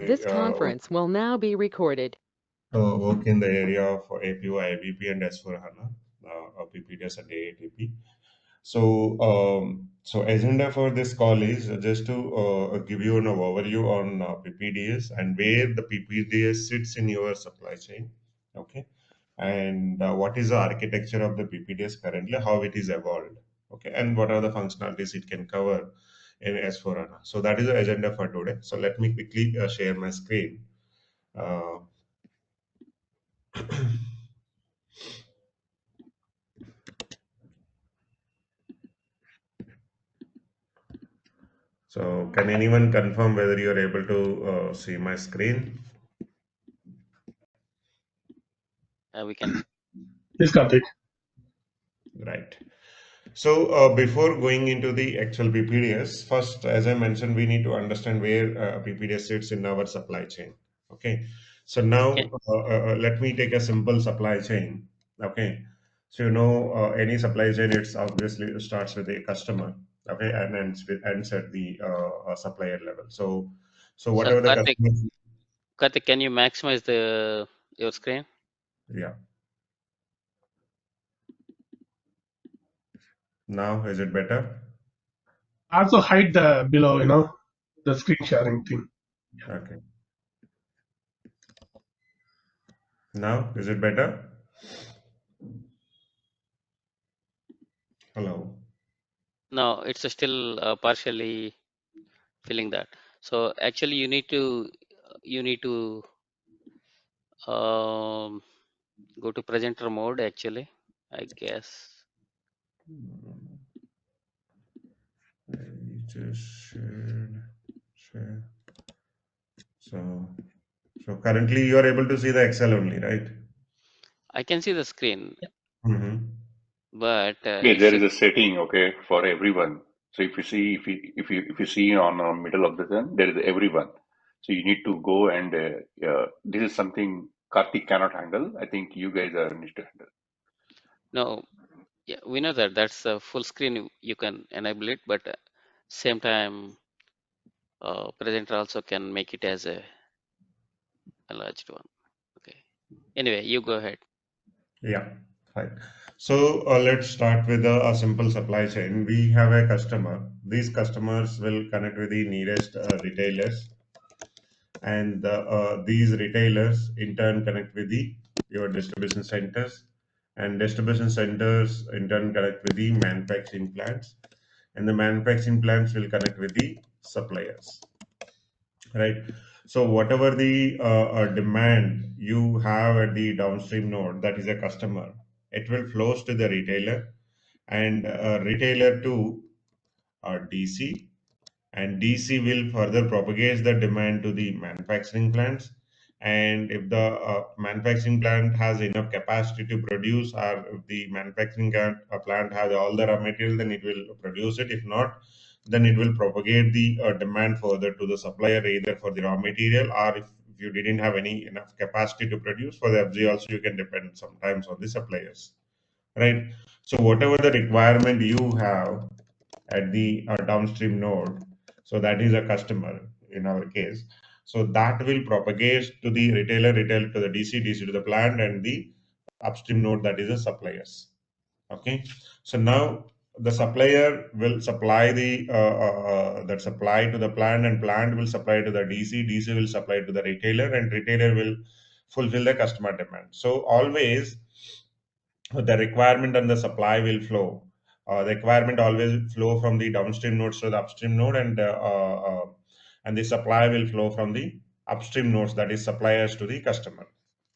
This conference will now be recorded. Work in the area of APY, IBP, and S4HANA, PPDS and AATP. So agenda for this call is just to give you an overview on PPDS and where the PPDS sits in your supply chain. Okay, and what is the architecture of the PPDS currently, how it is evolved. Okay, and what are the functionalities it can cover in S4HANA. So that is the agenda for today. So let me quickly share my screen. Uh, So can anyone confirm whether you are able to see my screen? We can. Yes, Karthik. Right. So before going into the actual PPDS, first, as I mentioned, we need to understand where PPDS sits in our supply chain. Okay. So Okay. now let me take a simple supply chain. Okay. So any supply chain, it's obviously starts with a customer. Okay, and ends at the supplier level. So So whatever the customer. Karthik, can you maximize your screen? Yeah. Now is it better? Also hide the below, the screen sharing thing. Okay. Now is it better? Hello. No, it's still partially filling that. So actually, you need to go to presenter mode. Actually, I guess. I just share. So currently you are able to see the Excel only, right? I can see the screen, Mm-hmm. but Okay, it's there is a setting, okay, for everyone. So if you see on the middle of the thing, there is everyone. So you need to go and this is something Karthik cannot handle. I think you guys are need to handle. no. Yeah, we know that that's a full screen. You can enable it, but same time, presenter also can make it as a enlarged one. Okay. Anyway, you go ahead. Yeah, fine. So let's start with a simple supply chain. We have a customer. These customers will connect with the nearest retailers, and these retailers in turn connect with the your distribution centers, and distribution centers in turn connect with the manufacturing plants, and the manufacturing plants will connect with the suppliers, right? So whatever the demand you have at the downstream node, that is a customer, it will flows to the retailer, and retailer to DC, and DC will further propagate the demand to the manufacturing plants. And if the manufacturing plant has enough capacity to produce, or if the manufacturing plant has all the raw material, then it will produce it. If not, then it will propagate the demand further to the supplier, either for the raw material, or if you didn't have any enough capacity to produce for the FG, also you can depend sometimes on the suppliers, right? So whatever the requirement you have at the downstream node, so that is a customer in our case, so that will propagate to the retailer, retail to the DC to the plant, and the upstream node, that is the suppliers. Okay, so now the supplier will supply the that supply to the plant, and plant will supply to the DC will supply to the retailer, and retailer will fulfill the customer demand. So always the requirement and the supply will flow. The requirement always flow from the downstream nodes to the upstream node, and the supply will flow from the upstream nodes, that is suppliers, to the customer.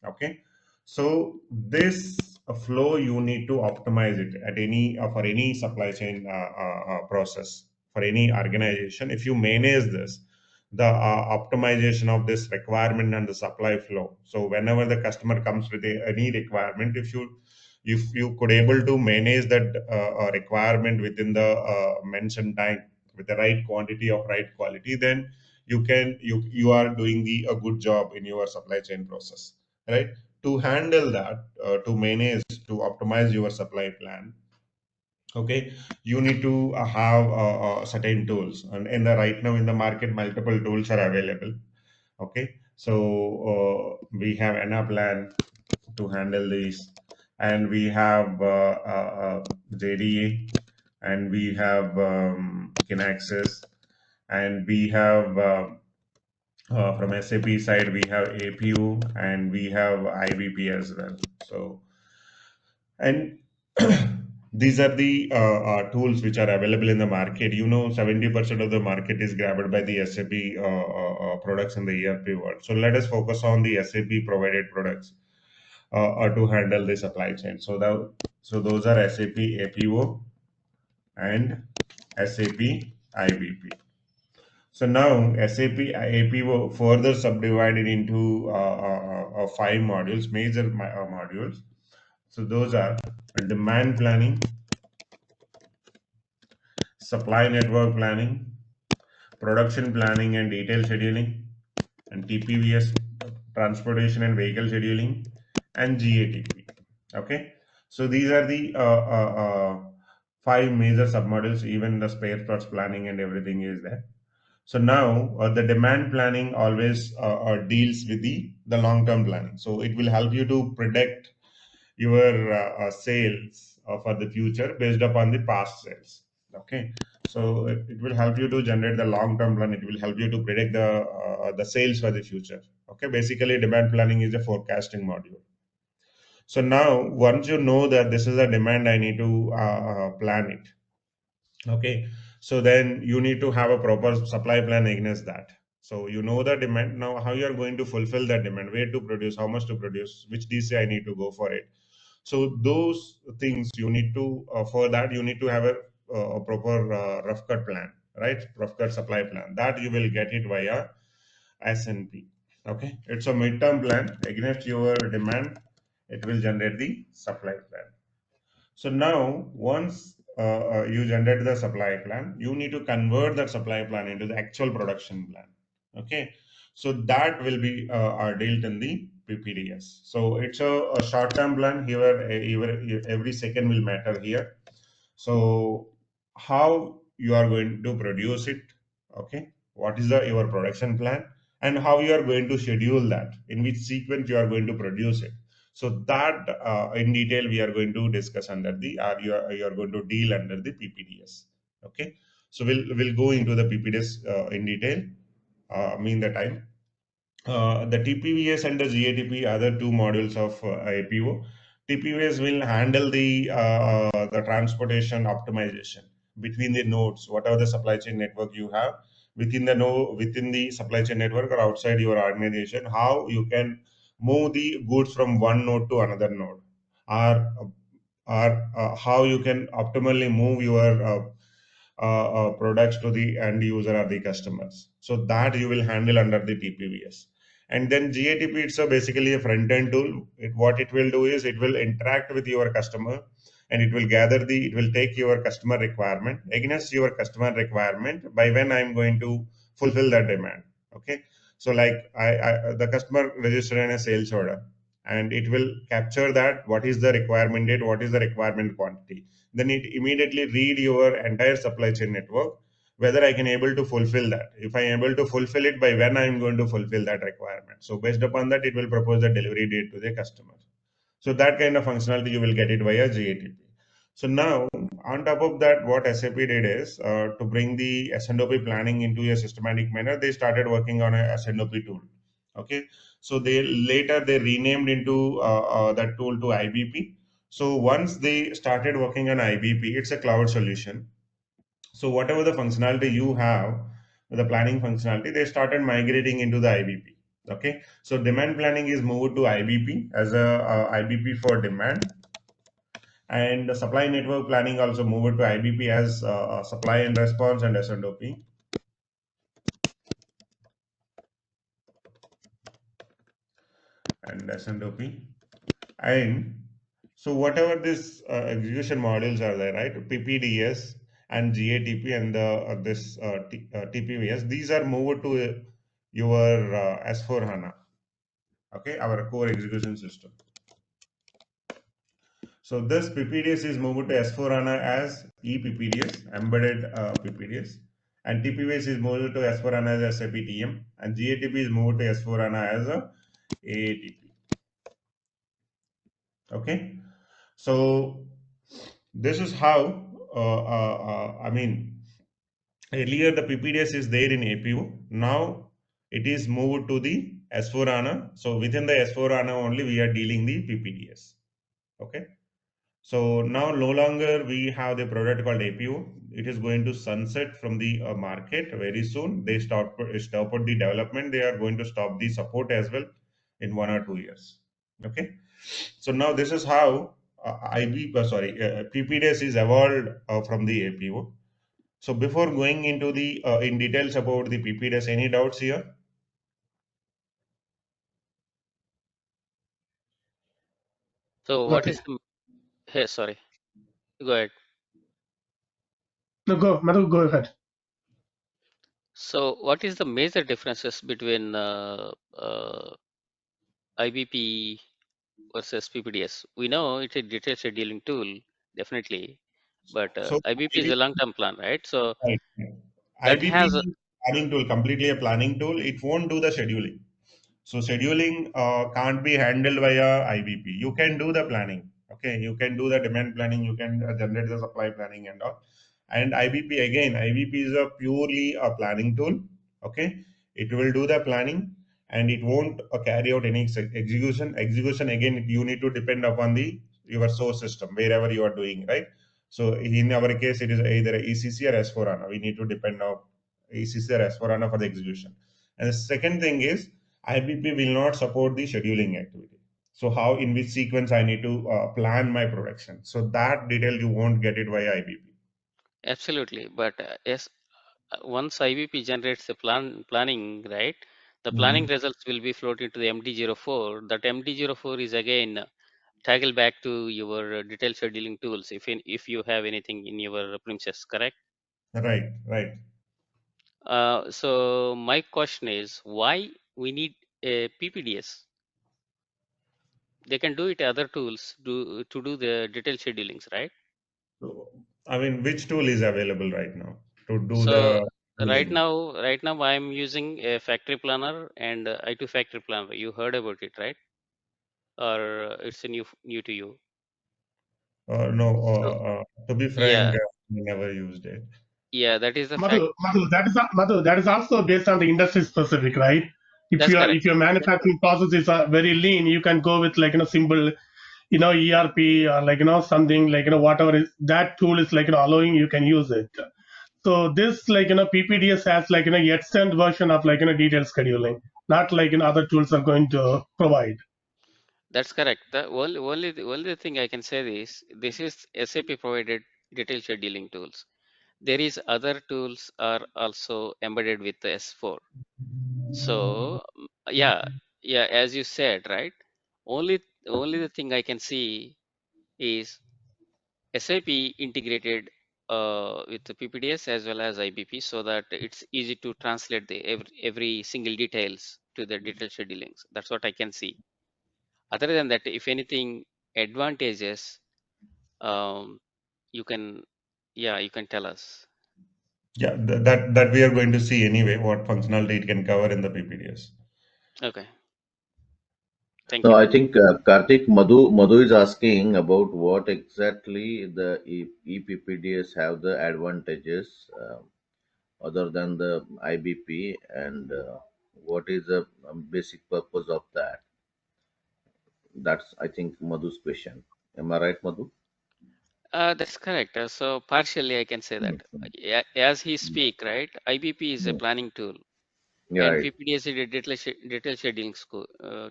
Okay, so this flow you need to optimize it at any for any supply chain process for any organization. If you manage this, the optimization of this requirement and the supply flow. So whenever the customer comes with any requirement, if you could able to manage that requirement within the mentioned time with the right quantity of right quality, then you are doing a good job in your supply chain process, right? To handle that, to manage, to optimize your supply plan, okay, you need to have certain tools, and in the right now in the market multiple tools are available. Okay, so we have HANA plan to handle these, and we have JDA, and we have Kinaxis, and we have from SAP side we have APU, and we have IBP as well. So, and these are the tools which are available in the market. 70% of the market is grabbed by the SAP products in the ERP world. So let us focus on the SAP provided products to handle the supply chain. So those are SAP APO and SAP IBP. So now SAP APO further subdivided into five modules, major modules. So those are demand planning, supply network planning, production planning and detail scheduling, and TPVS, transportation and vehicle scheduling, and GATP. Okay, so these are the five major submodules. Even the spare parts planning and everything is there. So now the demand planning always deals with the long term planning. So it will help you to predict your sales for the future based upon the past sales. Okay, so it will help you to generate the long term plan. It will help you to predict the sales for the future. Okay, basically demand planning is a forecasting module. So now once you know that this is a demand, I need to plan it. Okay, so then you need to have a proper supply plan against that. So you know the demand. Now how you are going to fulfill that demand, where to produce, how much to produce, which DC I need to go for it. So those things you need to, for that you need to have a proper rough cut plan, right? Rough cut supply plan, that you will get it via SNP. Okay, it's a midterm plan against your demand. It will generate the supply plan. So now, once you generate the supply plan, you need to convert that supply plan into the actual production plan. Okay, so that will be dealt in the PPDS. So it's a short-term plan here. Every second will matter here. So how you are going to produce it? Okay, what is your production plan, and how you are going to schedule that? In which sequence you are going to produce it? So that in detail we are going to discuss under the, or you are going to deal under the PPDS. Okay, so we'll go into the PPDS in detail. Mean the time. The TPVS and the GATP are the two modules of APO. TPVS will handle the transportation optimization between the nodes, whatever the supply chain network you have within the supply chain network or outside your organization, how you can move the goods from one node to another node, or how you can optimally move your products to the end user or the customers. So that you will handle under the TPVS. And then GATP, it's basically a front end tool. What it will do is it will interact with your customer, and it will it will take your customer requirement against your customer requirement by when I'm going to fulfill that demand. Okay, so like the customer registered in a sales order, and it will capture that what is the requirement date, what is the requirement quantity. Then it immediately read your entire supply chain network, whether I can able to fulfill that. If I am able to fulfill it, by when I am going to fulfill that requirement. So based upon that, it will propose the delivery date to the customer. So that kind of functionality you will get it via GATP. So now on top of that, what SAP did is to bring the S&OP planning into a systematic manner, they started working on a S&OP tool. Okay, so they renamed into that tool to IBP. So once they started working on IBP, it's a cloud solution. So whatever the functionality you have, the planning functionality, they started migrating into the IBP. Okay, so demand planning is moved to IBP as a IBP for demand, and the supply network planning also moved to IBP as supply and response and S&OP. And S&OP. And so whatever this execution modules are there, right? PPDS and GATP and TPVS, these are moved to your S4HANA. Okay, our core execution system. So this PPDS is moved to S4HANA as ePPDS, embedded PPDS, and TPBS is moved to S4HANA as SAP TM, and GATP is moved to S4HANA as a AATP. Okay, so this is how I mean, earlier the PPDS is there in APO. Now it is moved to the S4HANA. So within the S4HANA only we are dealing the PPDS. Okay. So now no longer we have the product called APO. It is going to sunset from the market very soon. They stop the development. They are going to stop the support as well in 1 or 2 years. Okay. So now this is how PPDS is evolved from the APO. So before going into the in details about the PPDS, any doubts here? So what Nothing. is the, hey, sorry, go ahead. No, go, Madhu, go ahead. So what is the major differences between IBP versus PPDS? We know it's a detailed scheduling tool, definitely, but So IBP is a IBP, long-term plan, right? So right. that IBP has, is planning tool, completely a planning tool. It won't do the scheduling. So scheduling can't be handled via IBP. You can do the planning. Okay, you can do the demand planning. You can generate the supply planning and all. And IBP again, IBP is a purely a planning tool. Okay, it will do the planning and it won't carry out any execution. Execution again, you need to depend upon the your source system wherever you are doing, right. So in our case, it is either ECC or S4HANA. We need to depend on ECC or S4HANA for the execution. And the second thing is IBP will not support the scheduling activity. So how in which sequence I need to plan my production. So that detail you won't get it via IBP. absolutely, but yes, once IBP generates the planning, right? The planning Mhm. results will be floated to the MD04. That MD04 is again toggle back to your detailed scheduling tools if you have anything in your premises, correct? Right, right. So my question is why we need a PPDS? They can do it other tools to do the detailed schedulings, right? So, I mean, which tool is available right now to do So the right scheduling? now, right now I'm using a factory planner and I2 factory planner. You heard about it, right? Or it's a new to you? No, So to be yeah, frank, we never used it. yeah, that is the fact. Madhu, that is also based on the industry specific, right? If That's your correct. if your manufacturing process is very lean, you can go with simple ERP or something whatever is that tool is allowing you can use it. So this PPDS has extend version of detailed scheduling, not other tools are going to provide. That's correct. The only thing I can say is this is SAP provided detailed scheduling tools. There is other tools are also embedded with the S4. So yeah, as you said, right? Only the thing I can see is SAP integrated with the PPDS as well as IBP so that it's easy to translate the every single details to the detailed schedulings. That's what I can see. Other than that, if anything advantages, um, you can, yeah, you can tell us. Yeah, that we are going to see anyway, what functionality it can cover in the PPDS. Okay, thank No, you. I think Karthik Madhu is asking about what exactly the ePPDS have the advantages other than the IBP and what is the basic purpose of that. That's I think Madhu's question. Am I right, Madhu? That's correct. So partially, I can say that. Mm. As he speak, right? IBP is a Mm. planning tool, Yeah, and right. PPDS is a detailed scheduling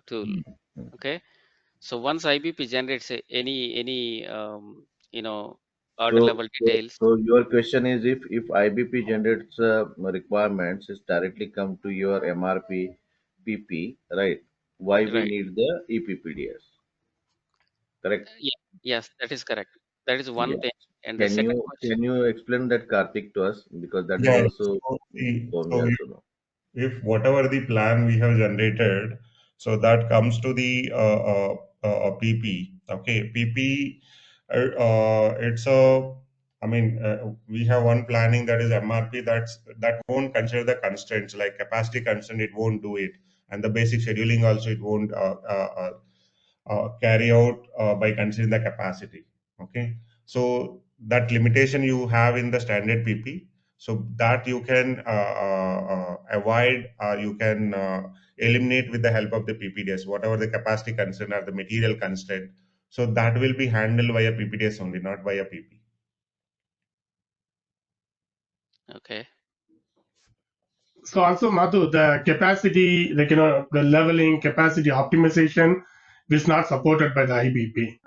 tool. Mm. Mm. Okay. So once IBP generates any order So, level so, details, so your question is if IBP generates requirements, is directly come to your MRP PP, right? Why we right? need the ePPDS, correct? Yeah, yes, that is correct. That is one Yeah. thing. And the Can second you question, can you explain that Karthik to us because that is Yeah, also so see, for me so also know. if whatever the plan we have generated, so that comes to the PP. Okay, PP, it's a I mean, we have one planning that is MRP. That won't consider the constraints like capacity constraint. It won't do it, and the basic scheduling also it won't carry out by considering the capacity. Okay, so that limitation you have in the standard PP, so that you can avoid, you can eliminate with the help of the PPDS, whatever the capacity constraint or the material constraint. So that will be handled via PPDS only, not via PP. Okay. So also, Madhu, the capacity, the leveling, capacity optimization is not supported by the IBP.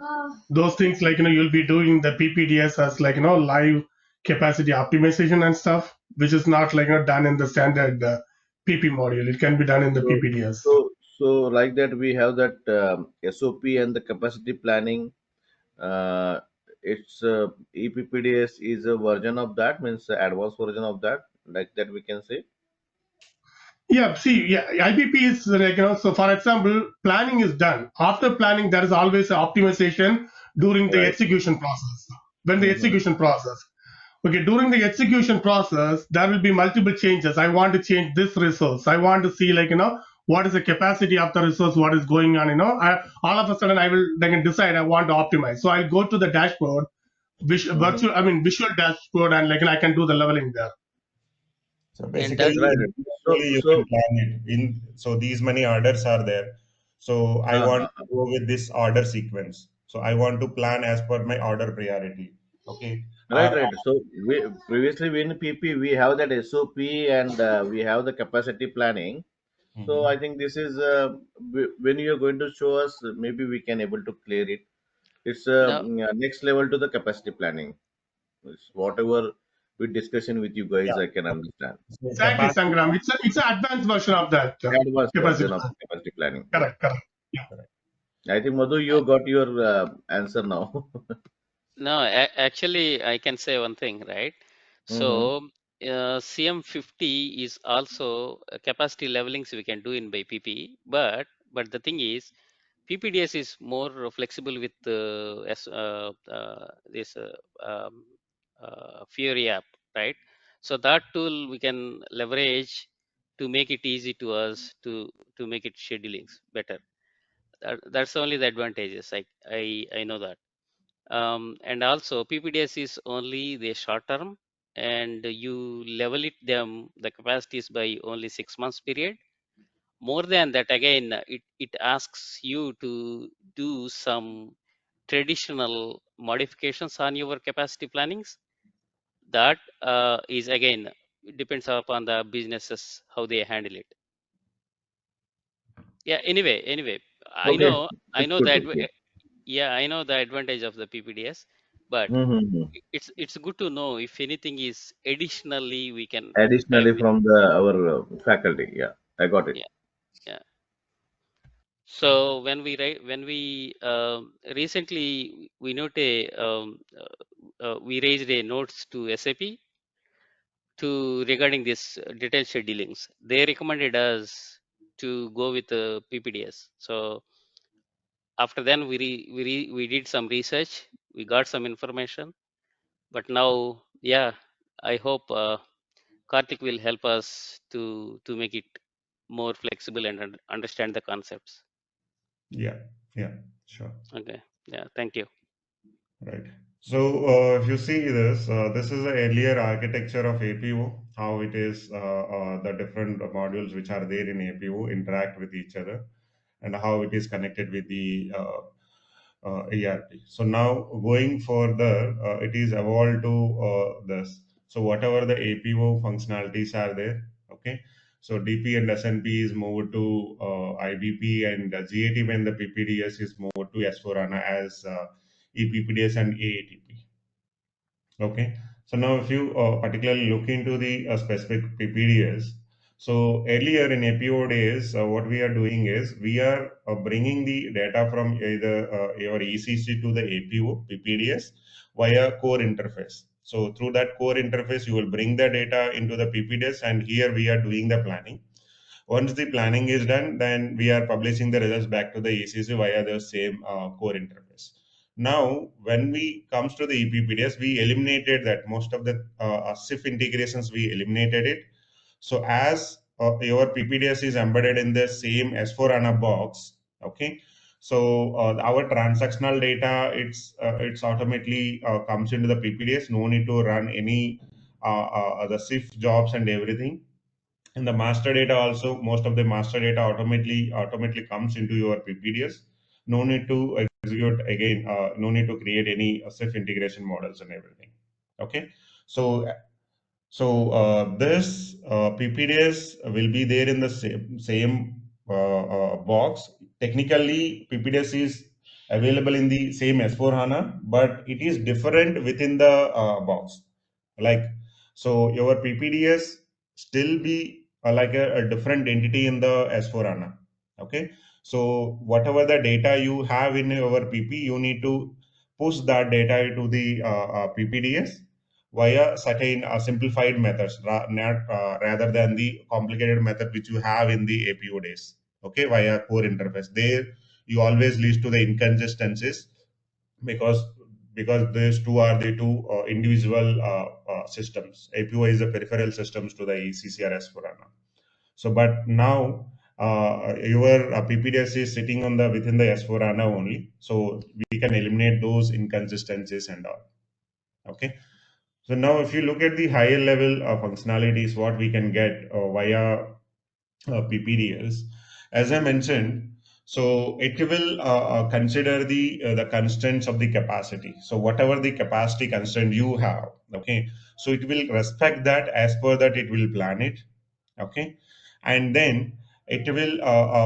Those things you'll be doing the PPDS as live capacity optimization and stuff, which is not done in the standard PP module. It can be done in the So, PPDS. so like that, we have that SOP and the capacity planning. Uh, it's ePPDS is a version of that, means advanced version of that, like that we can say. Yeah, see, yeah, IBP is so for example, planning is done. After planning, there is always an optimization during the Right. execution process. When the Mm-hmm. execution process, okay, during the execution process, there will be multiple changes. I want to change this resource. I want to see what is the capacity of the resource, what is going on. All of a sudden I will decide I want to optimize. So I'll go to the dashboard, Mm-hmm. visual dashboard, and I can do the leveling there. So And basically, that, Right. only you can So plan it in. So these many orders are there. So I uh, want uh, to go with this order sequence. So I want to plan as per my order priority. Okay. right, Or right. So we previously in PP we have that SOP and we have the capacity planning. So Mhm. I think this is when you are going to show us, maybe we can able to clear it. It's now, next level to the capacity planning. It's whatever we discussion with you guys, Yeah. I can understand. So Exactly, capacity. Sangram. It's an advanced version of that Advanced capacity version of plan. capacity planning. Yeah. Correct, correct. Yeah. I think Madhu, uh, you got your answer now. no, actually, I can say one thing, right? Mm-hmm. So, CM50 is also capacity levelings we can do in by PP, but the thing is, PPDS is more flexible with this Fury app, right? So that tool we can leverage to make it easy to us to make it schedulings better. That's only the advantages. I know that. And also PPDS is only the short term, and you level it them the capacities by only 6 months period. More than that, again, it asks you to do some traditional modifications on your capacity plannings. That is again depends upon the businesses how they handle it. Yeah. Anyway, Okay, I it's know good that. to hear. Yeah, I know the advantage of the PPDS, but Mm-hmm. it's good to know if anything is additionally we can add Additionally, with. from the our faculty, yeah, I got it. Yeah, yeah. So when we recently we note a we raised a notes to SAP to regarding this detailed schedulings. They recommended us to go with PPDS. So after then we did some research, we got some information, but now yeah, I hope Karthik will help us to make it more flexible and understand the concepts. Yeah. Yeah. Sure. Okay, yeah, thank you. Right. So, if you see this, this is the earlier architecture of APO, how it is, the different modules which are there in APO interact with each other, and how it is connected with the ERP. So now going further, it is evolved to this. So whatever the APO functionalities are there, okay. So DP and SNP is moved to IBP, and GAT when the PPDS is moved to S4HANA as ePPDS and AATP. Okay. So now if you particularly look into the specific PPDS, so earlier in APO days, what we are doing is we are bringing the data from either your ECC to the APO PPDS via core interface. So through that core interface, you will bring the data into the PPDS, and here we are doing the planning. Once the planning is done, then we are publishing the results back to the ECC via the same core interface. Now, when we comes to the ePPDS, we eliminated that. Most of the SIF integrations, we eliminated it. So as your PPDS is embedded in the same S4HANA box, okay. So our transactional data, it's automatically comes into the PPDS. No need to run any the SIF jobs and everything. And the master data also, most of the master data automatically comes into your PPDS. No need to execute again. No need to create any SIF integration models and everything. Okay. So this PPDS will be there in the same box. Technically, PPDS is available in the same S4 HANA, but it is different within the box. Like, so your PPDS still be like a different entity in the S4 HANA. Okay. So whatever the data you have in your PP, you need to push that data to the PPDS via certain simplified methods, not rather than the complicated method which you have in the APO days. Okay, via core interface. There you always lead to the inconsistencies because these two are the two individual systems. APO is the peripheral systems to the ECCRS for HANA. So, but now your PPDS is sitting on the within the S4 HANA only, so we can eliminate those inconsistencies and all. Okay. So now, if you look at the higher level functionalities, what we can get via PPDS, as I mentioned, so it will consider the constraints of the capacity. So whatever the capacity constraint you have, okay, so it will respect that. As per that, it will plan it. Okay. And then it will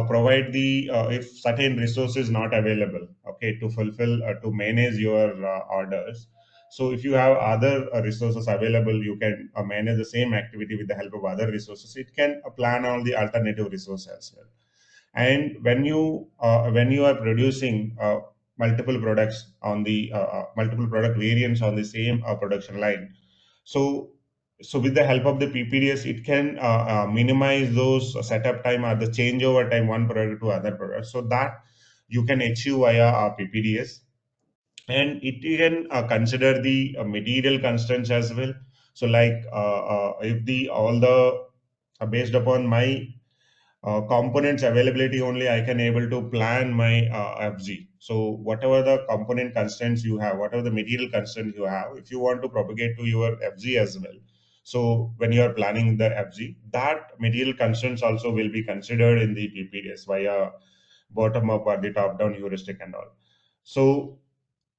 provide the if certain resources not available, okay, to fulfill to manage your orders. So if you have other resources available, you can manage the same activity with the help of other resources. It can plan on the alternative resource as well. And when you are producing multiple products on the multiple product variants on the same production line, so with the help of the PPDS, it can minimize those setup time or the changeover time one product to other product, so that you can achieve via PPDS. And it can consider the material constraints as well. So like if the all the based upon my components availability only, I can able to plan my FG. So whatever the component constraints you have, whatever the material constraints you have, if you want to propagate to your FG as well, so when you are planning the FG, that material constraints also will be considered in the PPDS via bottom up or the top down heuristic and all. So,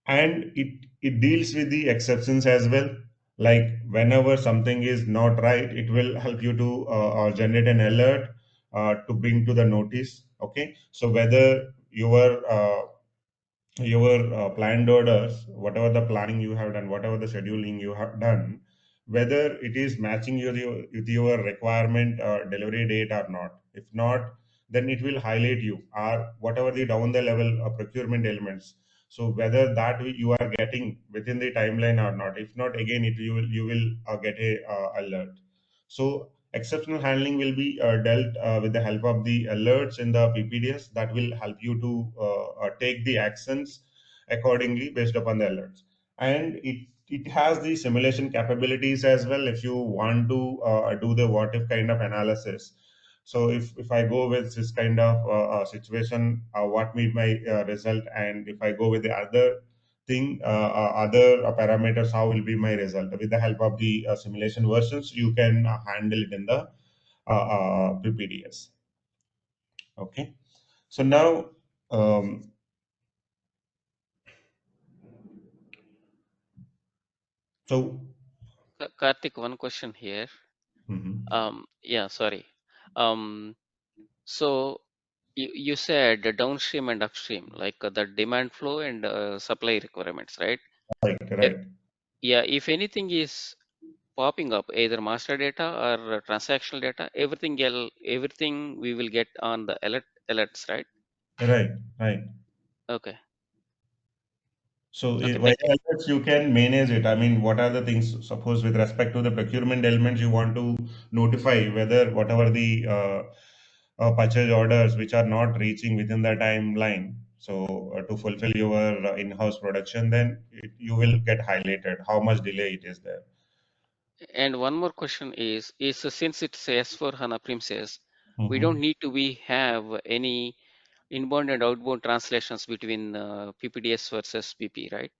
and it deals with the exceptions as well. Like whenever something is not right, it will help you to generate an alert to bring to the notice. Okay, so whether your planned orders, whatever the planning you have done, whatever the scheduling you have done, whether it is matching with your requirement delivery date or not. If not, then it will highlight you or whatever the down the level procurement elements. So whether that you are getting within the timeline or not. If not, again it you will get a alert. So exceptional handling will be dealt with the help of the alerts in the PPDS that will help you to take the actions accordingly based upon the alerts. And it has the simulation capabilities as well if you want to do the what if kind of analysis. So if I go with this kind of situation, what will my result, and if I go with the other thing, other parameters, how will be my result? With the help of the simulation versions, you can handle it in the PPDS. Okay. So now, um, so Karthik, one question here. mhm. Yeah, sorry. Um, so you said the downstream and upstream, like the demand flow and supply requirements, right? Right, Uh, right, Yeah, if anything is popping up, either master data or transactional data, everything we will get on the alerts, right? right, right. Okay, So okay, via thank you. alerts, you can manage it. I mean, what are the things? Suppose with respect to the procurement elements, you want to notify whether whatever the purchase orders which are not reaching within the timeline. So to fulfill your in-house production, then you will get highlighted how much delay it is there. And one more question is since it's a S4 HANA premises, we don't Mhm. need to be have any inbound and outbound translations between PPDS versus PP, right?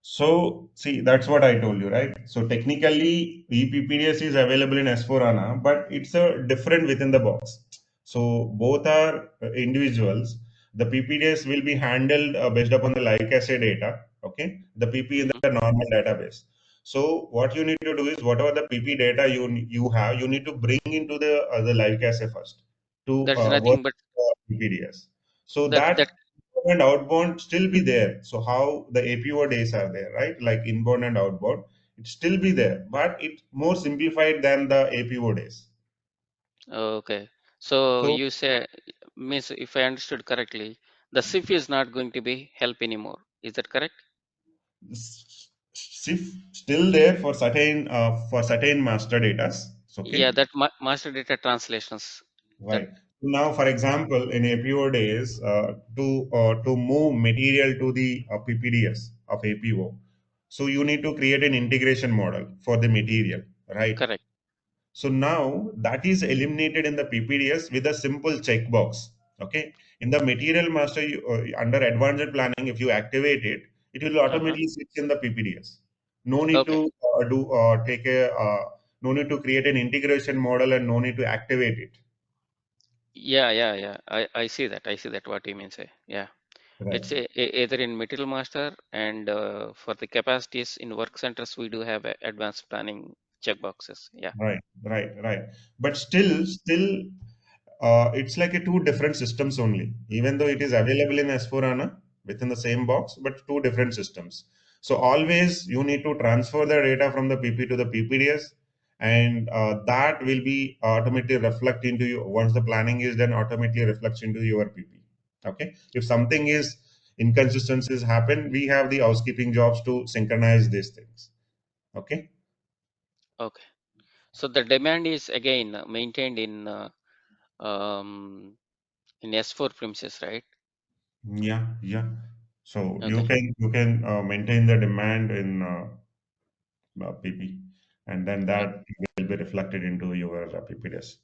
So, see, that's what I told you, right? So, technically, ePPDS is available in S4HANA, but it's a different within the box. So, both are individuals. The PPDS will be handled based upon the like assay data, okay? The PP in Hmm. the normal database. So, what you need to do is whatever the PP data you have, you need to bring into the like assay first to That's work nothing but PPDS. So, that that and outbound still be there. So how the APO days are there, right? Like inbound and outbound, it still be there, but it's more simplified than the APO days. okay. So So you say means if I understood correctly, the SIF is not going to be help anymore. Is that correct? SIF still there for certain master datas. Yeah, Okay, that master data translations. That right. Now, for example, in APO days, to move material to the PPDS of APO, so you need to create an integration model for the material, right? correct. So now that is eliminated in the PPDS with a simple checkbox. Okay. In the material master, under advanced planning, if you activate it, it will Uh-huh. automatically switch in the PPDS. No need Okay. to no need to create an integration model and no need to activate it. Yeah. I see that. I see that what you mean say. Yeah. Right. It's either in material master and for the capacities in work centers we do have advanced planning checkboxes. Yeah. Right. But still, it's like a two different systems only. Even though it is available in S4HANA within the same box, but two different systems. So always you need to transfer the data from the PP to the PPDS, and that will be automatically reflect into you once the planning is done. Automatically reflects into your PP. Okay. If something is inconsistencies happen, we have the housekeeping jobs to synchronize these things. Okay. Okay. So the demand is again maintained um, in S4 premises, right? Yeah. So Okay. you can maintain the demand in PP, and then Okay. that will be reflected into your PPDS.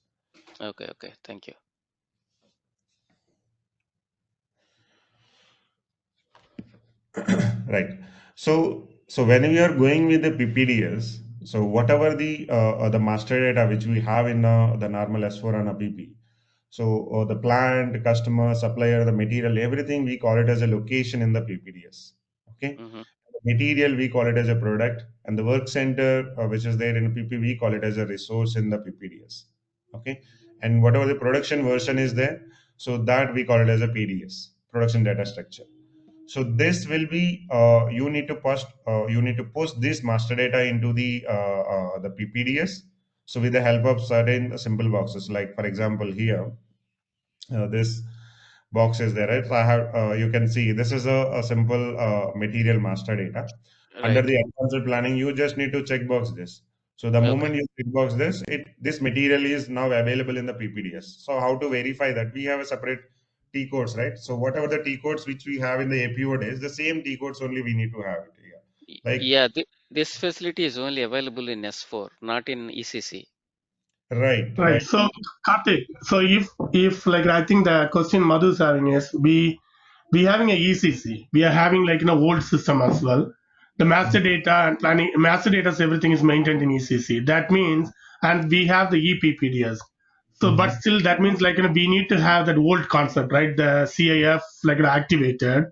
Okay. Okay. Thank you. Right. So when we are going with the PPDS, so whatever the master data which we have in the normal S4 and a PP, so the plant, customer, supplier, the material, everything we call it as a location in the PPDS. Okay. Mm-hmm. Material we call it as a product, and the work center which is there in PP we call it as a resource in the PPDS. Okay. And whatever the production version is there, so that we call it as a PDS, production data structure. So this will be you need to post this master data into the PPDS. So with the help of certain simple boxes, like for example here, this box is there, right? So I have you can see this is a simple material master data. Under Right. the advanced planning, you just need to check box this. So the Okay. moment you check box this, this material is now available in the PPDS. So how to verify that? We have a separate T codes, right? So whatever the T codes which we have in the APO days, the same T codes only we need to have it here. Like Yeah. This facility is only available in S4, not in ECC. Right. right. So Karthik, so if like I think the question Madhu is having is we having a ECC, we are having like old system as well. The master data and planning master data everything is maintained in ECC. That means and we have the ePPDS. So but Mhm. still that means we need to have that old concept, right? The CIF activated,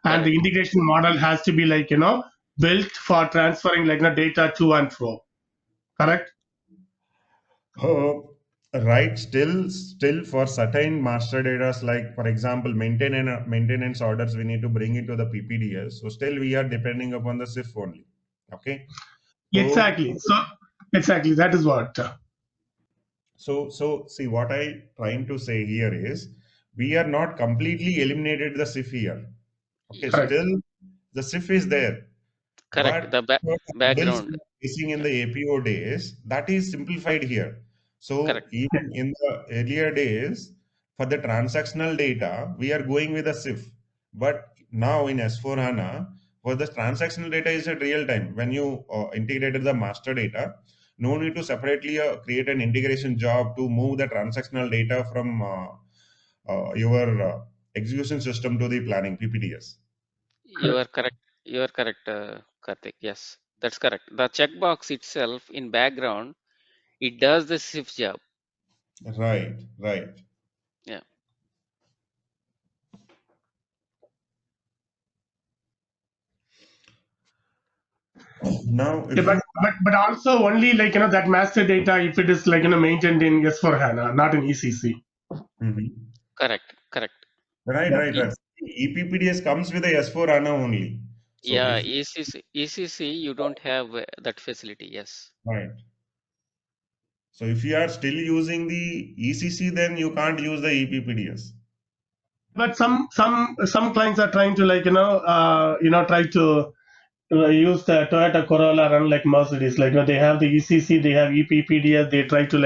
and the Correct. integration model has to be built for transferring data to and fro. Correct? Uh, right. Still for certain master data, like for example, maintenance orders, we need to bring it to the PPDS. So still we are depending upon the SIF only. Okay. So Exactly. So exactly that is what. so see what I trying to say here is we are not completely eliminated the SIF here. Okay. Correct. Still the SIF is there, Correct. but The what hurdles background. we are facing in Yeah. the APO days, that is simplified here. So Correct. even in the earlier days, For the transactional data, we are going with a SIF. But now in S4HANA, for the transactional data is at real time. When you integrated the master data, no need to separately create an integration job to move the transactional data from your execution system to the planning PPDS. You are correct. You are correct, Karthik. Yes, that's correct. The checkbox itself in background, it does the shift job. Right, right. Yeah. Now, Yeah, if you but also only like that master data if it is like maintained in S4 HANA, not in ECC. Mhm. Correct. Correct. Right, Yeah. right, right. ePPDS comes with a S4 HANA only. So Yeah, if ECC, you don't have that facility. Yes. right, so if you are still using the ECC, then you can't use the ePPDS. But some clients are trying to try to use the Toyota Corolla run like Mercedes. Like they have the ECC, they have ePPDS. They try to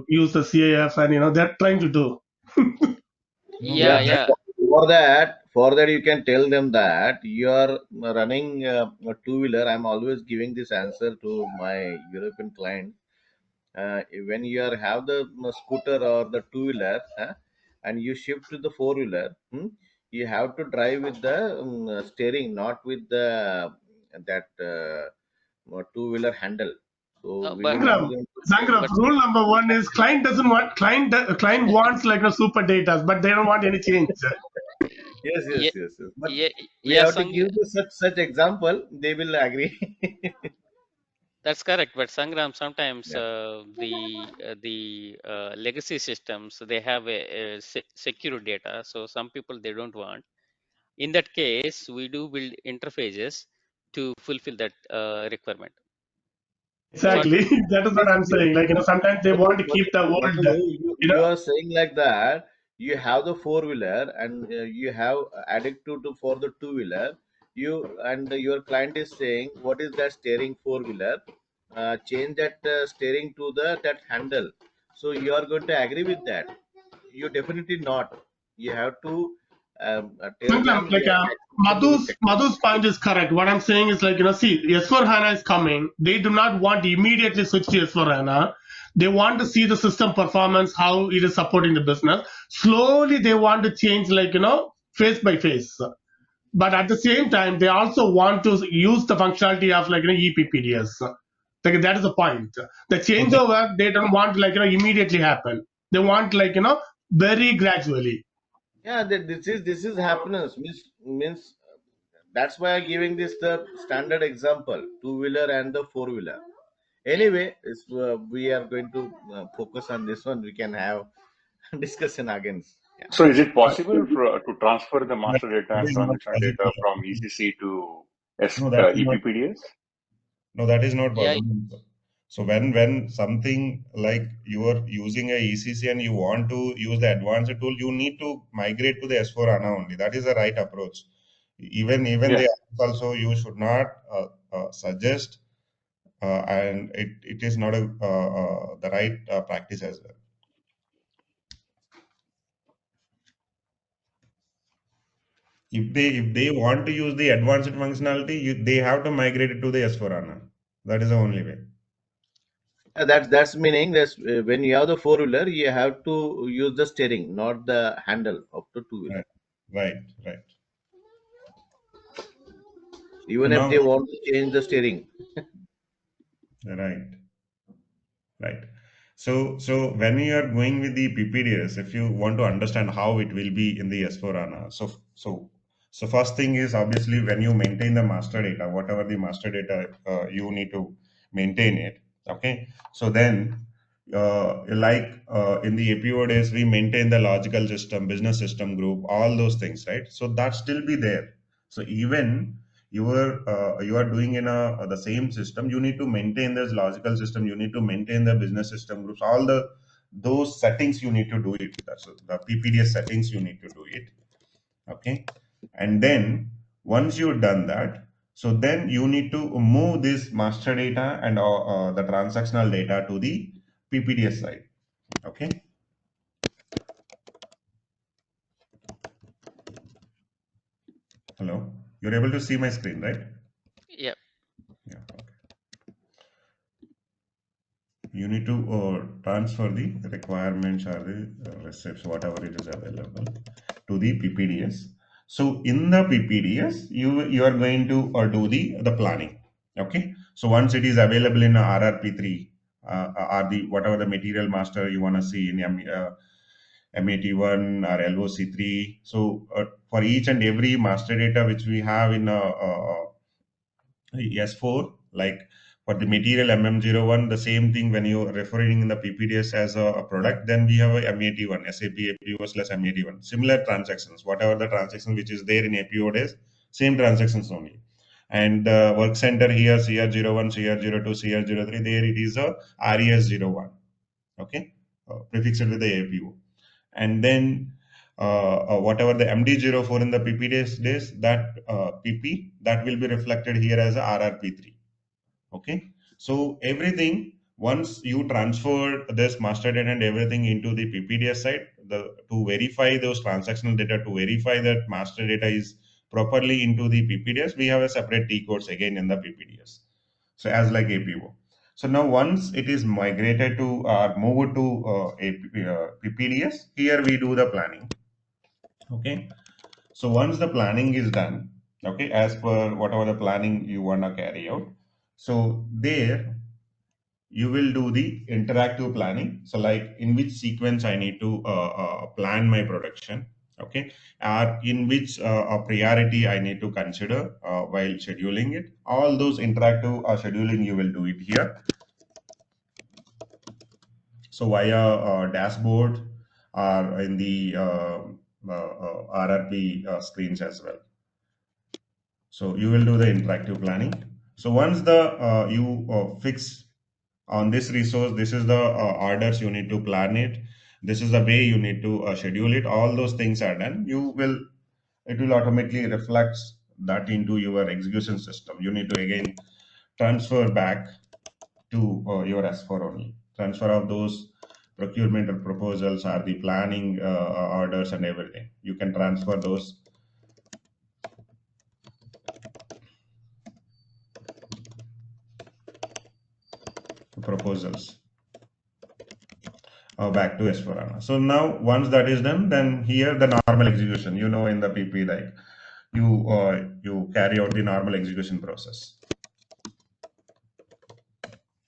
use the CAF, and they're trying to do. No, Yeah, Yeah, that yeah. for that you can tell them that you are running a two-wheeler. I'm always giving this answer to my European clients. When you are have the scooter or the two-wheeler, and you shift to the four-wheeler, you have to drive with the steering, not with the that two-wheeler handle. So we will But ask Sangram, them Sangram, but rule number one is client wants super data, but they don't want any change. yes, yes, yeah, yes, yes. But yeah, we yeah, have to give the such example. They will agree. that's correct. But Sangram, sometimes Yeah. the legacy systems, they have a secure data. So some people they don't want. In that case, we do build interfaces to fulfill that requirement. For Exactly, that is what I'm Basically, saying. Sometimes they want to keep the old, Madhu, you you know. are saying like that. You have the four wheeler and you have added to for the two wheeler. You and your client is saying, what is that steering four wheeler? Change that steering to the that handle. So you are going to agree with that? You definitely not. You have to tell Sangram, them we are flexible to Madhu's technology. point is correct. What I'm saying is see, S4 HANA is coming. They do not want to immediately switch to S4 HANA. They want to see the system performance, how it is supporting the business. Slowly, they want to change, phase by phase. But at the same time, they also want to use the functionality of ePPDS. That is the point. The so that, changeover they don't want immediately happen. They want very gradually. Yeah, this is happiness means that's why I'm giving this the standard example, two wheeler and the four wheeler. Anyway, we are going to focus on this one. We can have discussion again. Yeah. So is it uh, possible for to transfer the that master data that and is not transactional data possible. from ECC to No, that is not. ePPDS? No, that is not yeah, possible. So when something like you are using a ECC and you want to use the advanced tool, you need to migrate to the S4 HANA only. That is the right approach. Even Yeah. they also you should not suggest, and it is not the right practice as well. If they want to use the advanced functionality, they have to migrate it to the S4 HANA. That is the only way. That's meaning that when you have the four wheeler, you have to use the steering, not the handle of the two wheeler. Right, right, right. So Even if now, they want to change the steering. right. Right. So when you are going with the PPDS, if you want to understand how it will be in the S4HANA, so first thing is obviously when you maintain the master data, whatever the master data you need to maintain it. Okay. So then, in the APO days, we maintain the logical system, business system group, all those things, right? So that still be there. So even you are doing in the same system, you need to maintain this logical system, you need to maintain the business system groups, all the those settings you need to do it. That's the PPDS settings you need to do it. Okay. And then once you've done that, so then you need to move this master data and the transactional data to the PPDS side. Okay. You're able to see my screen, right? Yeah. Yeah. Okay. You need to transfer the requirements or the receipts, whatever it is available, to the PPDS. So in the PPDS, you are going to do the planning. Okay. So once it is available in RRP3 or the whatever the material master you want to see in MAT1 or LOC3. So for each and every master data which we have in S4, like for the material MM01, the same thing when you're referring in the PPDS as a product, then we have a MAT1, SAP APO/slash MAT1. Similar transactions, whatever the transaction which is there in APO days, same transactions only. And the work center here, CR01, CR02, CR03, there it is a RES01. Okay, prefixed with the APO. And then whatever the MD04 in the PPDS days, that PP, that will be reflected here as a RRP3. Okay, so everything, once you transfer this master data and everything into the PPDS side, to verify those transactional data, to verify that master data is properly into the PPDS, we have a separate T codes again in the PPDS. So as like APO. So now once it is migrated to or moved to PPDS, here we do the planning. Okay. So once the planning is done, okay, as per whatever the planning you wanna carry out, so there you will do the interactive planning. So like in which sequence I need to plan my production, okay, or in which priority I need to consider while scheduling it. All those interactive scheduling you will do it here. So via dashboard or in the RRP screens as well. So you will do the interactive planning. So once the you fix on this resource, this is the orders you need to plan it. This is the way you need to schedule it. All those things are done. It will automatically reflects that into your execution system. You need to again transfer back to your S4 only. Transfer of those procurement or proposals or the planning orders and everything. You can transfer those proposals back to S4HANA. So now once that is done, then here the normal execution, in the PP, like you carry out the normal execution process.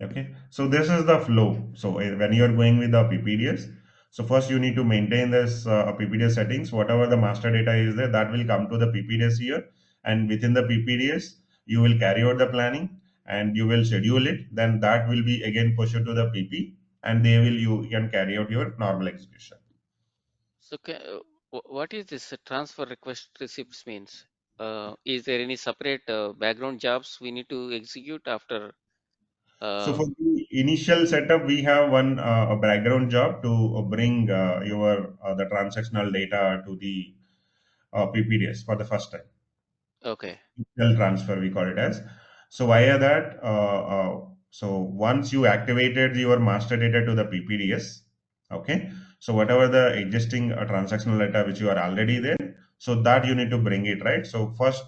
Okay, so this is the flow. So when you are going with the PPDS, so first you need to maintain this PPDS settings. Whatever the master data is there, that will come to the PPDS here, and within the PPDS, you will carry out the planning and you will schedule it. Then that will be again pushed to the PP, and you can carry out your normal execution. So what is this transfer request receipts means? Is there any separate background jobs we need to execute after? So Uh, for the initial setup, we have one a background job to bring your the transactional data to the PPDS for the first time. okay. Initial transfer we call it as. So via that, so once you activated your master data to the PPDS, okay. So whatever the existing transactional data which you are already there, so that you need to bring it right. So first,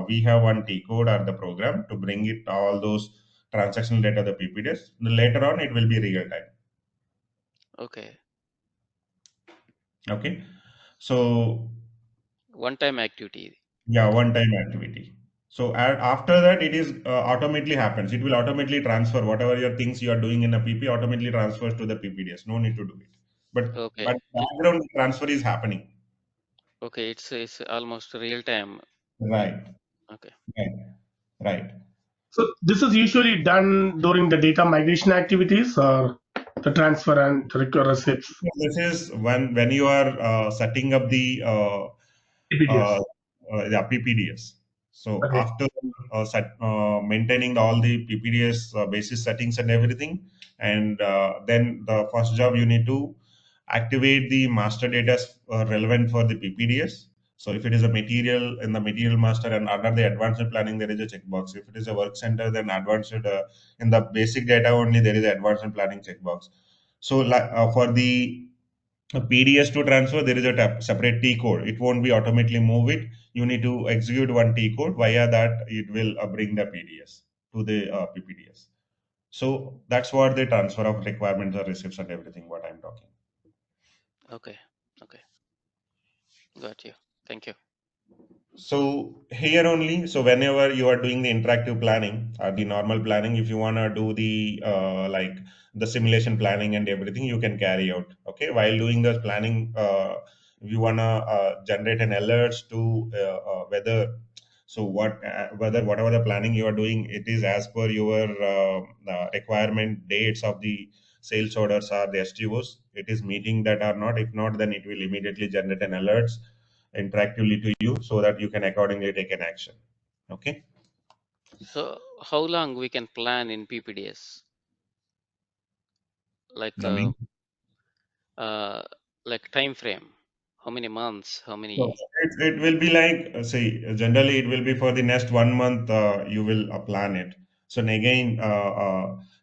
we have one T code or the program to bring it all those transactional data to the PPDS. Later on, it will be real time. Okay. Okay. So One-time activity. yeah, Okay. one-time activity. So after that, it is automatically happens. It will automatically transfer whatever your things you are doing in a PP automatically transfers to the PPDS. No need to do it. But Okay. background transfer is happening. Okay. It's almost real time. Right. Okay. Right. Right. So this is usually done during the data migration activities or the transfer and receipts. This is when you are setting up the PPDS. uh, yeah, PPDS. So Okay. after maintaining all the PPDS basis settings and everything, and then the first job you need to activate the master data relevant for the PPDS. So if it is a material in the material master and under the advanced planning, there is a checkbox. If it is a work center, then advanced in the basic data only there is an advanced planning checkbox. So for the a PDS to transfer, there is a separate T code. It won't be automatically move it. You need to execute one T code. Via that, it will bring the PDS to the PPDS. So that's what the transfer of requirements or receipts and everything what I'm talking. Okay. Okay. Got you. Thank you. So here only, so whenever you are doing the interactive planning or the normal planning, if you wanna do the like the simulation planning and everything, you can carry out. Okay, while doing the planning, if you wanna generate an alerts to whether so what whether whatever the planning you are doing, it is as per your requirement dates of the sales orders or the STOs, it is meeting that or not. If not, then it will immediately generate an alerts interactively to you so that you can accordingly take an action. Okay. So how long we can plan in PPDS? Like I mean, uh like time frame. How many months? How Oh, many? it will be like, say, generally it will be for the next 1 month, you will plan it. So and again,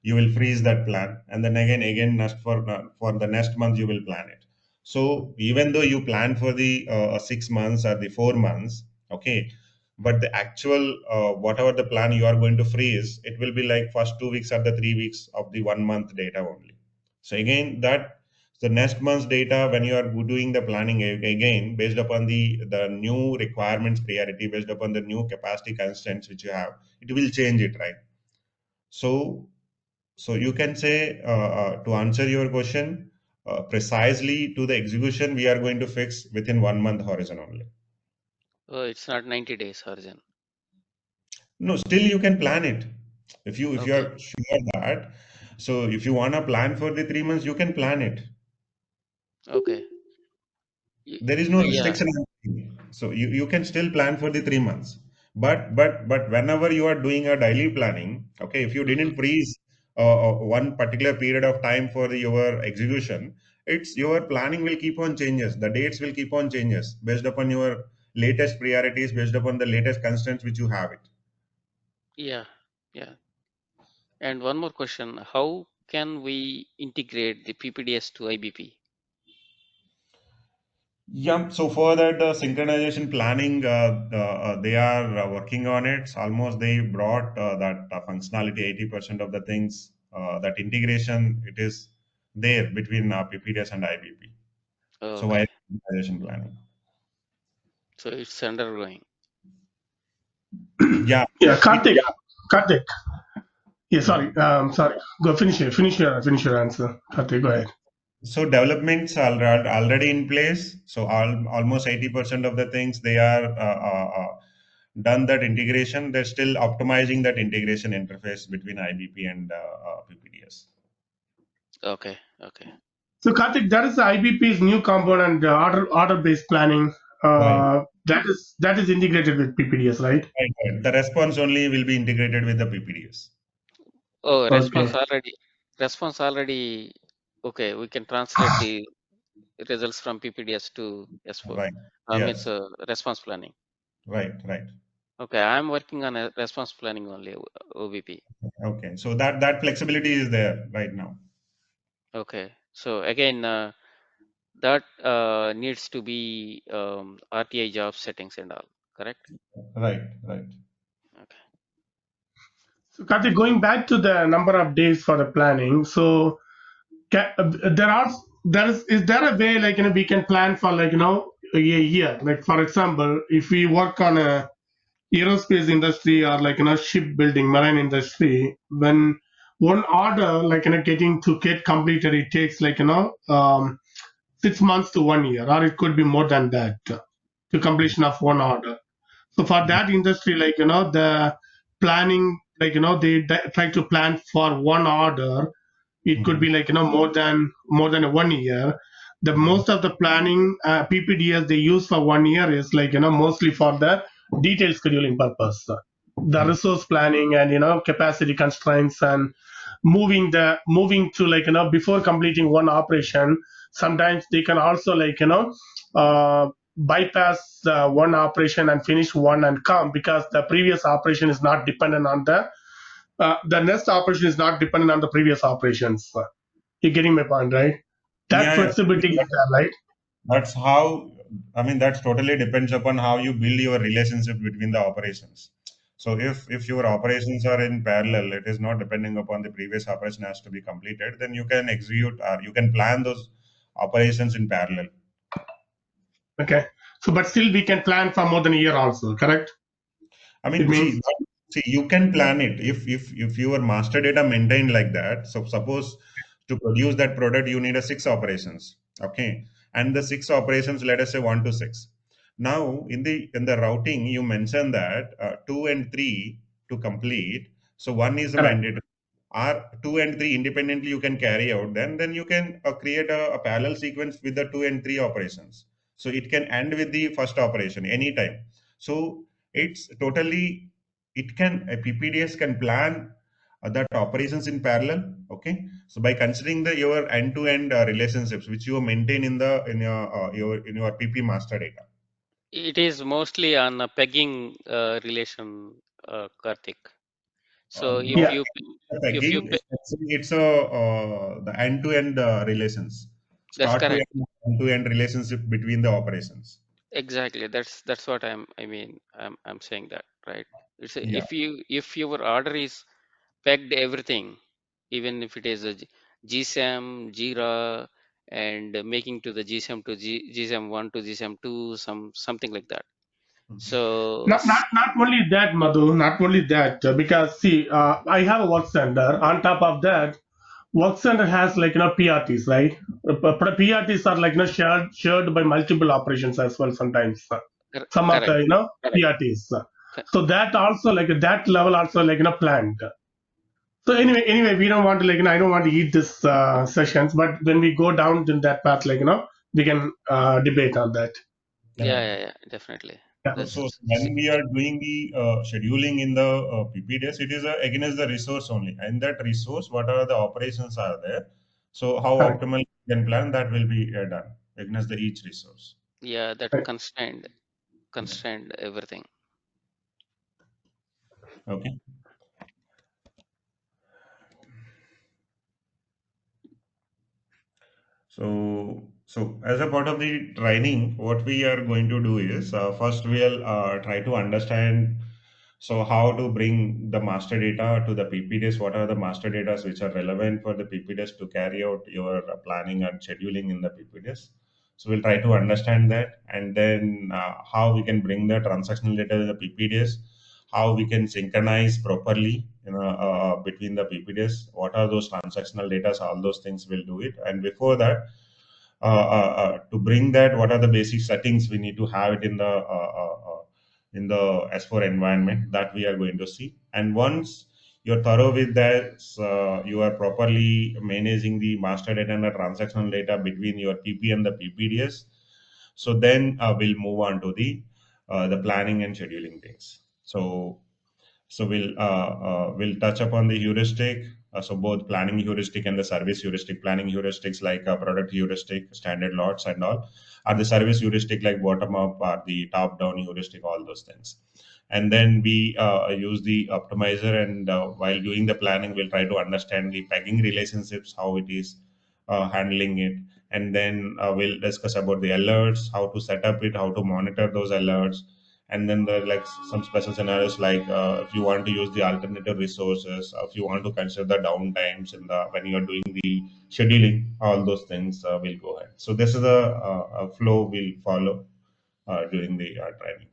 you will freeze that plan. And then again, next for the next month, you will plan it. So even though you plan for the 6 months or the 4 months, okay, but the actual, whatever the plan you are going to freeze, it will be like first 2 weeks or the 3 weeks of the 1 month data only. So again, that the next month's data, when you are doing the planning again, based upon the new requirements priority, based upon the new capacity constraints which you have, it will change it, right? So, so you can say to answer your question precisely to the execution, we are going to fix within 1 month horizon only. Oh, it's not 90 days horizon. No, still you can plan it if you Okay. are sure that. So if you wanna plan for the 3 months, you can plan it. Okay. There is no Yeah. restriction on anything. So you can still plan for the 3 months, but whenever you are doing a daily planning, okay, if you Hmm. didn't freeze one particular period of time for your execution, it's your planning will keep on changes, the dates will keep on changes based upon your latest priorities, based upon the latest constraints which you have it. Yeah. Yeah. And one more question. How can we integrate the PPDS to IBP? Yeah, so for that synchronization planning, they are working on it. Almost they brought that functionality, 80% of the things, that integration, it is there between PPDS and IBP. So why Okay. synchronization planning? So it's undergoing. Yeah, yeah, it, Karthik. Yeah, yeah. sorry. Go finish your answer. Karthik, go ahead. So developments are already in place. So almost 80% of the things they are done that integration. They're still optimizing that integration interface between IBP and PPDS. Okay. Okay. So Karthik, that is the IBP's new component, order based planning. Right. That is integrated with PPDS, right? Right, right. The response only will be integrated with the PPDS. Oh, response Okay. already. Response already. Okay. We can translate the results from PPDS to S4. Right. Means Yes. response planning. Right. Right. Okay. I'm working on a response planning only, OBP. Okay. So that flexibility is there right now. Okay. So again, that needs to be RTI job settings and all, correct? Right. Right. Okay. So Karthik, going back to the number of days for the planning, so there are is there a way like we can plan for a year? Like for example, if we work on a aerospace industry or shipbuilding marine industry, when one order getting to get completed, it takes 6 months to 1 year, or it could be more than that to completion of one order. So for that industry, the planning, they try to plan for one order. It could Mm-hmm. be more than a 1 year. The Mm-hmm. most of the planning PPDS they use for 1 year is mostly for the detailed scheduling purpose, the resource planning and capacity constraints, and moving to before completing one operation. Sometimes they can also bypass one operation and finish one and come, because the previous operation is not dependent on the next operation is not dependent on the previous operations. You're getting my point, right? That Yeah, flexibility is there, right? that's how, I mean, that's totally depends upon how you build your relationship between the operations. So if your operations are in parallel, it is not depending upon the previous operation has to be completed, then you can execute or you can plan those operations in parallel. Okay. So, but still we can plan for more than a year also, correct? I It mean, means, see, you can plan it if your master data maintained like that. So suppose to produce that product, you need a six operations, okay, and the six operations, let us say 1 to 6. Now, in the routing, you mentioned that 2 and 3 to complete. So one is a correct. mandate. Or 2 and 3 independently you can carry out. Then you can create a parallel sequence with the 2 and 3 operations. So it can end with the first operation anytime. So it's totally, it can, a PPDS can plan that operations in parallel. Okay, so by considering your end-to-end relationships which you maintain in your PP master data. It is mostly on a pegging relation, Karthik. So No, if Yeah. you if you again, pe- it's a the end-to-end relations, that's start to correct. end-to-end relationship between the operations. Exactly. That's what I'm saying that, right? Yeah. If your order is pegged everything, even if it is a GSAM, Jira, and making to the GSAM to GSAM 1 to GSAM 2, something like that. Mhm. So Not only that, Madhu, not only that, because see, I have a work center. On top of that, work center has like PRTs, right? PRTs are like shared by multiple operations as well sometimes. Some of correct. the PRTs. Co- So that also like that level also like planned. So anyway, we don't want to like I don't want to eat this sessions, but when we go down in that path, like we can debate on that. Yeah, Correct. yeah, yeah, definitely. Yeah. That's So when we are doing the scheduling in the PPDS, it is against the resource only. And that resource, what are the operations are there? So how Correct. optimal we can plan, that will be done against the each resource. yeah, that Right. Yeah. constrained everything. Okay. So as a part of the training, what we are going to do is first we'll try to understand so how to bring the master data to the PPDS. What are the master data which are relevant for the PPDS to carry out your planning and scheduling in the PPDS? So we'll try to understand that, and then how we can bring the transactional data to the PPDS, how we can synchronize properly, between the PPDS. What are those transactional data? All those things we'll do it, and before that to bring that, what are the basic settings we need to have it in the S4 environment that we are going to see. And once you're thorough with that, you are properly managing the master data and the transactional data between your PP and the PPDS. So then we'll move on to the planning and scheduling things. So we'll touch upon the heuristic. So both planning heuristic and the service heuristic. Planning heuristics like product heuristic, standard lots, and all, are the service heuristic like bottom up or the top down heuristic, all those things. And then we use the optimizer, and while doing the planning, we'll try to understand the pegging relationships, how it is handling it, and then we'll discuss about the alerts, how to set up it, how to monitor those alerts. And then there are like some special scenarios like if you want to use the alternative resources, if you want to consider the downtimes in the when you are doing the scheduling, all those things will go ahead. So this is a flow we'll follow during the training.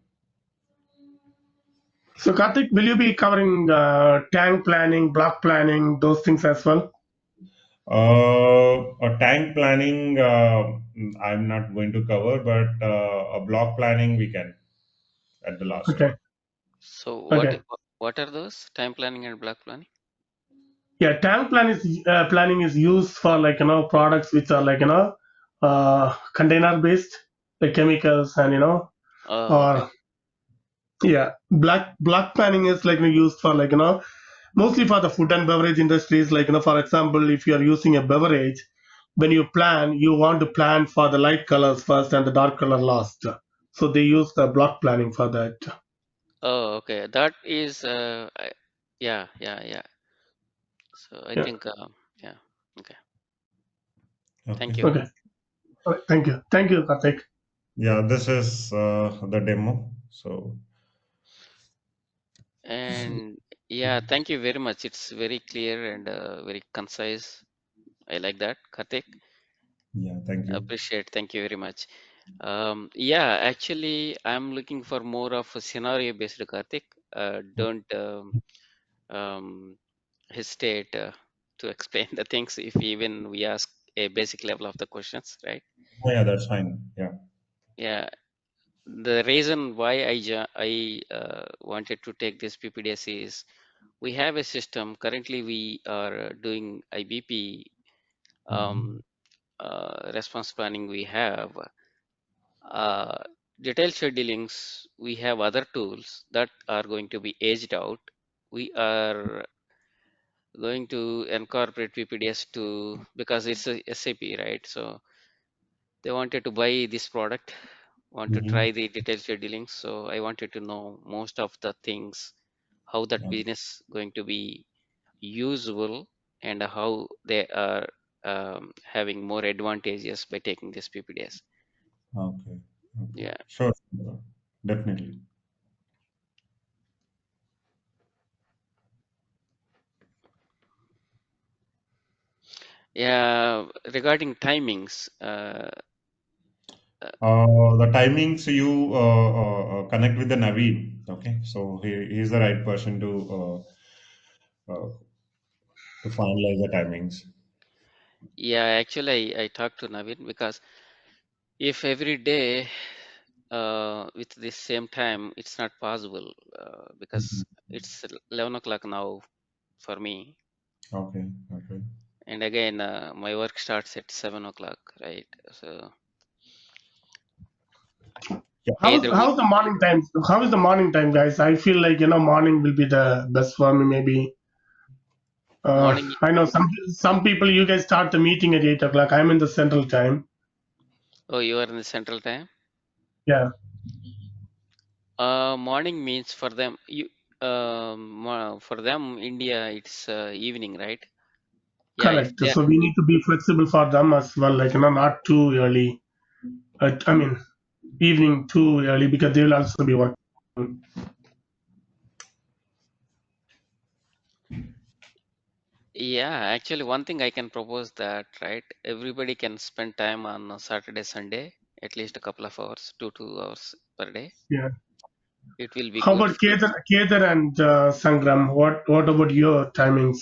So Karthik, will you be covering tank planning, block planning, those things as well? A tank planning, I'm not going to cover, but a block planning we can at the last. Okay. So Okay. what are those time planning and block planning? Yeah, tank planning is used for like products which are like container based, like chemicals and Oh, okay. or yeah, block planning is like used for like mostly for the food and beverage industries. Like for example, if you are using a beverage, when you plan, you want to plan for the light colors first and the dark color last. So they use the block planning for that. Oh, okay. That is yeah, yeah, yeah. So I Yeah. think yeah. Okay. Thank Okay. you. Okay. All right. Thank you, Karthik. Yeah, this is the demo. So, And yeah, thank you very much. It's very clear and very concise. I like that, Karthik. yeah, thank you. Appreciate. Thank you very much. Yeah, actually, I'm looking for more of a scenario-based, Karthik. Don't um, hesitate to explain the things if even we ask a basic level of the questions, right? Oh, yeah, that's fine. Yeah. Yeah, the reason why I wanted to take this PPDS is we have a system. Currently, we are doing IBP Mhm. response planning. We have uh, detailed schedulings. We have other tools that are going to be aged out. We are going to incorporate PPDS to because it's a SAP, right? So they wanted to buy this product, want to Mhm. try the detailed scheduling. So I wanted to know most of the things, how that Yeah. business going to be usable and how they are having more advantages by taking this PPDS. Okay. Okay. Yeah. Sure. Definitely. Yeah. Regarding timings, uh, The timings you connect with the Naveen. Okay. So he's the right person to finalize the timings. yeah, actually, I talked to Naveen because if every day with this same time, it's not possible Mhm. because it's 11 o'clock now for me. Okay. Okay. And again, my work starts at 7 o'clock, right? So Yeah. either we, How's the morning time? How is the morning time, guys? I feel like morning will be the best for me. Maybe morning, I know some people. You guys start the meeting at 8 o'clock. I'm in the central time. oh, you are in the central time. Yeah, Morning means for them, for them, India, it's evening, right? Yeah, if correct. they are, So we need to be flexible for them as well. Like not too early. I mean, evening too early because they will also be working. yeah, actually, one thing I can propose that, right? Everybody can spend time on a Saturday, Sunday, at least a couple of hours, 2 hours per day. Yeah. It will be How good. about Kedar and Sangram? What about your timings?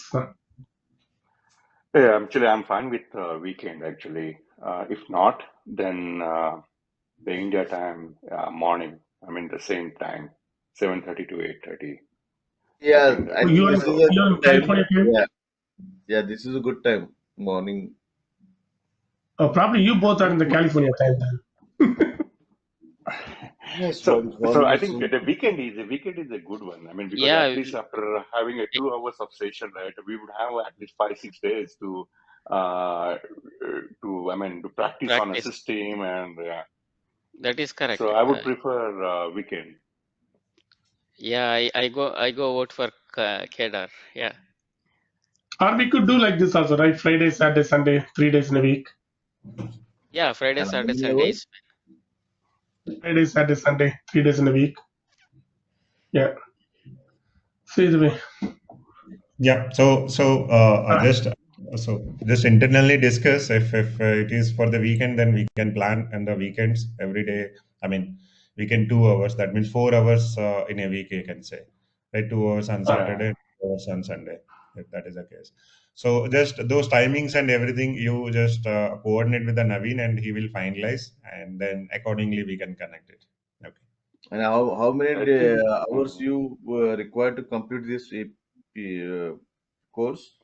Yeah, actually, I'm fine with weekend actually. If not, then the India time morning. I mean the same time, 7:30 to 8:30. I Yeah, think that I would think be this is a You're good in time. California time? Yeah, yeah, this is a good time. Morning. Probably you both are in the California time then. Yes, so. what is So morning I is think so. the weekend is a good one. I mean because Yeah, at least after having a 2 hours of session, right, we would have at least 5 6 days uh to practice on a practice. system and That is so correct. I would prefer weekend. Yeah, I go vote for Kedar. Yeah, Or we could do like this also, right? Friday, Saturday, Sunday, 3 days in a week. yeah. Friday, And how Saturday, many Sunday hours? is Friday, Saturday, Sunday, 3 days in a week. Yeah. So either way. Yeah. Uh, Just internally discuss if it is for the weekend, then we can plan and the weekends every day. I mean, we can 2 hours. That means 4 hours in a week. You can say, right? 2 hours on Yeah. Saturday, 2 hours on Sunday, if that is the case. So just those timings and everything, you just coordinate with the Naveen, and he will finalize, and then accordingly we can connect it. Okay. And how many I think hours you require to complete this course?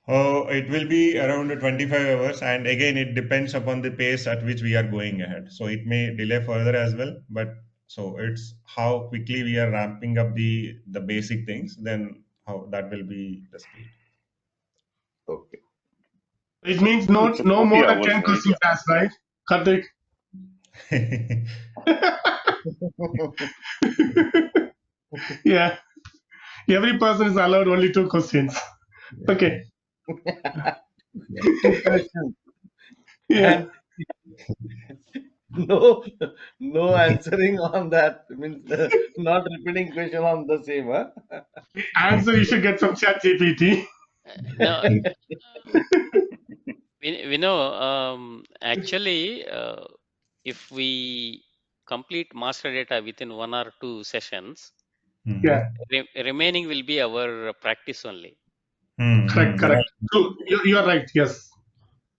It will be around 25 hours, and again, it depends upon the pace at which we are going ahead. So it may delay further as well, but so it's how quickly we are ramping up the basic things, then how that will be the speed. Okay. it means it's a no more 40 than hours, 10 right? questions asked, right? Karthik. Yeah. Every person is allowed only 2 questions. Okay. Two questions Yeah. and no no answering on that means not repeating question on the same, huh? Answer you should get from Chat GPT. No, we know, actually, if we complete master data within 1 or 2 sessions, Mhm. Yeah. remaining will be our practice only. Correct. Yeah. Correct. True. You are right. Yes.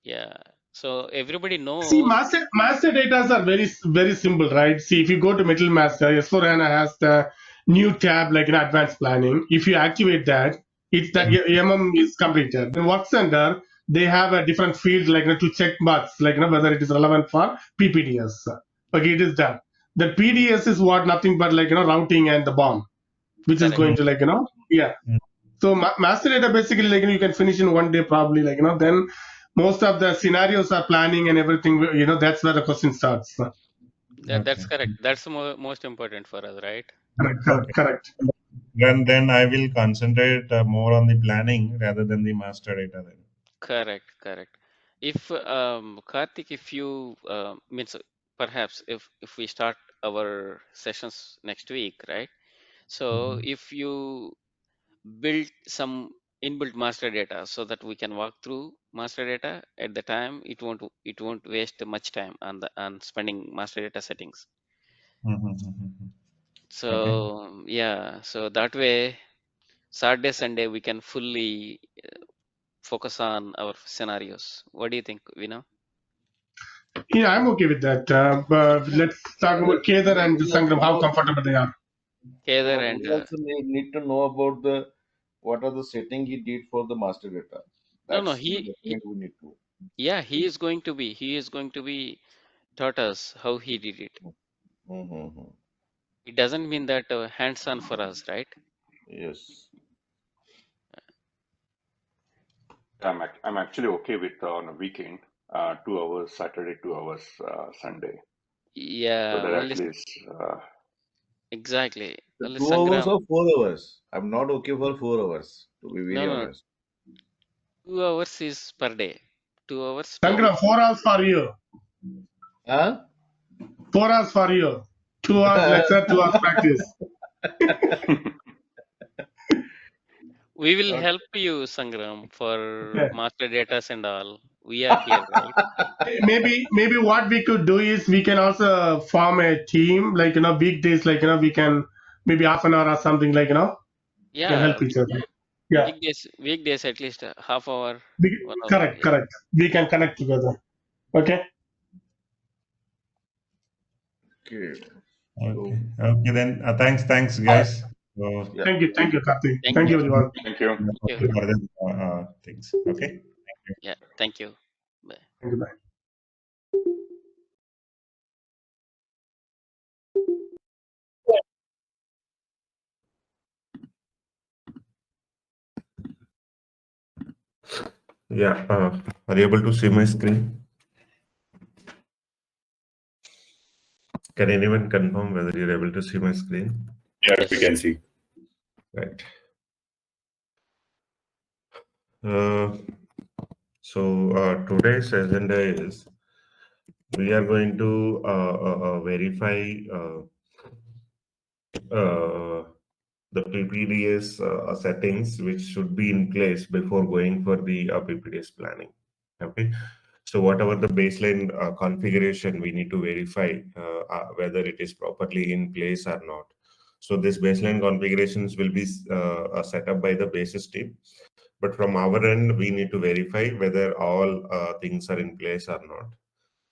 Yeah. So everybody See, knows. master data are very simple, right? See, if you go to Middle Master, S4HANA has the new tab like in advanced planning. If you activate that, it's that Mm, is completed. Then Work Center, they have a different field like to check marks, like whether it is relevant for PPDS. Okay, it is done. The PDS is what nothing but routing and the bomb, which is Correct. mm, going to yeah. mm. So master data basically you can finish in 1 day probably then most of the scenarios are planning and everything that's where the question starts. That's Okay. correct. That's the most important for us, right? Correct, Okay. correct, correct. Then I will concentrate more on the planning rather than the master data then. Correct, correct. If Karthik, if you means perhaps if we start our sessions next week, right? So Mhm. if you build some inbuilt master data so that we can walk through master data at the time, it won't waste much time on the on spending master data settings. Mhm, mhm, mhm. Okay. So yeah, so that way Saturday, Sunday we can fully focus on our scenarios. What do you think, Vino? Yeah, I'm okay with that. But let's talk about Kedar and We Sangram, also how know, comfortable they are. Heather no, and we also need to know about the what are the setting he did for the master data. no, no, That's the document we need to. yeah, he is going to be taught us how he did it. Mm-hmm. It doesn't mean that hands-on for us, right? Yes. I'm actually okay with on a weekend, 2 hours Saturday, 2 hours Sunday. So Yeah, that only at least, exactly. The Only 2 hours Sangram. or 4 hours. I'm not okay for 4 hours, to be No, very no, honest. 2 hours is per day. 2 hours per Sangram, week. 4 hours for you. Huh? 4 hours for you. 2 hours lecture, 2 hours practice. We will Okay. help you, Sangram, for Yeah. master datas and all. We are here, right? Maybe what we could do is we can also form a team, weekdays, we can maybe half an hour or something, we can Yeah, help each other. Yeah. weekdays at least a half hour, We, 1 hour. correct, Yeah, correct. We can connect together. Okay. Okay. Okay. So, Okay then. Thanks, guys. So, yeah. Thank you, Karthi. thank Thank you, you, everyone. Thank you. thank you. further things. Okay. Thank you. Yeah, thank you. Bye. Thank you. Bye. Yeah. Are you able to see my screen? Can anyone confirm whether you're able to see my screen? Yeah, we Yes. can see. Right. Uh, today's agenda is we are going to verify uh, the PPDS settings which should be in place before going for the PPDS planning. Okay. So whatever the baseline configuration, we need to verify whether it is properly in place or not. So this baseline configurations will be set up by the basis team. But from our end, we need to verify whether all things are in place or not.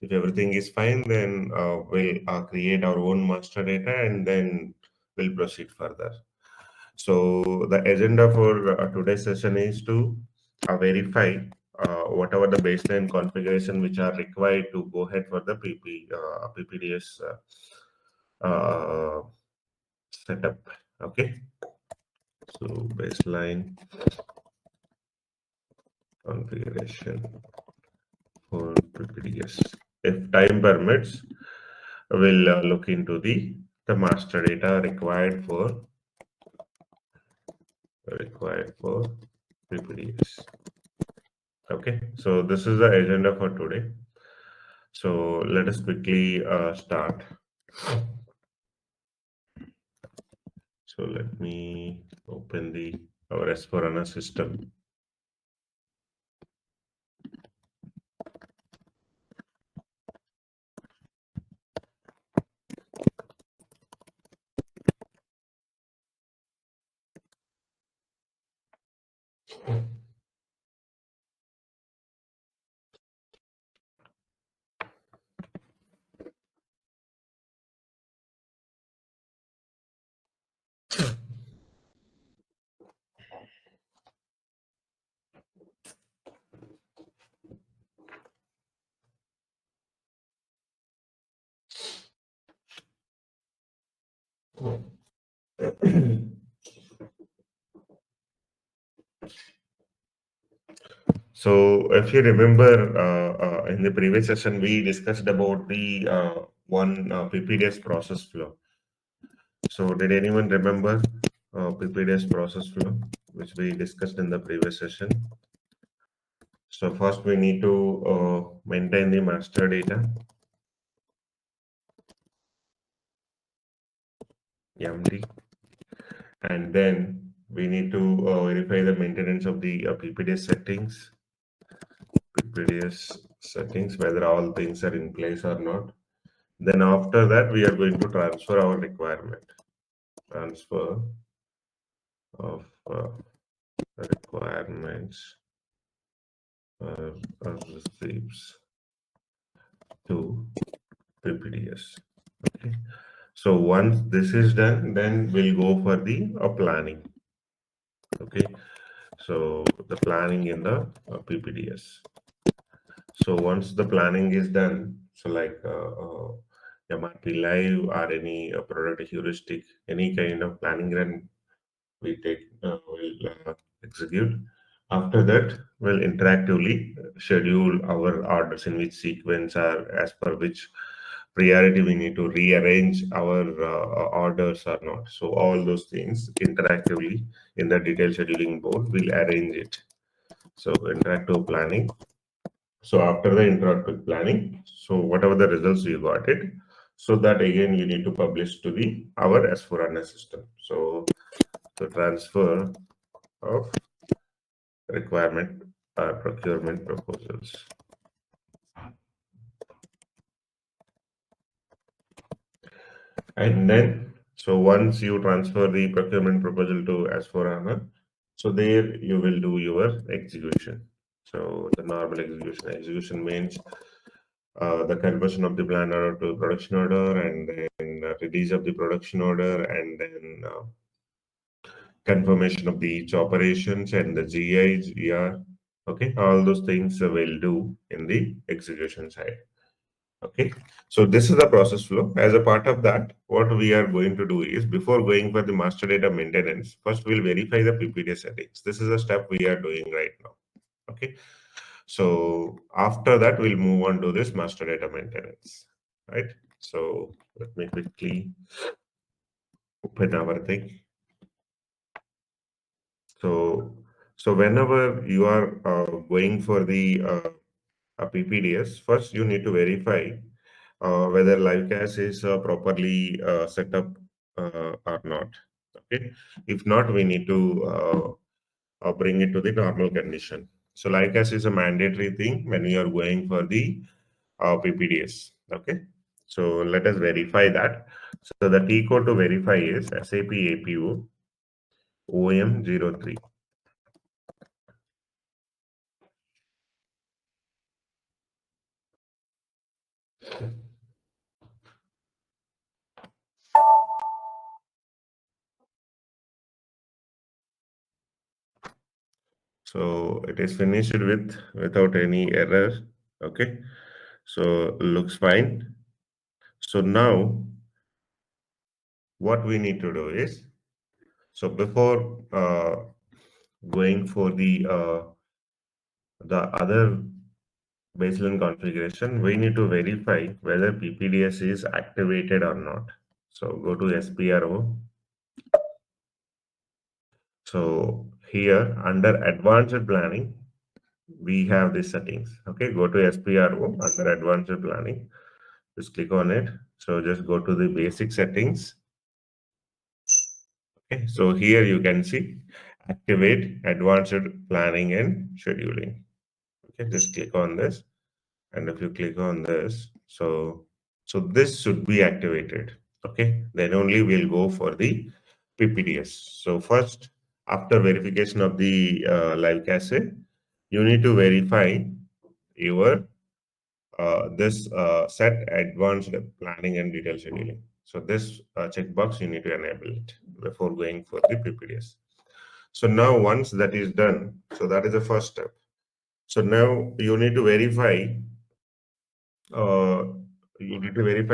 If everything is fine, then we'll create our own master data and then we'll proceed further. So the agenda for today's session is to verify whatever the baseline configuration which are required to go ahead for the PPDS setup. Okay. So baseline configuration for PPDS. If time permits, we'll look into the master data required for PPDS. Okay, so this is the agenda for today. So let us quickly start. So let me open the our S4HANA system. So, if you remember, in the previous session, we discussed about the one PPDS process flow. So, did anyone remember PPDS process flow, which we discussed in the previous session? So, first we need to maintain the master data, MD, and then we need to verify the maintenance of the PPDS settings, whether all things are in place or not. Then after that, we are going to transfer our requirement. Transfer of requirements receipts to PPDS. Okay. So once this is done, then we'll go for the planning. Okay. So the planning in the PPDS. So once the planning is done, so like MRP live or any product heuristic, any kind of planning run will execute. After that, we'll interactively schedule our orders in which sequence or as per which priority we need to rearrange our orders or not. So all those things interactively in the detailed scheduling board, we'll arrange it. So interactive planning. So after the interactive planning, so whatever the results you got it, so that again you need to publish to the our S4HANA system. So the transfer of requirement procurement proposals. And then, so once you transfer the procurement proposal to S4HANA, so there you will do your execution. So the normal execution means the conversion of the plan order to production order, and then release of the production order, and then confirmation of the each operations and the GI, GR. Okay, all those things we'll do in the execution side. Okay, so this is the process flow. As a part of that, what we are going to do is before going for the master data maintenance, first we'll verify the PPDS settings. This is a step we are doing right now. Okay, so after that, we'll move on to this master data maintenance, right? So let me quickly open our thing. So whenever you are going for the PPDS, first you need to verify whether live cache is properly set up or not. Okay, if not, we need to bring it to the normal condition. So live cache is a mandatory thing when you are going for the PPDS. Okay, so let us verify that. So the T code to verify is SAP APO OM03. So it is finished with without any error. Okay, so looks fine. So now what we need to do is, so before going for the other baseline configuration, we need to verify whether PPDS is activated or not. So go to SPRO. So here under advanced planning, we have these settings. Okay, go to SPRO under advanced planning. Just click on it. So just go to the basic settings. Okay, so here you can see activate advanced planning and scheduling. Okay, just click on this. And if you click on this, so this should be activated. Okay, then only we'll go for the PPDS. So first, after verification of the live cache, you need to verify your this set advanced planning and detailed scheduling. So this checkbox you need to enable it before going for the PPDS. So now once that is done, so that is the first step. So now you need to verify uh,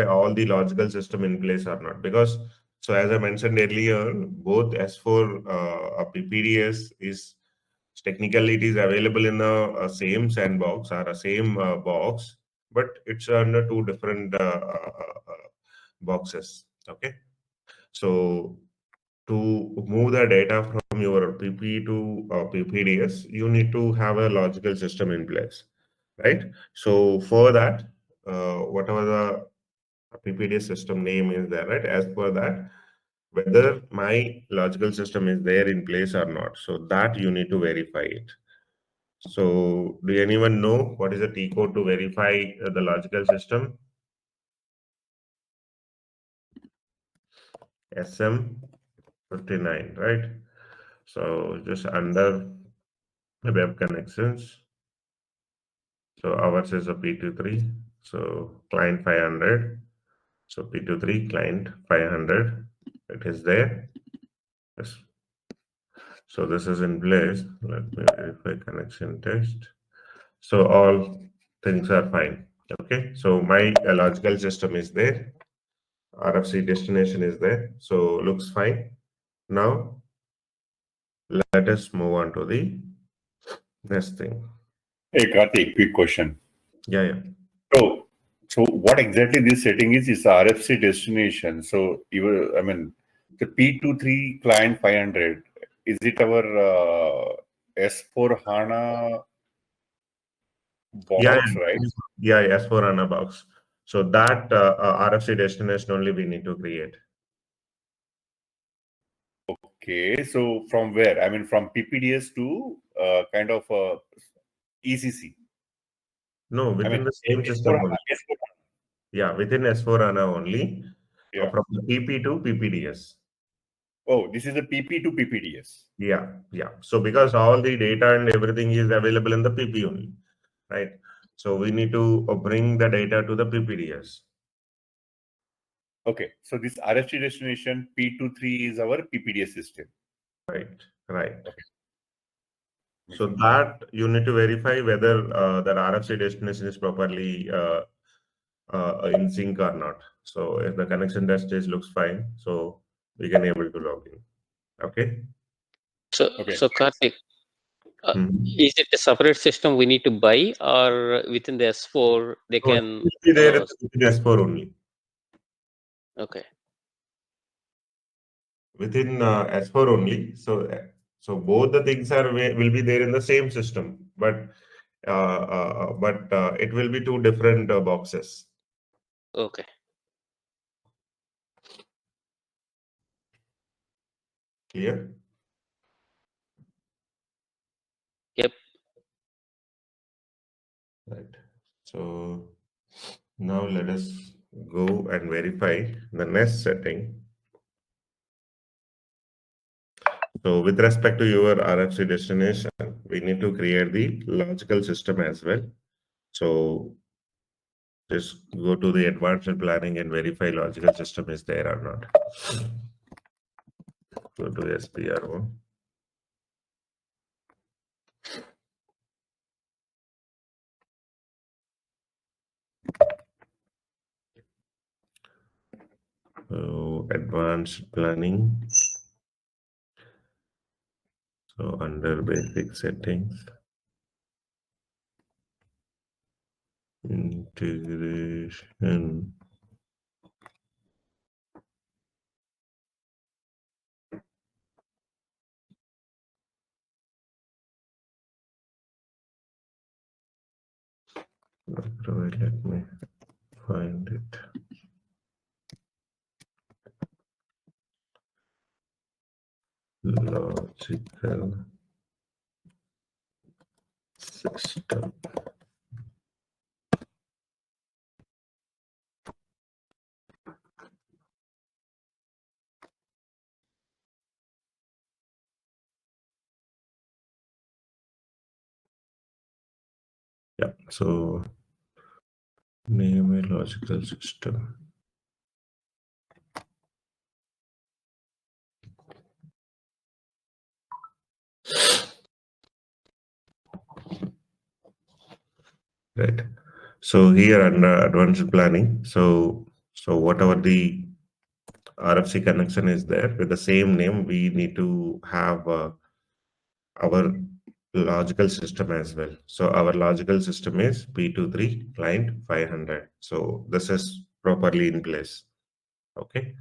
all the logical system in place or not, because so as I mentioned earlier, both S4 PPDS is technically it is available in a same sandbox or a same box, but it's under two different boxes. Okay, so to move the data from your PP to PPDS, you need to have a logical system in place, right? So for that, whatever the PPDS system name is there, right? As per that, whether my logical system is there in place or not. So that you need to verify it. So do anyone know what is the T code to verify the logical system? SM59, right? So just under the web connections. So ours is a P23. So client 500. So P23 client 500. It is there. Yes. So this is in place. Let me verify connection test. So all things are fine. Okay. So my logical system is there. RFC destination is there. So looks fine. Now let us move on to the next thing. Hey, Karthik, quick question. Yeah, yeah. So what exactly this setting is RFC destination. So I mean, the P23 client 500, is it our S4 HANA Yeah, box, right? yeah, yes, for HANA box. So that RFC destination only we need to create. Okay, so from where? I mean, from PPDS to kind of ECC. No, I within mean, the same system S4 only. S4. Yeah, within S4 HANA only, Yeah. from the PP to PPDS. Oh, this is the PP to PPDS. Yeah, yeah. So because all the data and everything is available in the PP only, right? So we need to bring the data to the PPDS. Okay, so this RFC destination P23 is our PPDS system. Right, right. Okay. So that you need to verify whether that RFC destination is properly in sync or not. So if the connection test is looks fine, so we can able to log in. Okay. Okay. So Karthik, Mhm. is it a separate system we need to buy, or within the S4 they So it can will be there allow us? within S4 only. Okay. Within S4 only. So both the things are will be there in the same system, but it will be two different boxes. Okay. Clear? Yep. Right. So now let us go and verify the next setting. So with respect to your RFC destination, we need to create the logical system as well. So just go to the advanced planning and verify logical system is there or not. Go to SPRO. So advanced planning. So under basic settings, integration. Let me find it. Logical system. Yeah, so name a logical system. Right. So here under advanced planning, so whatever the RFC connection is there with the same name, we need to have our logical system as well. So our logical system is P23 client 500. So this is properly in place. Okay.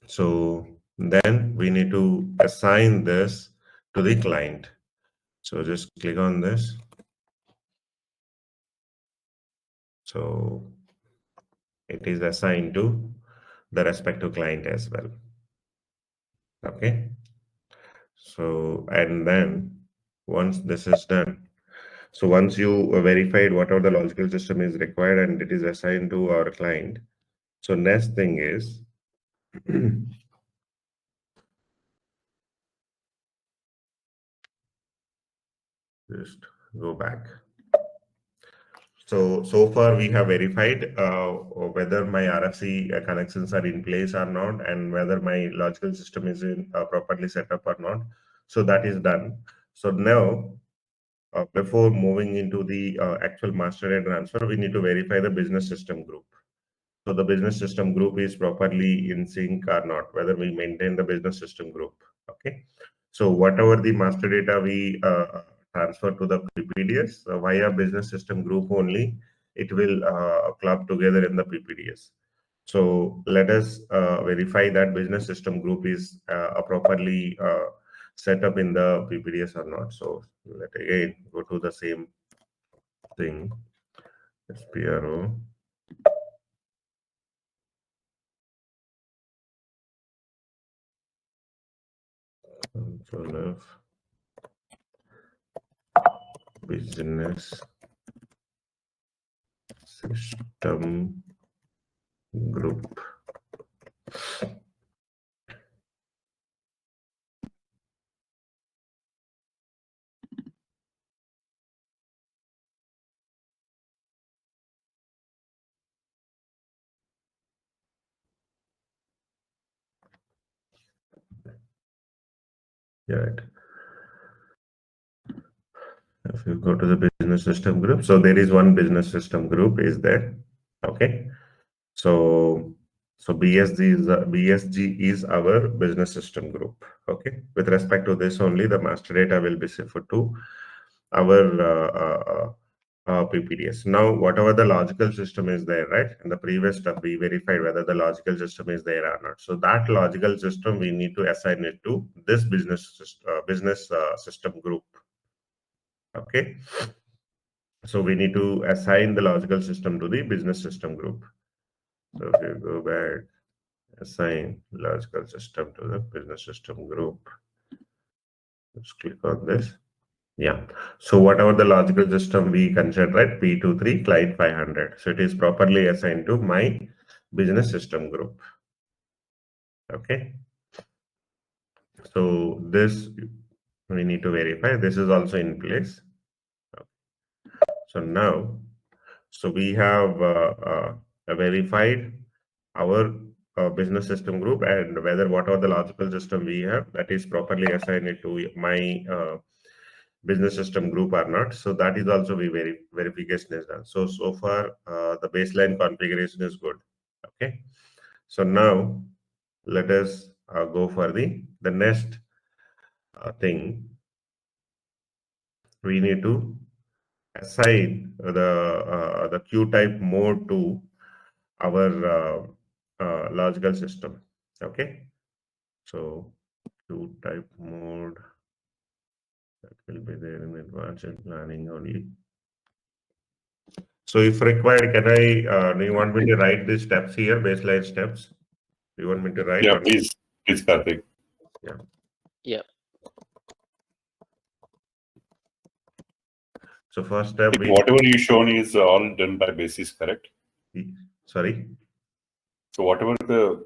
So then we need to assign this to the client. So just click on this. So it is assigned to the respective client as well. Okay. So, and then once this is done, so once you verified whatever the logical system is required and it is assigned to our client, so next thing is just go back. So far we have verified whether my RFC connections are in place or not, and whether my logical system is properly set up or not. So that is done. So now, before moving into the actual master data transfer, we need to verify the business system group. So the business system group is properly in sync or not, whether we maintain the business system group. Okay. So whatever the master data we transfer to the PPDS via business system group only, it will club together in the PPDS. So let us verify that business system group is properly set up in the PPDS or not. So let again go to the same thing, SPRO. Control F, business system group. Yeah, right. If you go to the business system group, so there is one business system group is there. Okay. So BSG is our business system group. Okay. With respect to this only, the master data will be shifted to our PPDS. Now, whatever the logical system is there, right? In the previous step, we verified whether the logical system is there or not. So that logical system, we need to assign it to this business system group. Okay. So we need to assign the logical system to the business system group. So if you go back, assign logical system to the business system group. Just click on this. Yeah. So whatever the logical system we consider, right? P23 client 500. So it is properly assigned to my business system group. Okay. So this we need to verify. This is also in place. So now, so we have verified our business system group and whether whatever the logical system we have that is properly assigned to my business system group or not. So that is also verification is done. So far the baseline configuration is good. Okay. So now let us go for the next thing. We need to assign the queue type mode to our logical system. Okay. So queue type mode that will be there in advanced planning only. So if required, can I, do you want me to write these steps here, baseline steps? Do you want me to write? Yeah, Or please, Karthik. yeah. Yeah. So first step, Whatever you shown is all done by basis, correct? sorry. So whatever the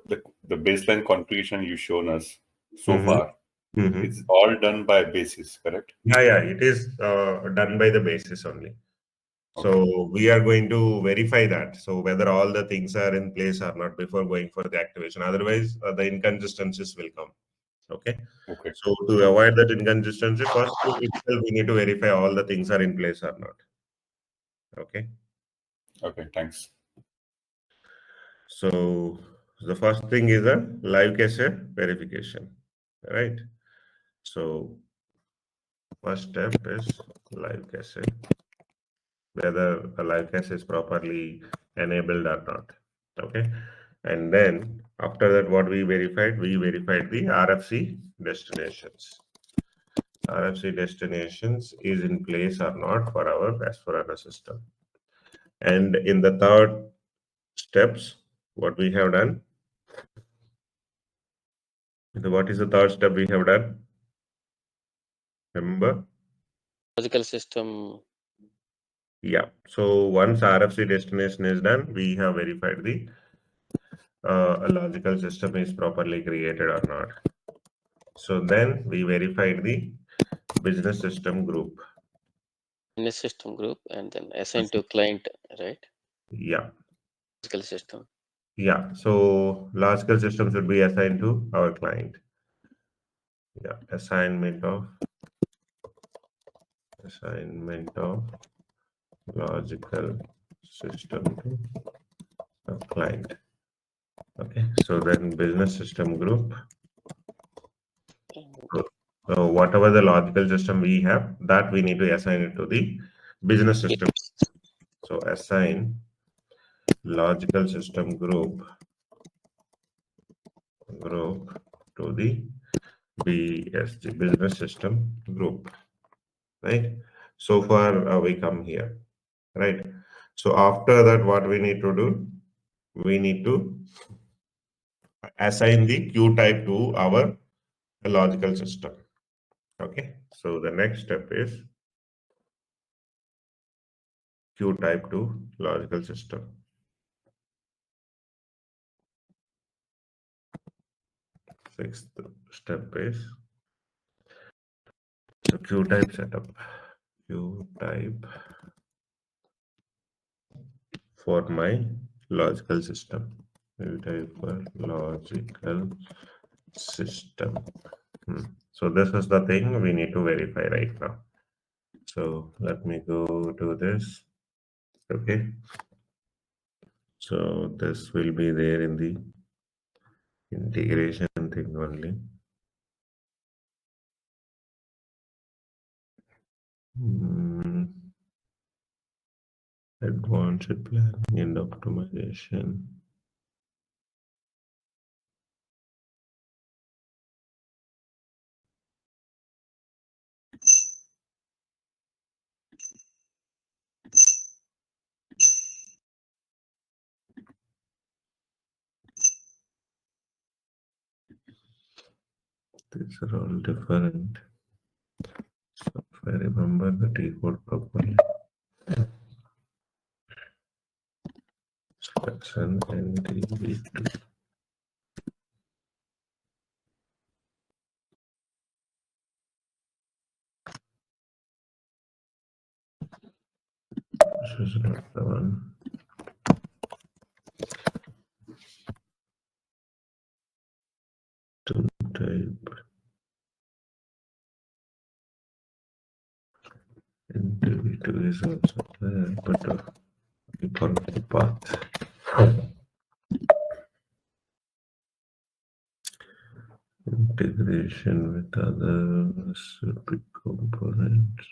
baseline configuration you shown us so far, it's all done by basis, correct? Yeah, it is done by the basis only. So we are going to verify that. So whether all the things are in place or not before going for the activation. Otherwise, the inconsistencies will come. Okay. Okay. So to avoid that inconsistency, first itself we need to verify all the things are in place or not. Okay. Okay, thanks. So the first thing is a live cache verification, right? So first step is live cache, whether a live cache is properly enabled or not. Okay. And then after that, what we verified the RFC destinations. RFC destinations is in place or not for our S4HANA system. And in the third steps, what we have done, what is the third step we have done? Remember? Logical system. Yeah. So once RFC destination is done, we have verified the logical system is properly created or not. So then we verified the business system group. In a system group and then assign to client, right? Yeah. Logical system. Yeah. So logical system should be assigned to our client. Yeah. Assignment of logical system to a client. Okay. So then business system group. So whatever the logical system we have, that we need to assign it to the business system. So assign logical system group to the BSG, business system group, right? So far we come here, right? So after that, what we need to do, we need to assign the queue type to our logical system. Okay, so the next step is queue type to logical system. Sixth step is so queue type setup. Queue type for my logical system. Queue type for logical system. So this is the thing we need to verify right now. So let me go to this. Okay. So this will be there in the integration thing only. Advanced planning and optimization. These are all different. So if I remember the T code properly. Section NDB2. This is not the one. To type NDB2 is also there, but we forget the path. Integration with other SAP components.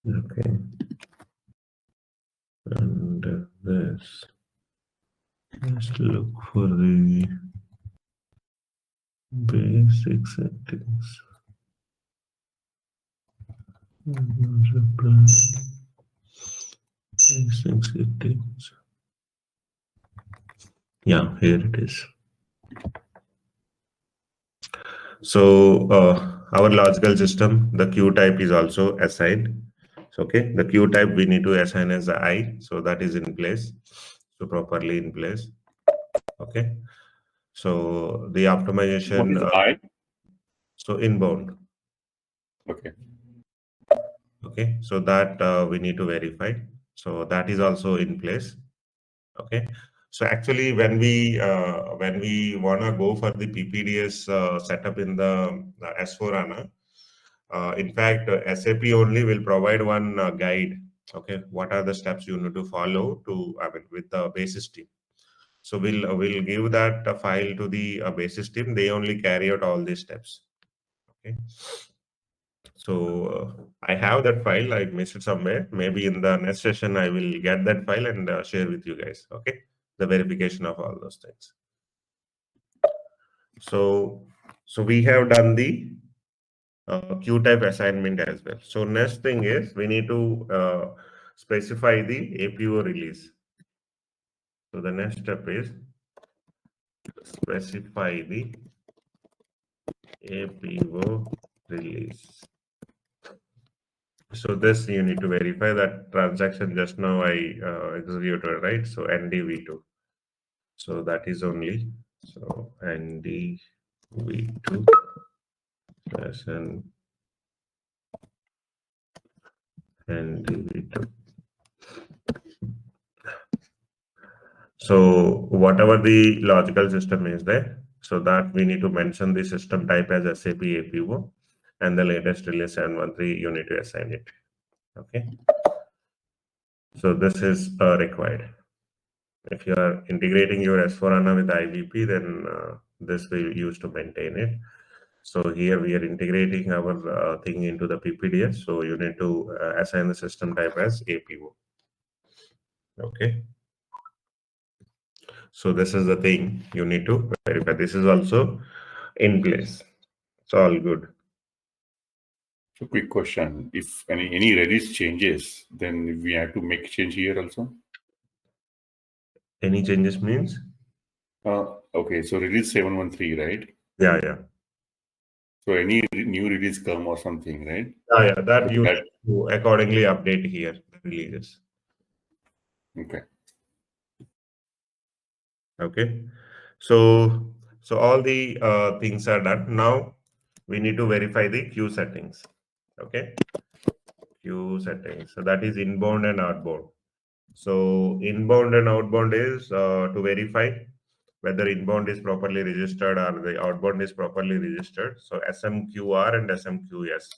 Okay. And this. Let's look for the basic settings. Yeah, here it is. So our logical system, the queue type is also assigned. So, okay, the queue type we need to assign as I, so that is in place, so properly in place. Okay, so the What optimization, is I? so inbound. Okay. Okay, so that we need to verify. So that is also in place. Okay, so actually when we wanna go for the PPDS setup in the S4HANA, in fact, SAP only will provide one guide. Okay, what are the steps you need to follow to, I mean, with the basis team. So we'll give that file to the basis team. They only carry out all these steps. Okay. So I have that file. I missed it somewhere. Maybe in the next session I will get that file and share with you guys. Okay, the verification of all those things. So we have done the queue type assignment as well. So next thing is we need to specify the APO release. So the next step is specify the APO release. So this you need to verify that transaction just now I executed, right? So NDV2. So that is only, so NDV2 and NDV2. So whatever the logical system is there, so that we need to mention the system type as SAP APO and the latest release 713 you need to assign it. Okay. So this is required. If you are integrating your S4HANA with IBP, then this will be used to maintain it. So here we are integrating our thing into the PPDS. So you need to assign the system type as APO. Okay. So this is the thing you need to verify. This is also in place. It's all good. So quick question: if any release changes, then we have to make change here also. Any changes means? Okay, so release 713, right? Yeah, yeah. So any new release come or something, right? Yeah, that So you that, need to accordingly update here the releases. okay. Okay. So all the things are done. Now we need to verify the queue settings. Okay. Queue settings. So that is inbound and outbound. So inbound and outbound is to verify whether inbound is properly registered or the outbound is properly registered. So SMQR and SMQS.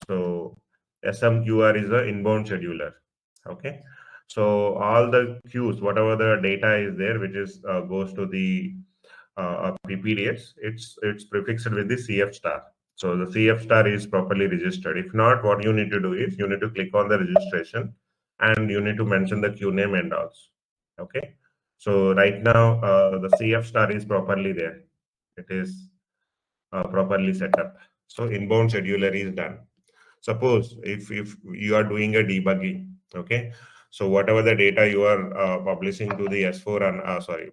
So SMQR is the inbound scheduler. Okay. So all the queues, whatever the data is there, which is goes to the PPDS, it's prefixed with the CF star. So the CF star is properly registered. If not, what you need to do is you need to click on the registration and you need to mention the queue name and also. Okay. So right now the CF star is properly there. It is properly set up. So inbound scheduler is done. Suppose if you are doing a debugging, okay, so whatever the data you are publishing to the S4 and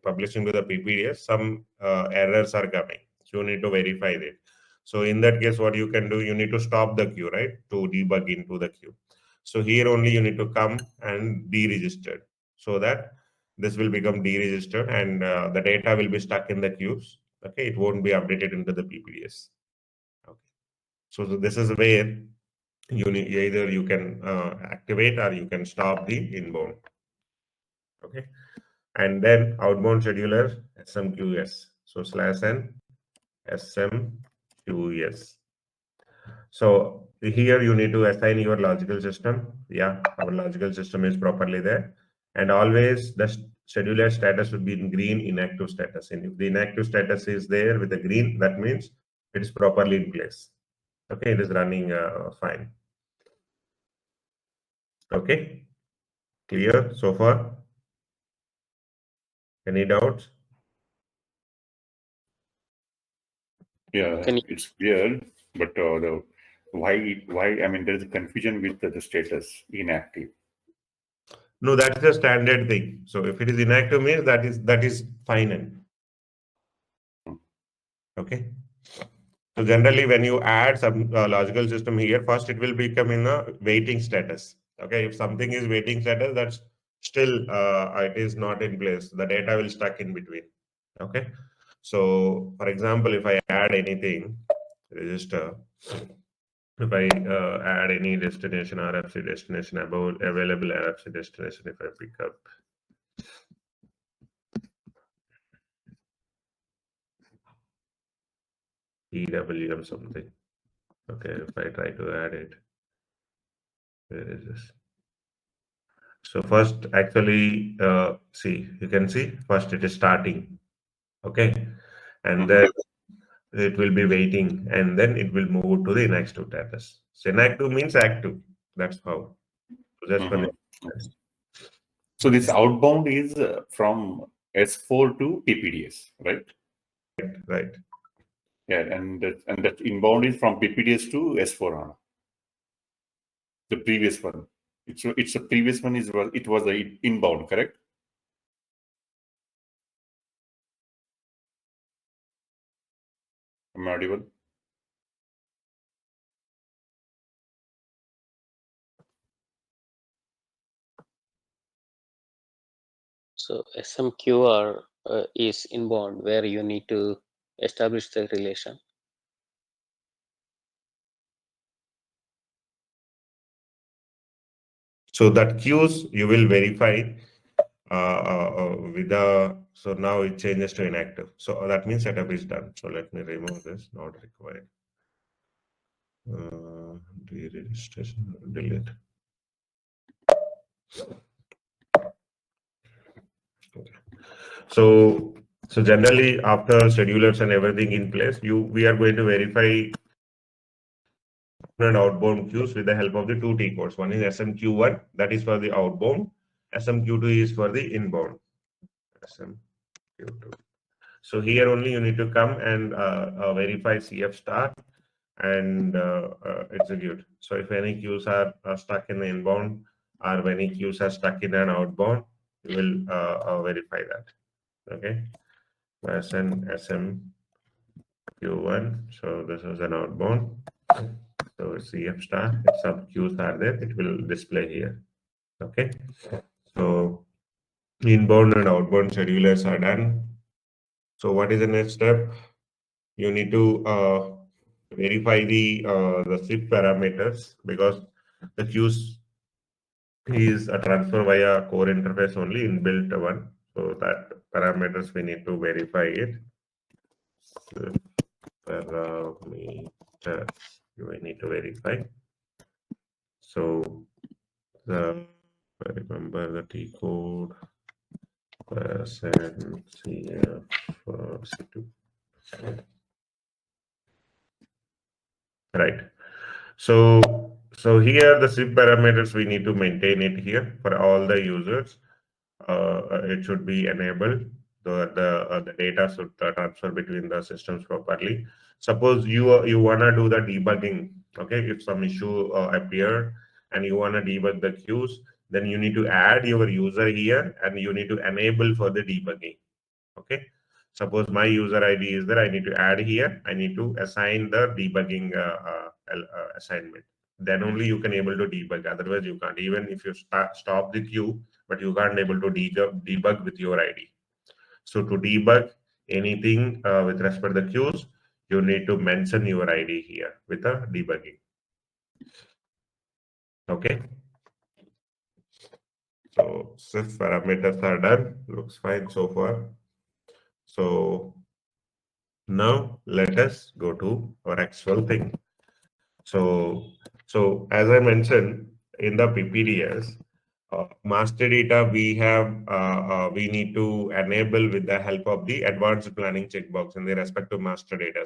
publishing to the PPDS, some errors are coming. So you need to verify that. So in that case, what you can do, you need to stop the queue, right, to debug into the queue. So here only you need to come and deregistered so that this will become deregistered and the data will be stuck in the queues. Okay, it won't be updated into the PPDS. Okay, so this is where you need, either you can activate or you can stop the inbound. Okay, and then outbound scheduler SMQS. So /n SMQS. So here you need to assign your logical system. Yeah, our logical system is properly there, and always the scheduler status would be in green, inactive status. And if the inactive status is there with the green, that means it is properly in place. Okay, it is running fine. Okay, clear so far? Any doubts? Yeah, Can you, it's clear, but Why? I mean, there is a confusion with the status inactive. No, that's the standard thing. So if it is inactive means that is final. Okay. So generally, when you add some logical system here, first it will become in a waiting status. Okay, if something is waiting status, that's still it is not in place. The data will stuck in between. Okay, so for example, if I add anything, register. If I add any destination RFC destination about available RFC destination, if I pick up EWM something. Okay, if I try to add it, where is this? So first, actually, see, you can see first it is starting, okay, and then it will be waiting, and then it will move to the inactive status. So inactive means active. That's how. So just for the So this outbound is from S4 to PPDS, right? right. Yeah, and that inbound is from PPDS to S4HANA. The previous one. It's the previous one it was the inbound, correct? Am I audible? So SMQR is inbound, where you need to establish the relation. So that queues you will verify with the, so now it changes to inactive. So that means setup is done. So let me remove this, not required. Deregistration, delete. Okay. So generally after schedulers and everything in place, we are going to verify and outbound queues with the help of the two T codes. One is SMQ1, that is for the outbound. SMQ2 is for the inbound. SMQ2. So here only you need to come and verify CF start and execute. So if any queues are stuck in the inbound or any queues are stuck in an outbound, you will verify that. Okay. SMQ1. So this is an outbound. So CF star, if some queues are there, it will display here. Okay. So inbound and outbound schedulers are done. So what is the next step? You need to verify the SIP parameters, because the queues is a transfer via core interface only, inbuilt one. So that parameters we need to verify it. SIP parameters we need to verify. So I remember the T code CF2. Right. So here the SIP parameters we need to maintain it here for all the users. It should be enabled. The data should transfer between the systems properly. Suppose you wanna do the debugging. Okay, if some issue appeared and you wanna debug the queues, then you need to add your user here and you need to enable for the debugging. Okay. Suppose my user ID is there, I need to add here. I need to assign the debugging assignment. Then only you can able to debug. Otherwise, you can't. Even if you stop the queue, but you can't able to debug with your ID. So to debug anything with respect to the queues, you need to mention your ID here with a debugging. Okay. So SIF parameters are done. Looks fine so far. So now let us go to our actual thing. So as I mentioned in the PPDS, master data we need to enable with the help of the advanced planning checkbox in the respective master data.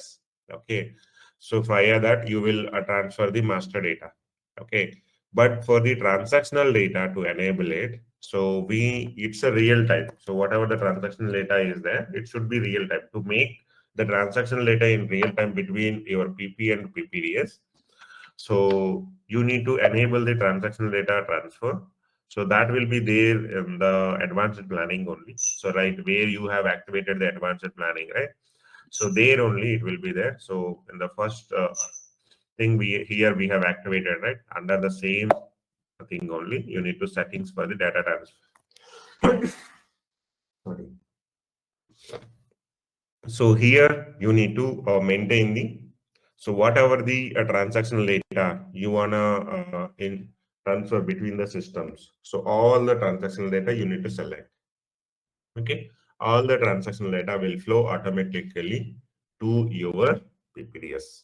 Okay. So via that you will transfer the master data. Okay. But for the transactional data to enable it, so it's a real time. So whatever the transactional data is there, it should be real time. To make the transactional data in real time between your PP and PPDS, So you need to enable the transactional data transfer. So that will be there in the advanced planning only. So right where you have activated the advanced planning, right? So there only it will be there. So in the first thing we have activated, right, under the same thing only, you need to settings for the data transfer. Sorry. So here you need to maintain the, so whatever the transactional data you wanna in transfer between the systems. So all the transactional data you need to select. Okay, all the transactional data will flow automatically to your PPDS.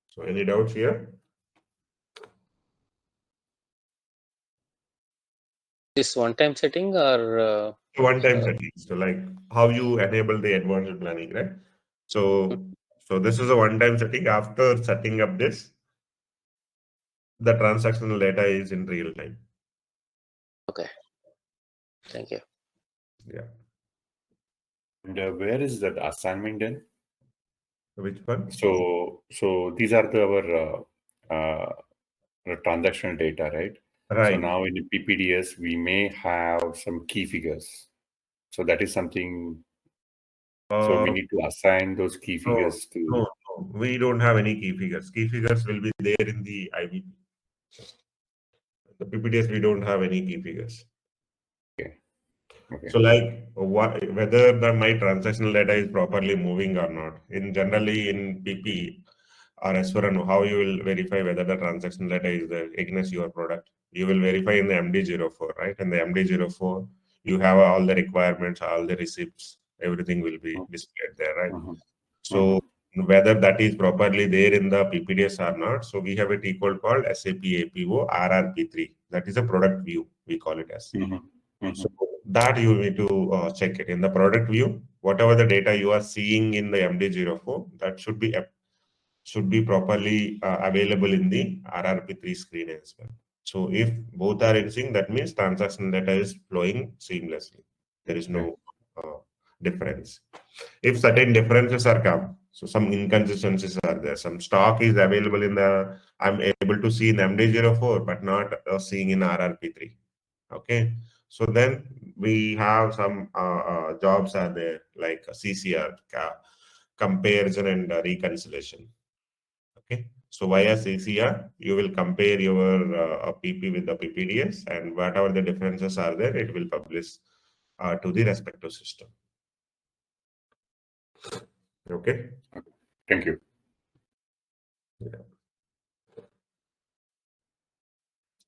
So any doubts here? This one-time setting or One-time settings. So like how you enable the advanced planning, right? So this is a one-time setting. After setting up this, the transactional data is in real time. okay, thank you. Yeah. And where is that assignment then? Which one? So these are our transactional data, right? So Right. now in the PPDS, we may have some key figures. So that is something. So we need to assign those key No, figures to. no, no. We don't have any key figures. Key figures will be there in the IBP. The PPDS, we don't have any key figures. Okay. Okay. So like whether my transactional data is properly moving or not. In generally in PP or S4HANA, how you will verify whether the transactional data is there against your product? You will verify in the MD04, right? In the MD04, you have all the requirements, all the receipts, everything will be displayed there, right? Mhm. So whether that is properly there in the PPDS or not. So we have a T code called SAP APO RRP3. That is a product view, we call it as. Mhm. So Mhm. that you need to check it in the product view. Whatever the data you are seeing in the MD04, that should be properly available in the RRP3 screen as well. So if both are in sync, that means transaction data is flowing seamlessly. There is no difference. If certain differences are come, so some inconsistencies are there. Some stock is available in the, I'm able to see in MD04, but not seeing in RRP3. Okay, so then we have some jobs are there like CCR, comparison and reconciliation. Okay, so via CCR, you will compare your PP with the PPDS, and whatever the differences are there, it will publish to the respective system. Okay. Thank you. Yeah.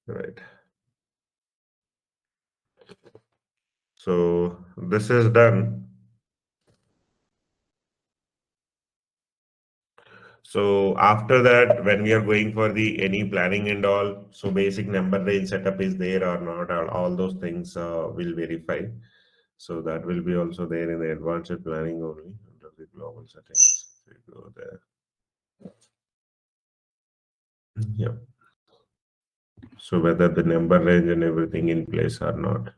Right. So this is done. So after that, when we are going for the any planning and all, so basic number range setup is there or not, all those things will verify. So that will be also there in the advanced planning only under the global settings. So you go there. Yeah. So whether the number range and everything in place or not.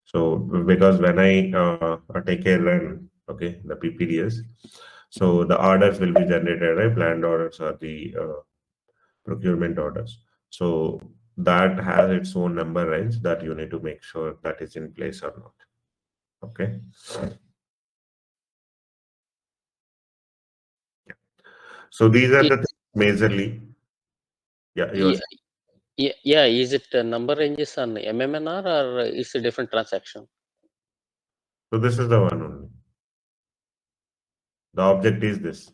So because when I take a run, okay, the PPDS, so the orders will be generated, right? Planned orders or the procurement orders. So that has its own number range that you need to make sure that is in place or not. Okay. So these are the things majorly. Yeah, Yeah, yours. yeah. Is it number ranges on MMNR or is it a different transaction? So this is the one only. The object is this.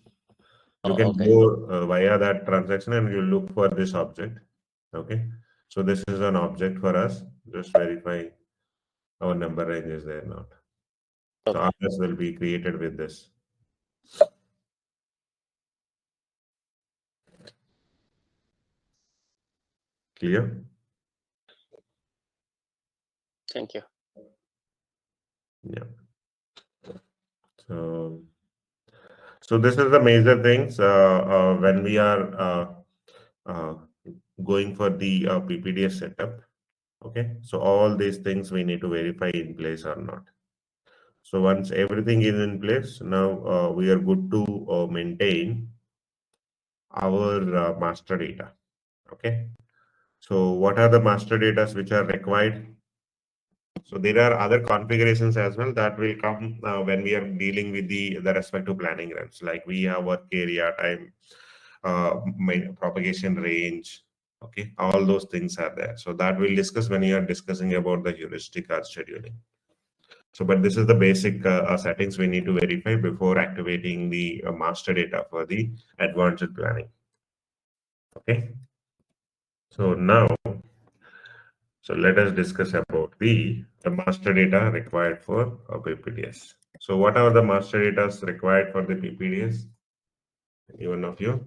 You Oh, can okay. go via that transaction and you look for this object. Okay. So this is an object for us. Just verify our number range is there or not. So Okay. orders will be created with this. Clear? Thank you. Yeah. So, so this is the major things when we are uh, going for the PPDS setup. Okay. So all these things we need to verify in place or not. So once everything is in place, now we are good to maintain our master data. Okay. So what are the master data which are required? So there are other configurations as well that will come when we are dealing with the respective planning runs. Like we have work area, time, propagation range. Okay, all those things are there. So that we'll discuss when you are discussing about the heuristic or scheduling. So, but this is the basic settings we need to verify before activating the master data for the advanced planning. Okay. So now, so let us discuss about the master data required for a PPDS. So what are the master data required for the PPDS? Any one of you?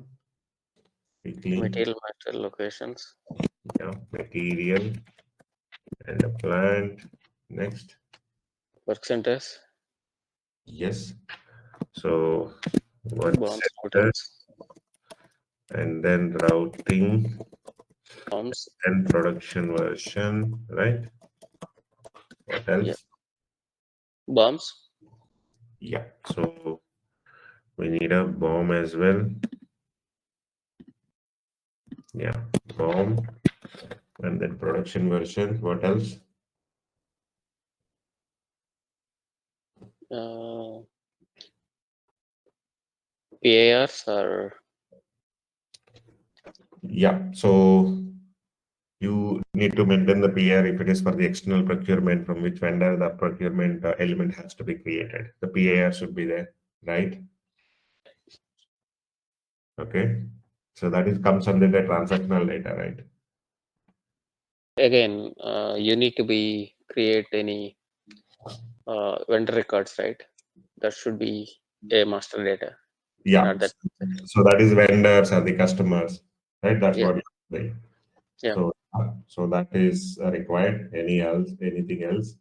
Quickly. Material master locations. Yeah, material and the plant. Next. Work centers. Yes. So work Bombs. center Hotels. and then routing Bombs. and production version, right? What Yeah. else? Bombs. Yeah. So we need a bomb as well. Yeah, bomb and then production version. What else? PARs or Yeah. So you need to maintain the PR if it is for the external procurement from which vendor the procurement element has to be created. The PAR should be there, right? Okay. So that is comes under the transactional data, right? again, you need to be create any vendor records, right? That should be a master data, Yeah. not that. So that is vendors or the customers, right? That's Yeah, what you're saying. yeah. So that is required. Anything else?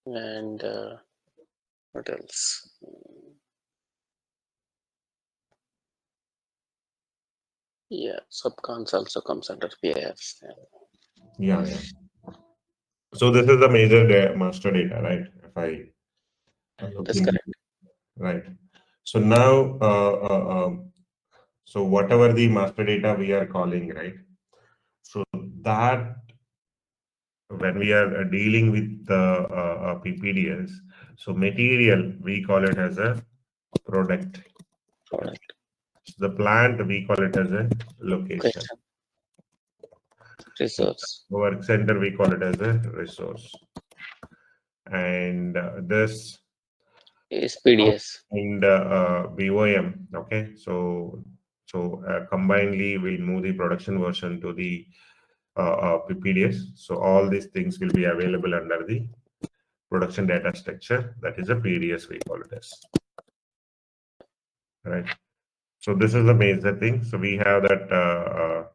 And what else? Yeah, subcons also comes under PAFs. Yeah, yeah. So this is the major master data, right? If I look That's into correct. right. So now, so whatever the master data we are calling, right? So that when we are dealing with the PPDS, so material we call it as a product. Product. So the plant we call it as a location. Question. Resource Work center we call it as a resource. And this is PDS. and BOM. Okay, so combinedly we'll move the production version to the PPDS. So all these things will be available under the production data structure. That is a PDS we call it as. Right. So this is the major thing. So we have that.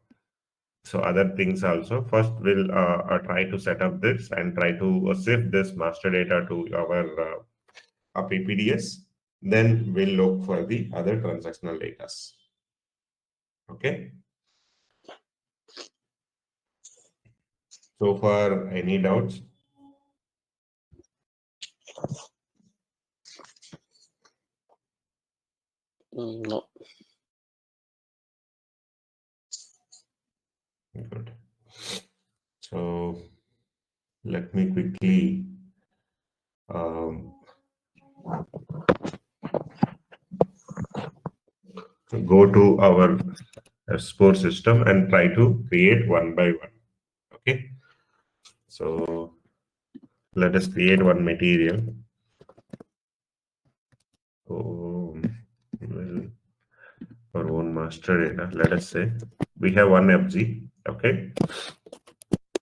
So other things also. First, we'll try to set up this and try to shift this master data to our PPDS. Then we'll look for the other transactional data. Okay. So far, any doubts? No. Good. So let me quickly go to our S4 system and try to create one by one. Okay. So let us create one material. So well, our own master data. Let us say we have one FG. Okay.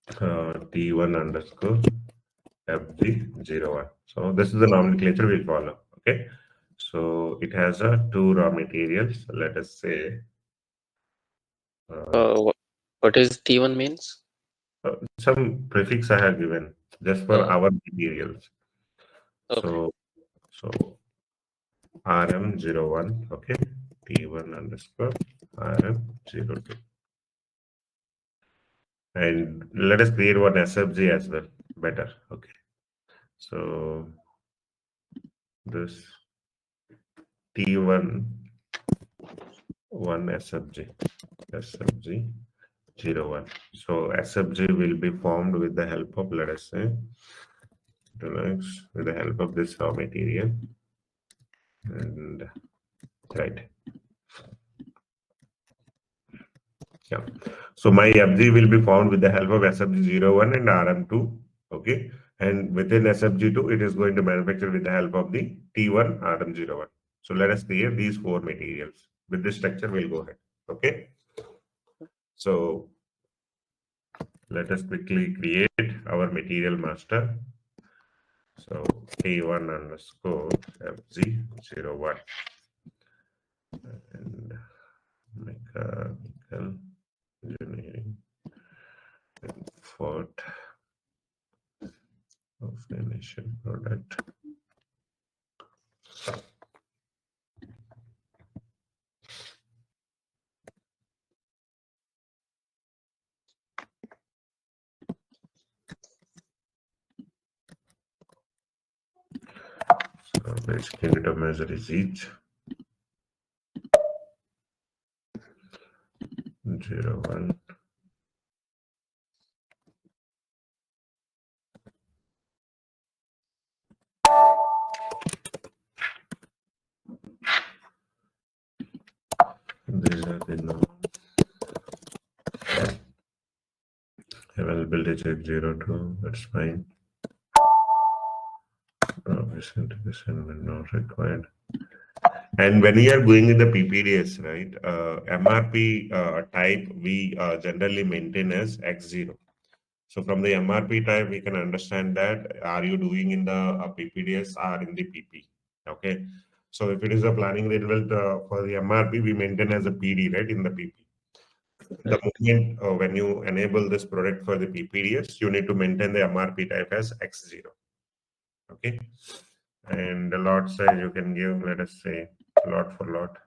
T1 underscore FG01. So this is the nomenclature we'll follow. Okay. So it has two raw materials. Let us say What is T1 means? some prefix I have given just for our materials. Okay. So RM01, okay, T1 underscore RM02. And let us create one SFG as well. Better. Okay. So this T1 one SFG 01. So SFG will be formed with the help of, let us say, with the help of this raw material, and right. Yeah. So my FG will be found with the help of SFG01 and RM2. Okay. And within SFG2, it is going to manufacture with the help of the T1 RM01. So let us create these four materials. With this structure, we'll go ahead. Okay. So let us quickly create our material master. So T1 underscore FG01 and mechanical engineering and Fort of initial product. So basically the measure is each 01. These are the known availability check 02. That's fine. Authentication when not required. And when we are going in the PPDS, right, MRP type we generally maintain as X0. So from the MRP type, we can understand that are you doing in the PPDS or in the PP? Okay. So if it is a planning renewal for the MRP, we maintain as a PD, right, in the PP. The Right. moment when you enable this product for the PPDS, you need to maintain the MRP type as X0. Okay. And the lot size you can give, let us say, lot for lot.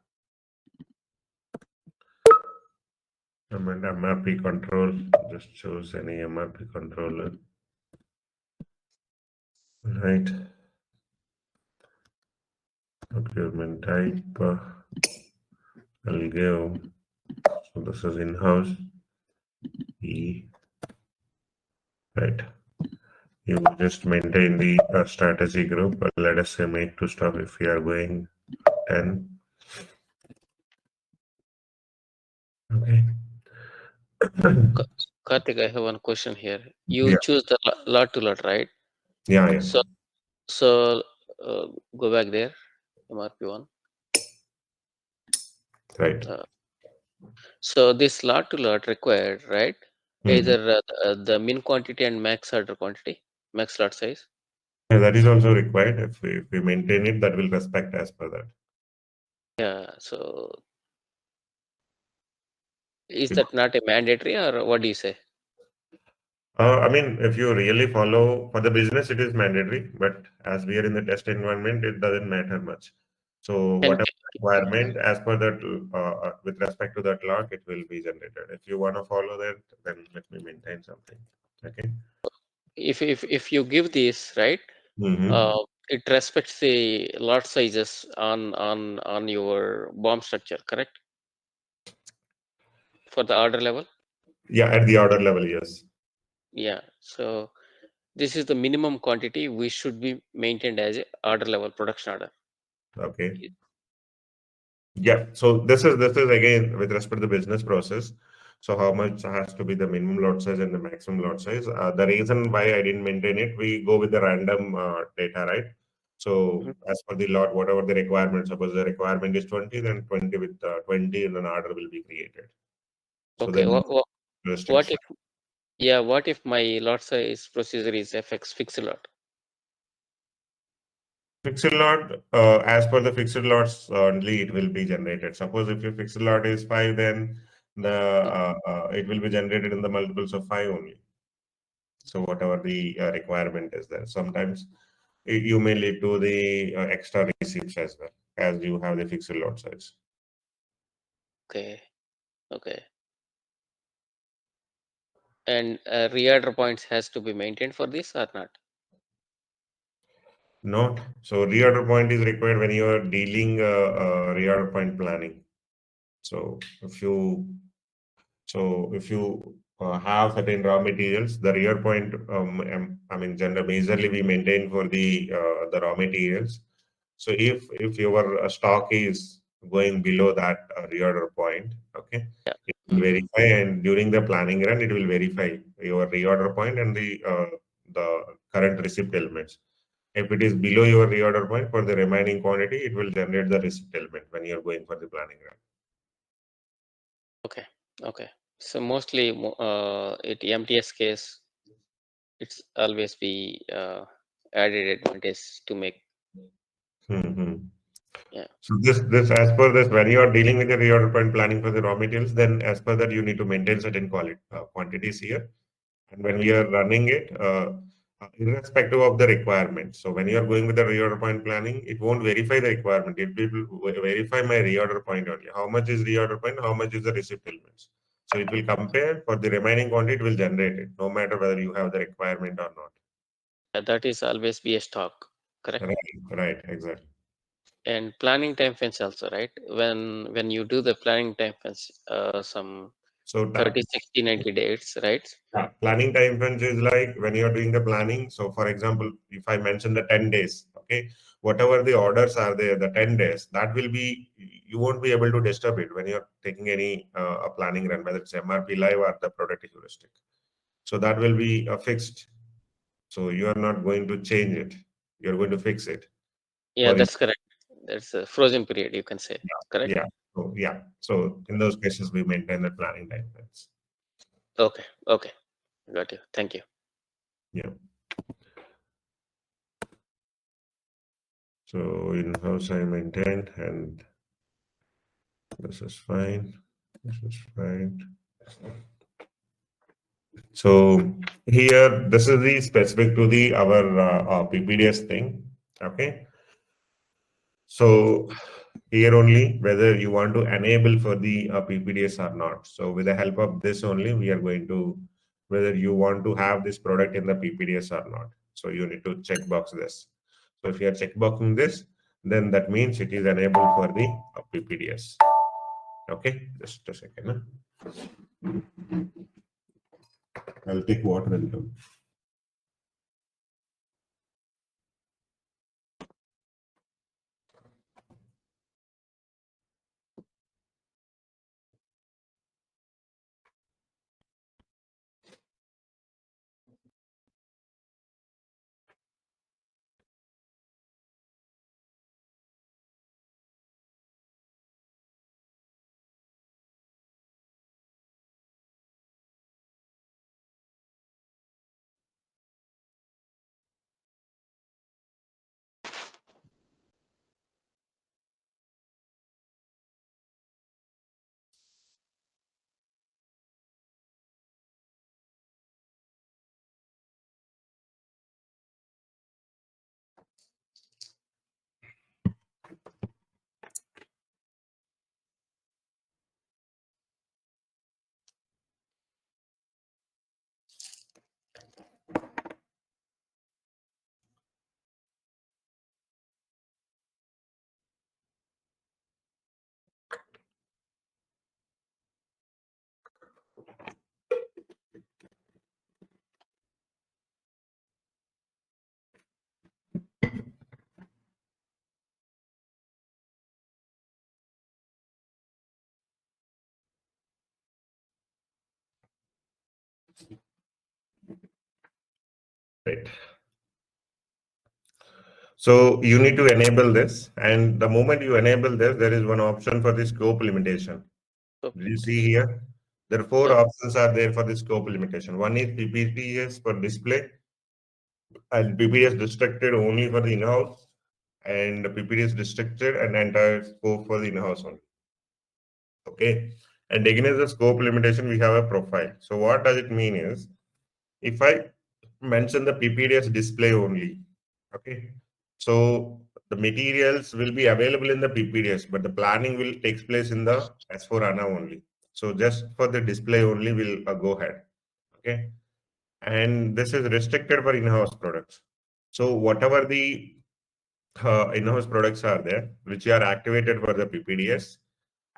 And MRP control, just choose any MRP controller. Right. Procurement type, I'll give, so this is in-house, E, right. You just maintain the strategy group, let us say make to stop if we are going 10. Okay. Karthik, I have one question here. You Yeah, choose the lot to lot, right? yeah. So go back there, MRP1. Right. So this lot to lot required, right? Mhm. Either the min quantity and max order quantity, max lot size. Yeah, that is also required. If we maintain it, that will respect as per that. Yeah. So is that not a mandatory, or what do you say? I mean, if you really follow for the business, it is mandatory, but as we are in the test environment, it doesn't matter much. So And whatever requirement as per that, with respect to that log, it will be generated. If you want to follow that, then let me maintain something. Okay. if you give this, right, Mm-hmm. it respects the lot sizes on your bomb structure, correct? For the order level. Yeah, at the order level, yes. Yeah. So this is the minimum quantity we should be maintained as a order level production order. Okay. Yeah. So this is again with respect to the business process. So how much has to be the minimum lot size and the maximum lot size? The reason why I didn't maintain it, we go with the random data, right? So Mhm. as per the lot, whatever the requirement, suppose the requirement is 20, then 20 with 20 and an order will be created. So Okay. then What restriction. if, yeah, what if my lot size procedure is FX fixed lot? Fixed lot, as per the fixed lots only it will be generated. Suppose if your fixed lot is 5, then the it will be generated in the multiples of 5 only. So whatever the requirement is there, sometimes you may lead to the extra receipts as well as you have the fixed lot size. Okay. Okay. And reorder points has to be maintained for this or not? Not so reorder point is required when you are dealing reorder point planning. So if you have certain raw materials, the rear point, I mean, majorly we maintain for the raw materials. So if your stock is going below that reorder point, okay, Yeah. it will verify, and during the planning run, it will verify your reorder point and the current receipt elements. If it is below your reorder point for the remaining quantity, it will generate the receipt element when you're going for the planning run. Okay. Okay. So mostly it MTS case, it's always be added advantage to make. Hmm. Yeah. So this as per this, when you are dealing with the reorder point planning for the raw materials, then as per that you need to maintain certain quality quantities here. And when we are running it, irrespective of the requirement. So when you are going with the reorder point planning, it won't verify the requirement. It will verify my reorder point only. How much is reorder point? How much is the receipt elements? So it will compare for the remaining quantity. It will generate it, no matter whether you have the requirement or not. That is always be a stock, correct? Right, right, exactly. And planning time fence also, right? When you do the planning time fence, some So 30, 60, 90 days, right? yeah, planning time frames is like when you're doing the planning. So, for example, if I mention the 10 days, okay, whatever the orders are there, the 10 days, that will be, you won't be able to disturb it when you're taking any a planning run, whether it's MRP live or the product heuristic. So, that will be fixed. So, you are not going to change it. You're going to fix it. Yeah, For that's correct. That's a frozen period, you can say, correct? yeah. So, yeah. So, in those cases, we maintain the planning time frames. Okay, okay, got you. Thank you. Yeah. So, in-house I maintain, and this is fine. This is fine. So here, this is the specific to the our PPDS thing. Okay. So here only whether you want to enable for the PPDS or not. So with the help of this only, we are going to whether you want to have this product in the PPDS or not. So you need to check box this. So if you are checkboxing this, then that means it is enabled for the PPDS. Okay, just a second. I'll take water and come. Right. So you need to enable this, and the moment you enable this, there is one option for the scope limitation. So, Did you see here? There are four yeah, options are there for the scope limitation. One is PPDS for display, and PPDS restricted only for the in-house, and PPDS restricted and entire scope for the in-house only. Okay. And against the scope limitation, we have a profile. So what does it mean is, if I mention the PPDS display only, okay, so the materials will be available in the PPDS, but the planning will take place in the S4HANA only. So just for the display only, we'll go ahead, okay. And this is restricted for in-house products. So whatever the in-house products are there, which are activated for the PPDS,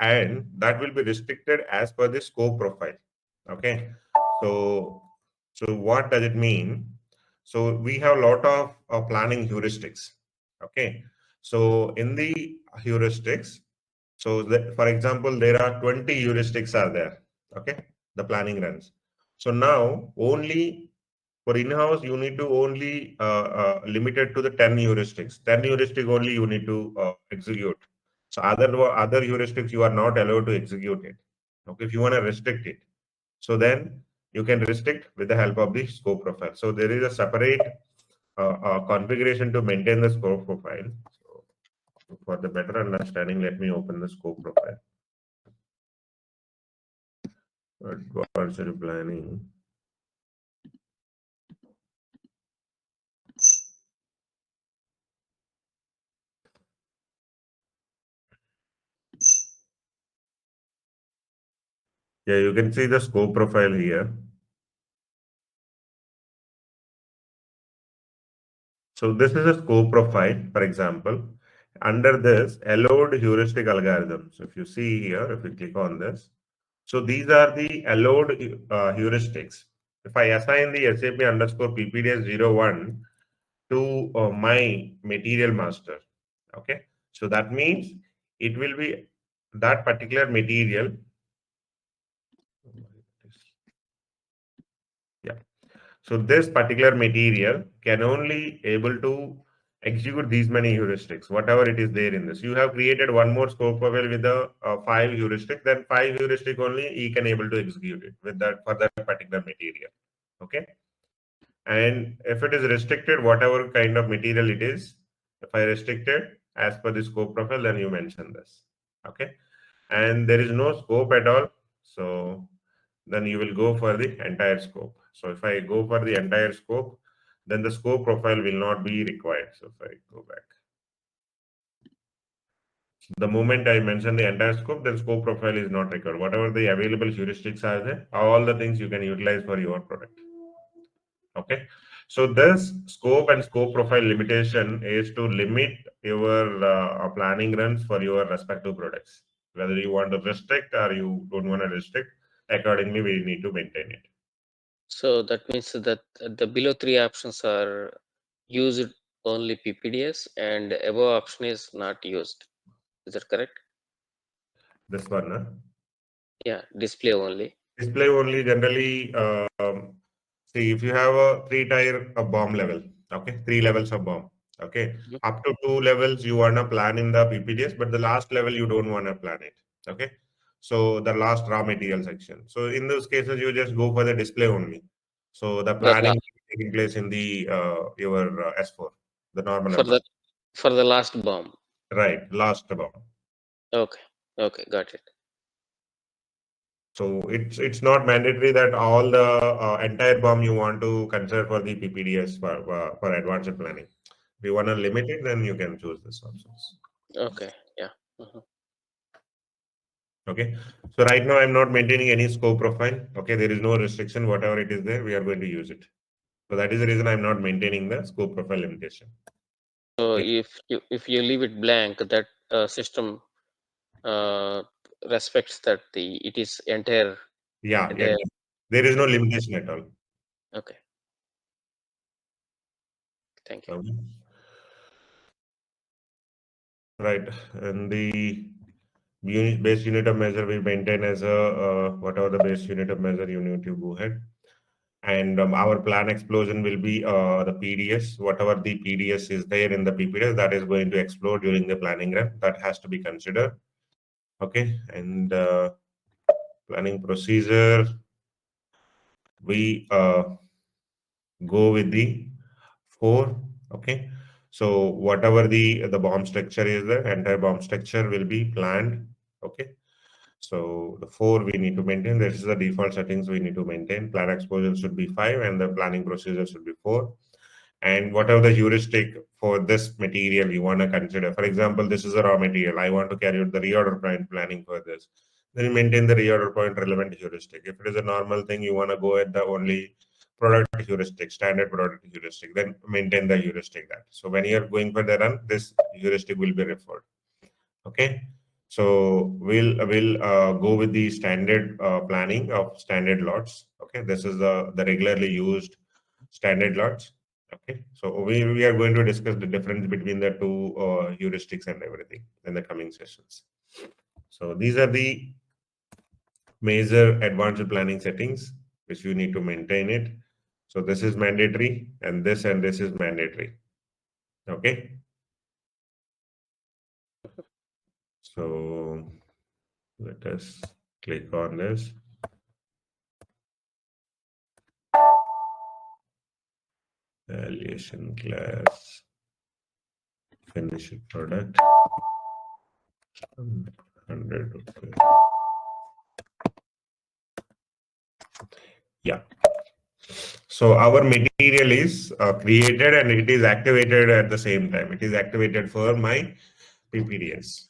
and that will be restricted as per the scope profile. Okay, so what does it mean? So we have a lot of planning heuristics. Okay, so in the heuristics, so for example, there are 20 heuristics are there. Okay, the planning runs. So now only for in-house, you need to only limit it to the 10 heuristics. 10 heuristic only you need to execute. So other heuristics you are not allowed to execute it. Okay, if you want to restrict it, so then you can restrict with the help of the scope profile. So there is a separate configuration to maintain the scope profile. So for the better understanding, let me open the scope profile. Advanced planning. Yeah, you can see the scope profile here. So this is a scope profile, for example. Under this, allowed heuristic algorithms. So if you see here, if you click on this, so these are the allowed heuristics. If I assign the SAP underscore PPDS 01 to my material master, okay, so that means it will be that particular material. Yeah. So this particular material can only able to execute these many heuristics, whatever it is there in this. You have created one more scope profile with the 5 heuristic, then 5 heuristic only he can able to execute it with that for that particular material. Okay. And if it is restricted, whatever kind of material it is, if I restrict it as per the scope profile, then you mention this. Okay. And there is no scope at all. So then you will go for the entire scope. So if I go for the entire scope, then the scope profile will not be required. So if I go back, the moment I mention the entire scope, then scope profile is not required. Whatever the available heuristics are there, all the things you can utilize for your product. Okay. So this scope and scope profile limitation is to limit your planning runs for your respective products. Whether you want to restrict or you don't want to restrict, accordingly we need to maintain it. So that means that the below three options are used only PPDS and above option is not used. Is that correct? This one, Yeah, display only. display only generally. See, if you have a three-tier bomb level, okay, 3 levels of bomb, okay, Mhm. up to 2 levels you want to plan in the PPDS, but the last level you don't want to plan it, okay. So the last raw material section. So in those cases, you just go for the display only. So the The planning is taking place in the your S4, the normal for the environment, last bomb. right? Last bomb. Okay, okay, got it. So it's not mandatory that all the entire BOM you want to consider for the PPDS for advanced planning. If you want to limit it, then you can choose this options. Okay, yeah. Mhm. Okay. So right now I'm not maintaining any scope profile. Okay, there is no restriction. Whatever it is there, we are going to use it. So that is the reason I'm not maintaining the scope profile limitation. So Okay. if you leave it blank, that system uh, respects that it is Yeah, yeah. entire. There is no Okay, limitation at all. okay. Thank you. Okay. Right. And the base unit of measure we maintain as a whatever the base unit of measure you need to go ahead. And our plan explosion will be the PDS. Whatever the PDS is there in the PPDS, that is going to explode during the planning run. That has to be considered. Okay. And planning procedure, we go with the 4. Okay. So whatever the bomb structure is, the entire bomb structure will be planned. Okay. So the 4 we need to maintain. This is the default settings we need to maintain. Plan exposure should be 5 and the planning procedure should be 4. And whatever the heuristic for this material you want to consider. For example, this is a raw material. I want to carry out the reorder point planning for this. Then you maintain the reorder point relevant heuristic. If it is a normal thing, you want to go at the only product heuristic, standard product heuristic, then maintain the heuristic that. So when you're going for the run, this heuristic will be referred. Okay. So we'll go with the standard planning of standard lots. Okay, this is the regularly used standard lots. Okay, so we are going to discuss the difference between the two heuristics and everything in the coming sessions. So these are the major advanced planning settings which you need to maintain it. So this is mandatory, and this is mandatory. Okay. So let us click on this. Valuation class, finished product, 100. Okay. Yeah. So our material is created and it is activated at the same time. It is activated for my PPDS.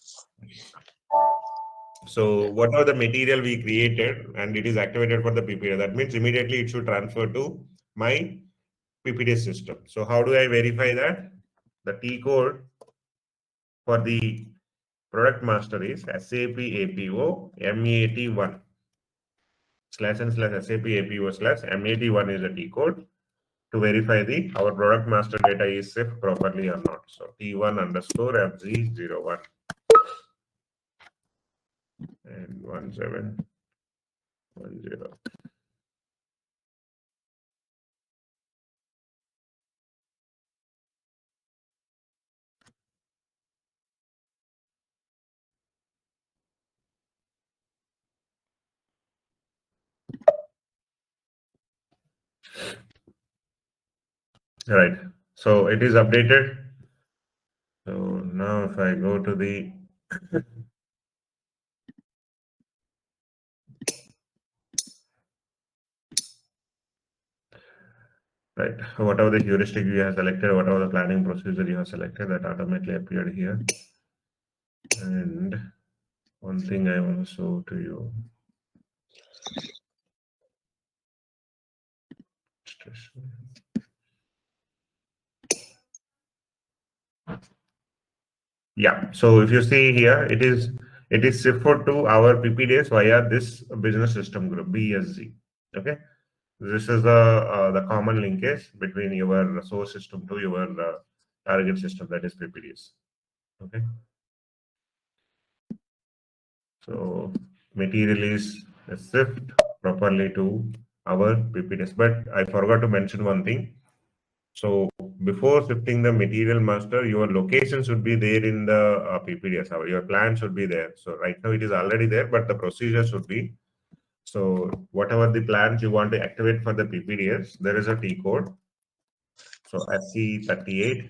So whatever the material we created and it is activated for the PPDS, that means immediately it should transfer to my PPDS system. So how do I verify that? The T code for the product master is SAP APO MAT1 //SAP APO /MAT1 is the T code to verify the our product master data is shipped properly or not. So T1 underscore FZ01 and 1710. Right. So it is updated. So now if I go to the right, whatever the heuristic you have selected, whatever the planning procedure you have selected, that automatically appeared here. And one thing I want to show to you. Yeah. So if you see here, it is shifted to our PPDS via this business system group BSG. Okay. This is the common linkage between your source system to your target system, that is PPDS. Okay. So material is shift properly to our PPDS. But I forgot to mention one thing. So before shifting the material master, your location should be there in the PPDS. Your plan should be there. So right now it is already there, but the procedure should be. So whatever the plans you want to activate for the PPDS, there is a T code. So SC38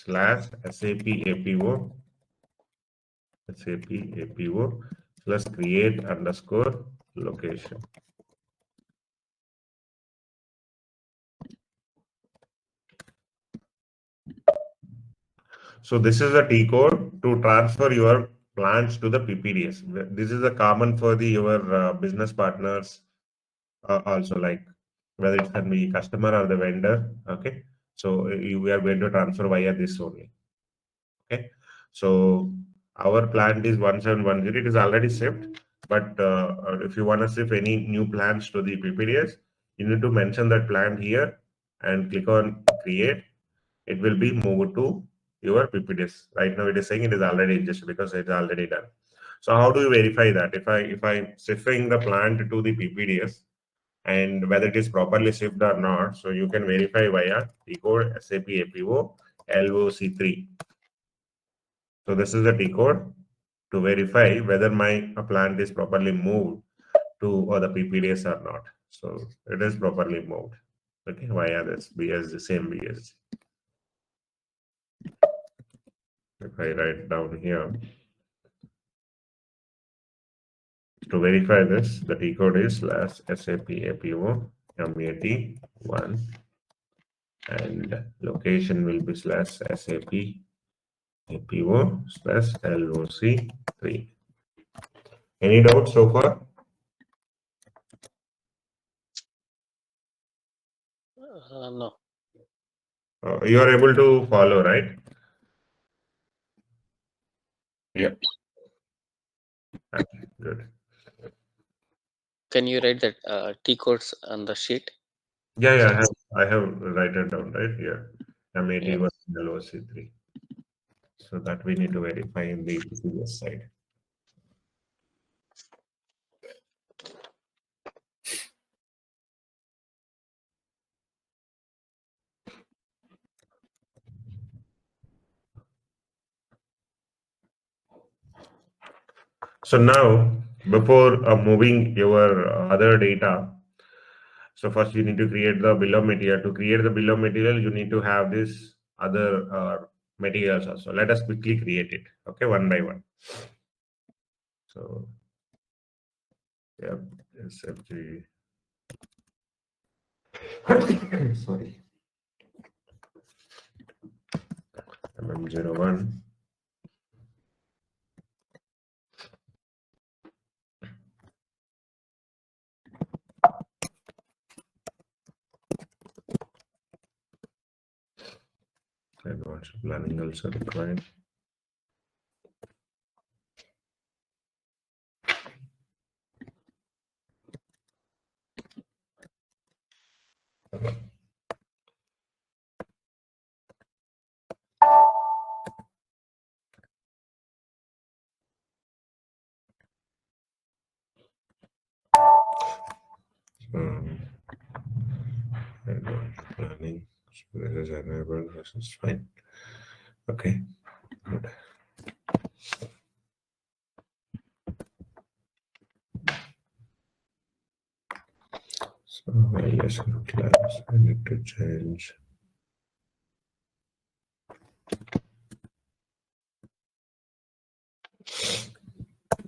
/SAP APO plus create underscore location. So this is a T code to transfer your plans to the PPDS. This is a common for the your business partners also, like whether it can be customer or the vendor. Okay, so we are going to transfer via this only. Okay, so our plant is 1710. It is already shipped, but if you want to ship any new plans to the PPDS, you need to mention that plant here and click on create. It will be moved to your PPDS. Right now it is saying it is already ingested because it's already done. So how do you verify that? If I'm shifting the plant to the PPDS and whether it is properly shipped or not, so you can verify via T code SAP APO LOC3. So this is the T code to verify whether my plant is properly moved to the PPDS or not. So it is properly moved. Okay, via this BSG, same BSG. If I write down here, to verify this, the T code is /SAP APO MAT1 and location will be /SAP APO /LOC3. Any doubts so far? No. You are able to follow, right? Yeah. Okay, good. Can you write that T codes on the sheet? Yeah, I have write it down right here. Yeah. M81 LOC3. So that we need to verify in the previous side. So now, before moving your other data, so first you need to create the bill of material. To create the bill of material, you need to have this other materials also. Let us quickly create it. Okay, one by one. So, yeah, SFG. Sorry. MM01. Advanced planning also required. Advanced planning. So this is enabled. This is fine. Okay. Good. So yes, class. I need to change.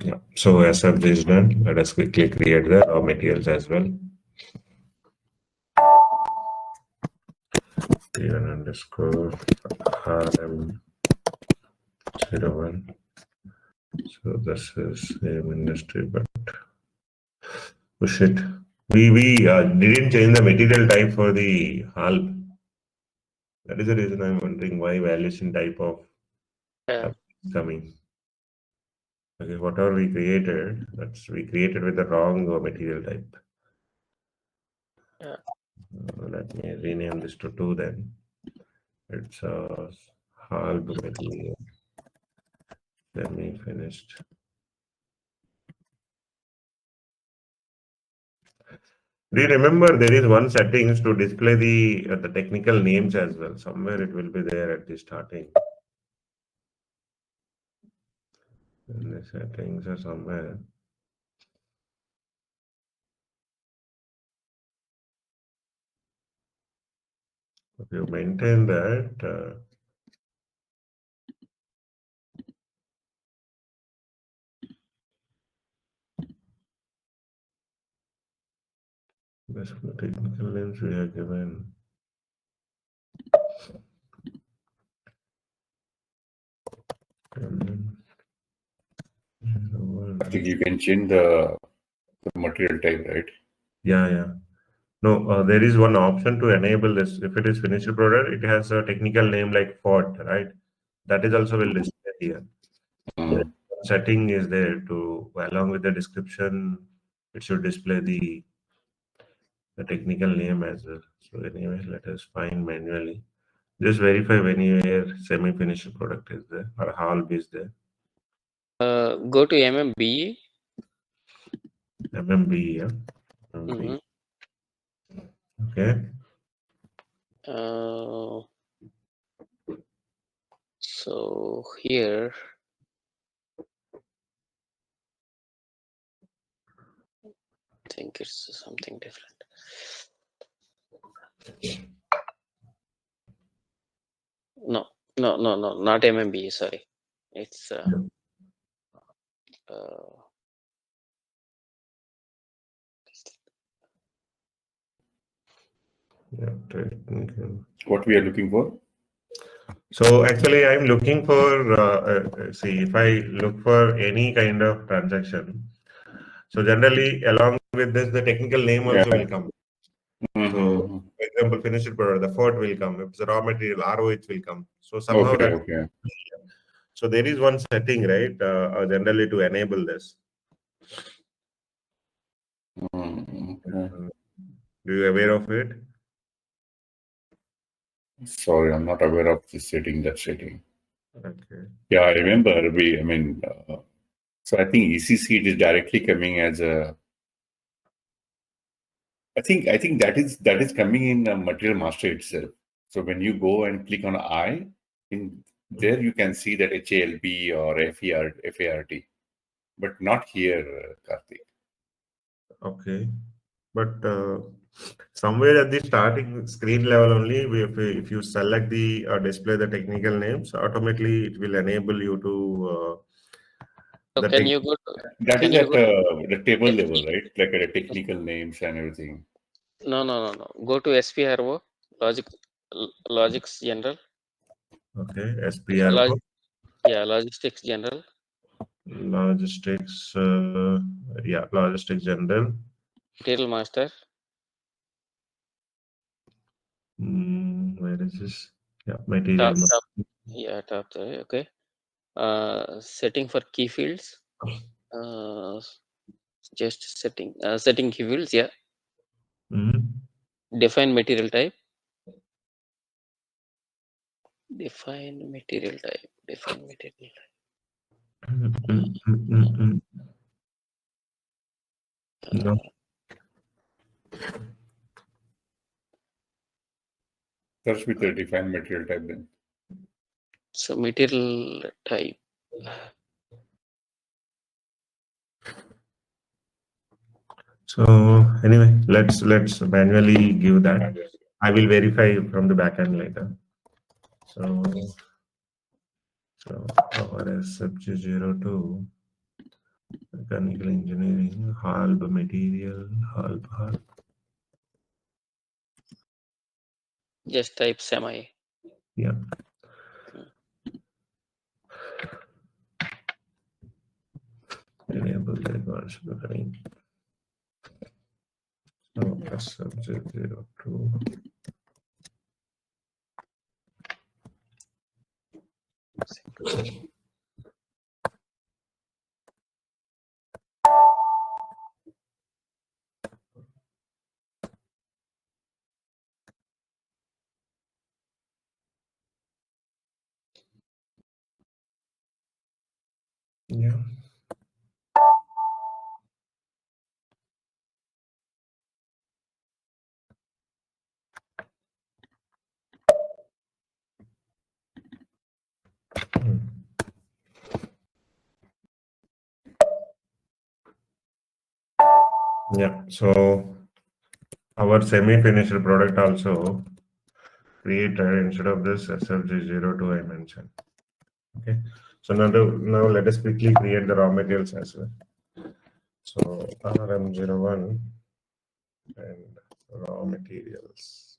Yeah. So SFG is done. Let us quickly create the raw materials as well. P1 underscore RM01. So this is same industry, but push it. We didn't change the material type for the HALP. That is the reason I'm wondering why valuation type of Yeah. is coming. Okay, whatever we created, we created with the wrong material type. Yeah. Let me rename this to 2 then. It's HALP material. Semi-finished. Do you remember there is one settings to display the technical names as well? Somewhere it will be there at the starting. In the settings or somewhere. If you maintain that, that's the technical names we have given. I think you can change the material type, right? Yeah. No, there is one option to enable this. If it is finished product, it has a technical name like font, right? That is also will display here. Setting is there to, along with the description, it should display the technical name as well. So anyway, let us find manually. Just verify when your semi-finished product is there or HALP is there. Go to MMBE. MMB, yeah. MMB. Okay. So here, I think it's something different. No, not MMBE. Sorry, it's Yeah, technical. What we are looking for? So actually, I'm looking for, see, if I look for any kind of transaction, so generally along with this, the technical name also will come. So, for example, finished product, the FORT will come. If it's a raw material, ROH will come. So somehow Okay. So there is one setting, right, generally to enable this. Okay. Do you aware of it? Sorry, I'm not aware of this setting, that setting. Okay. Yeah, I remember so I think ECC it is directly coming as a. I think that is coming in Material Master itself. So when you go and click on I, in there you can see that HALB or FART, but not here, Karthik. Okay. But somewhere at the starting screen level only, if you select the display the technical names, automatically it will enable you to So the can tech. you go to That is can you at go to the table level, SP? right? Like at the technical names and everything. No. Go to SPRO, Logics General. Okay, SPRO, Logistics General. logistics, logistics general. Material Master. Where is this? Yeah, material. Top there. Okay. Setting for key fields. Just setting key fields. Yeah. Define material type. Define material type. No. Search with the defined material type then. So material type. So anyway, let's manually give that. I will verify from the backend later. So our SFG02 mechanical engineering, HALB material, HALB. Just type semi. Yeah. Enable the advanced programming. So SFG02. Yeah. Yeah. So our semi-finished product also created instead of this SFG02 I mentioned. Okay. So now let us quickly create the raw materials as well. So RM01 and raw materials.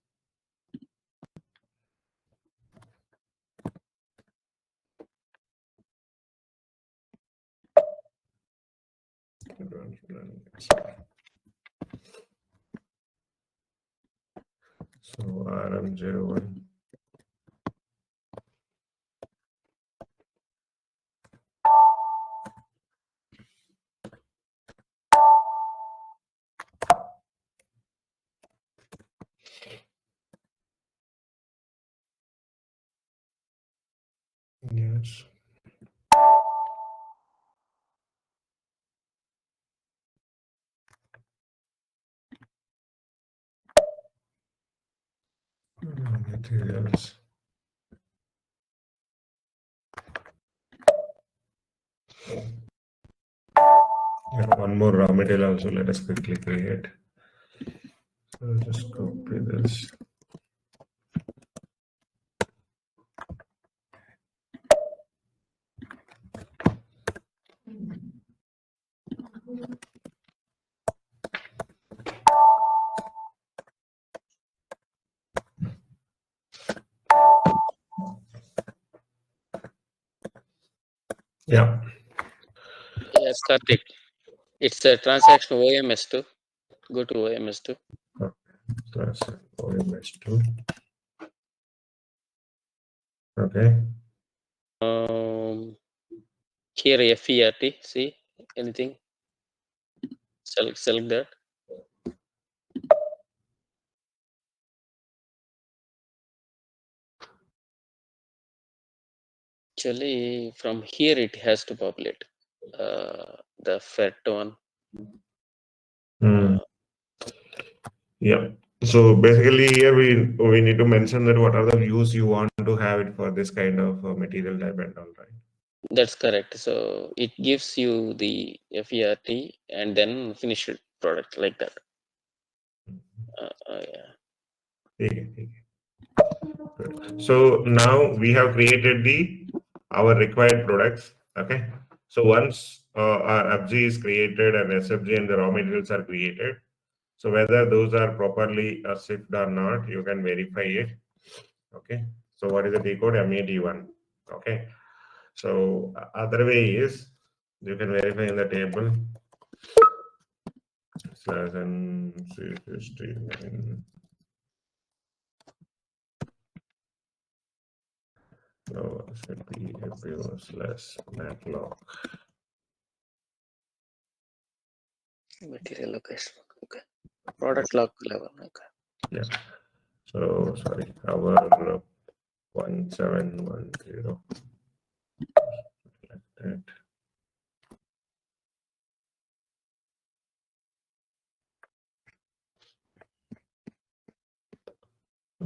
So RM01. Yes. Raw materials. Yeah, one more raw material also let us quickly create. So just copy this. Yeah. Yeah, Karthik. It's a transaction OMS2. Go to OMS2. That's OMS2. Okay. Here FERT, see anything? Select that. Actually, from here it has to populate the FERT one. Yeah. So basically here we need to mention that what are the views you want to have it for this kind of material type and all, right? That's correct. So it gives you the FERT and then finished product like that. Yeah. Okay. Good. So now we have created our required products. Okay. So once our FG is created and SFG and the raw materials are created, so whether those are properly shipped or not, you can verify it. Okay. So what is the T code? MAD1. Okay. So other way is you can verify in the table /C59. No, should be /backlog. Material location. Okay. Product log level. Okay. Yeah. So sorry, our 1710. Like that.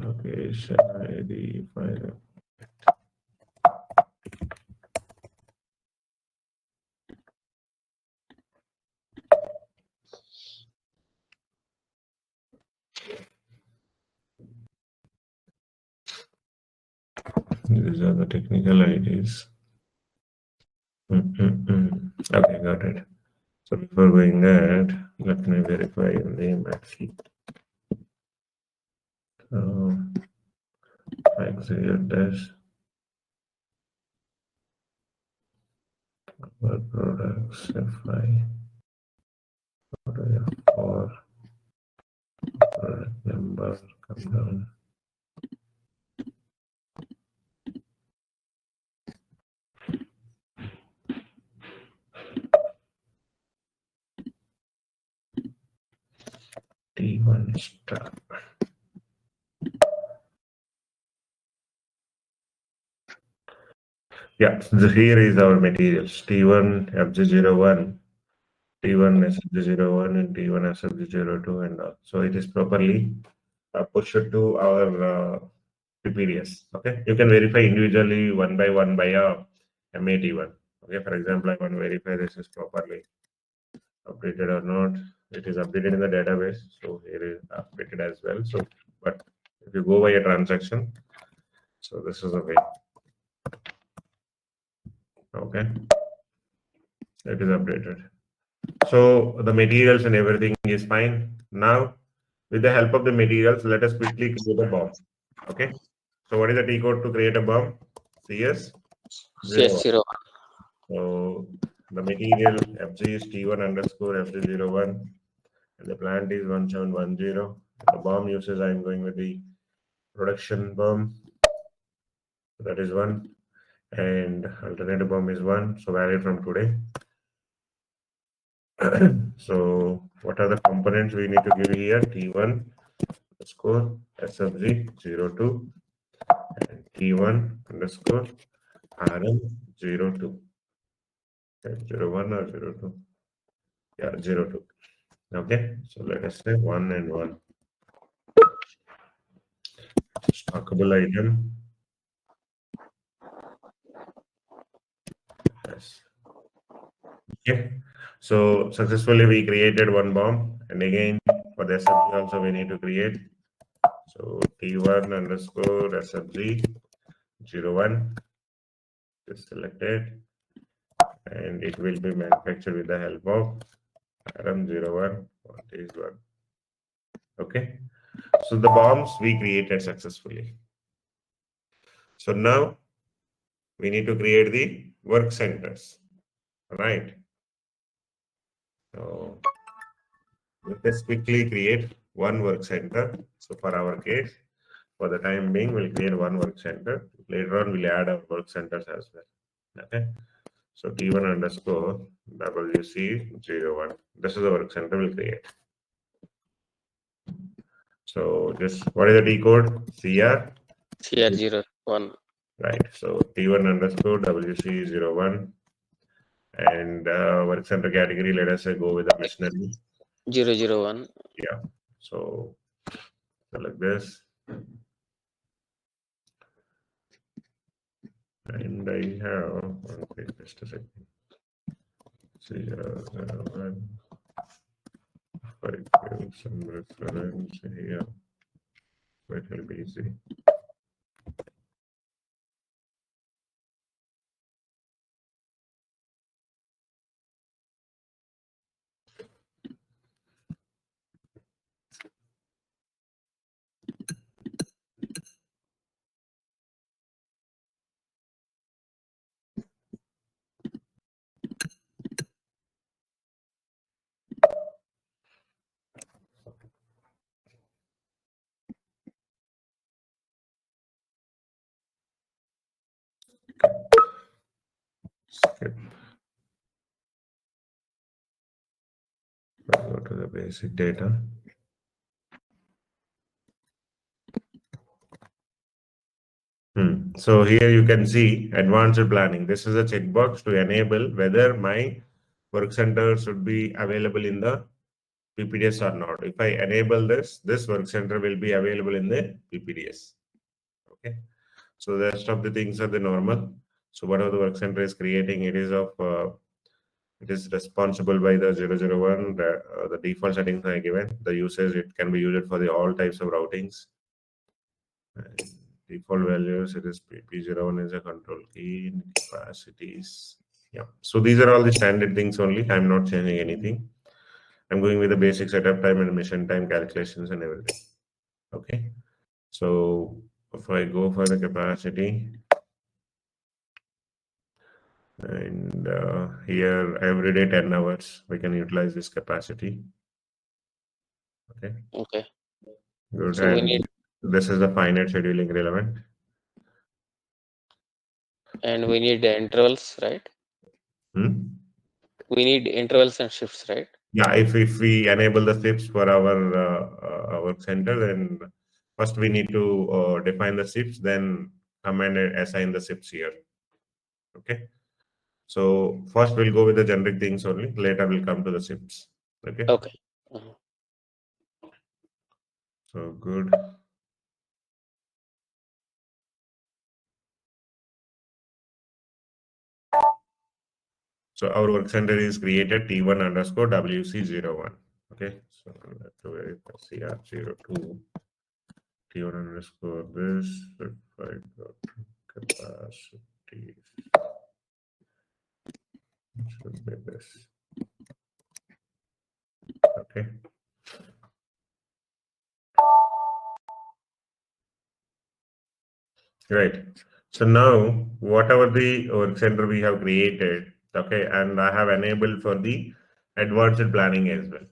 Okay, ID file. These are the technical IDs. Okay, got it. So before going that, let me verify the name actually. Execute dash our products FI or product number come down. T1 star. Yeah, so here is our materials T1 FG01, T1 SFG01, and T1 SFG02, and all. So it is properly pushed to our PPDS. Okay, you can verify individually one by a MAT1. Okay, for example, I want to verify this is properly updated or not. It is updated in the database, so here is updated as well. So, but if you go by a transaction, so this is the way. Okay, it is updated. So the materials and everything is fine. Now, with the help of the materials, let us quickly create a bomb. Okay. So what is the T code to create a bomb? CS01. CS01. So the material FG is T1 underscore FG01, and the plant is 1710. The bomb uses, I'm going with the production bomb. That is 1, and alternative bomb is 1. So valid from today. So what are the components we need to give here? T1 underscore SFG02 and T1 underscore RM02. Okay, 01 or 02? Yeah, 02. Okay, so let us say 1 and 1. Stockable item. Yes. Okay, so successfully we created one bomb, and again for the SFG also we need to create. So T1 underscore SFG01 is selected, and it will be manufactured with the help of RM01. What is 1? Okay, so the bombs we created successfully. So now we need to create the work centers, right? So let us quickly create one work center. So for our case, for the time being, we'll create one work center. later on we'll add our work centers as well. Okay. So T1 underscore WC01. This is the work center we'll create. So just what is the T code? CR01. Right. So T1 underscore WC01 and work center category. Let us say go with the machinery. 001. Yeah. So select this. And I have, okay, just a second. CR01. If I give some reference here, it will be easy. Skip. Go to the basic data. So here you can see advanced planning. This is a checkbox to enable whether my work center should be available in the PPDS or not. If I enable this work center will be available in the PPDS. Okay. So the rest of the things are the normal. So whatever the work center is creating, it is of it is responsible by the 001. The default settings are given. The usage, it can be used for the all types of routings. And default values, it is P01 is a control key, capacities. Yeah. So these are all the standard things only. I'm not changing anything. I'm going with the basic setup time and mission time calculations and everything. Okay. So if I go for the capacity, and here every day 10 hours, we can utilize this capacity. Okay. Okay. Good. So we And need this is the finite scheduling relevant. and we need the intervals, right? We need intervals and shifts, right? Yeah, if we enable the shifts for our center, then first we need to define the shifts, then come and assign the shifts here. Okay. So first we'll go with the generic things only. Later we'll come to the shifts. Okay. Okay. So good. So our work center is created T1 underscore WC01. Okay. So let's do it CR02. T1 underscore this certified capacity. Should be this. Okay. Right. So now, whatever the work center we have created, okay, and I have enabled for the advanced planning as well.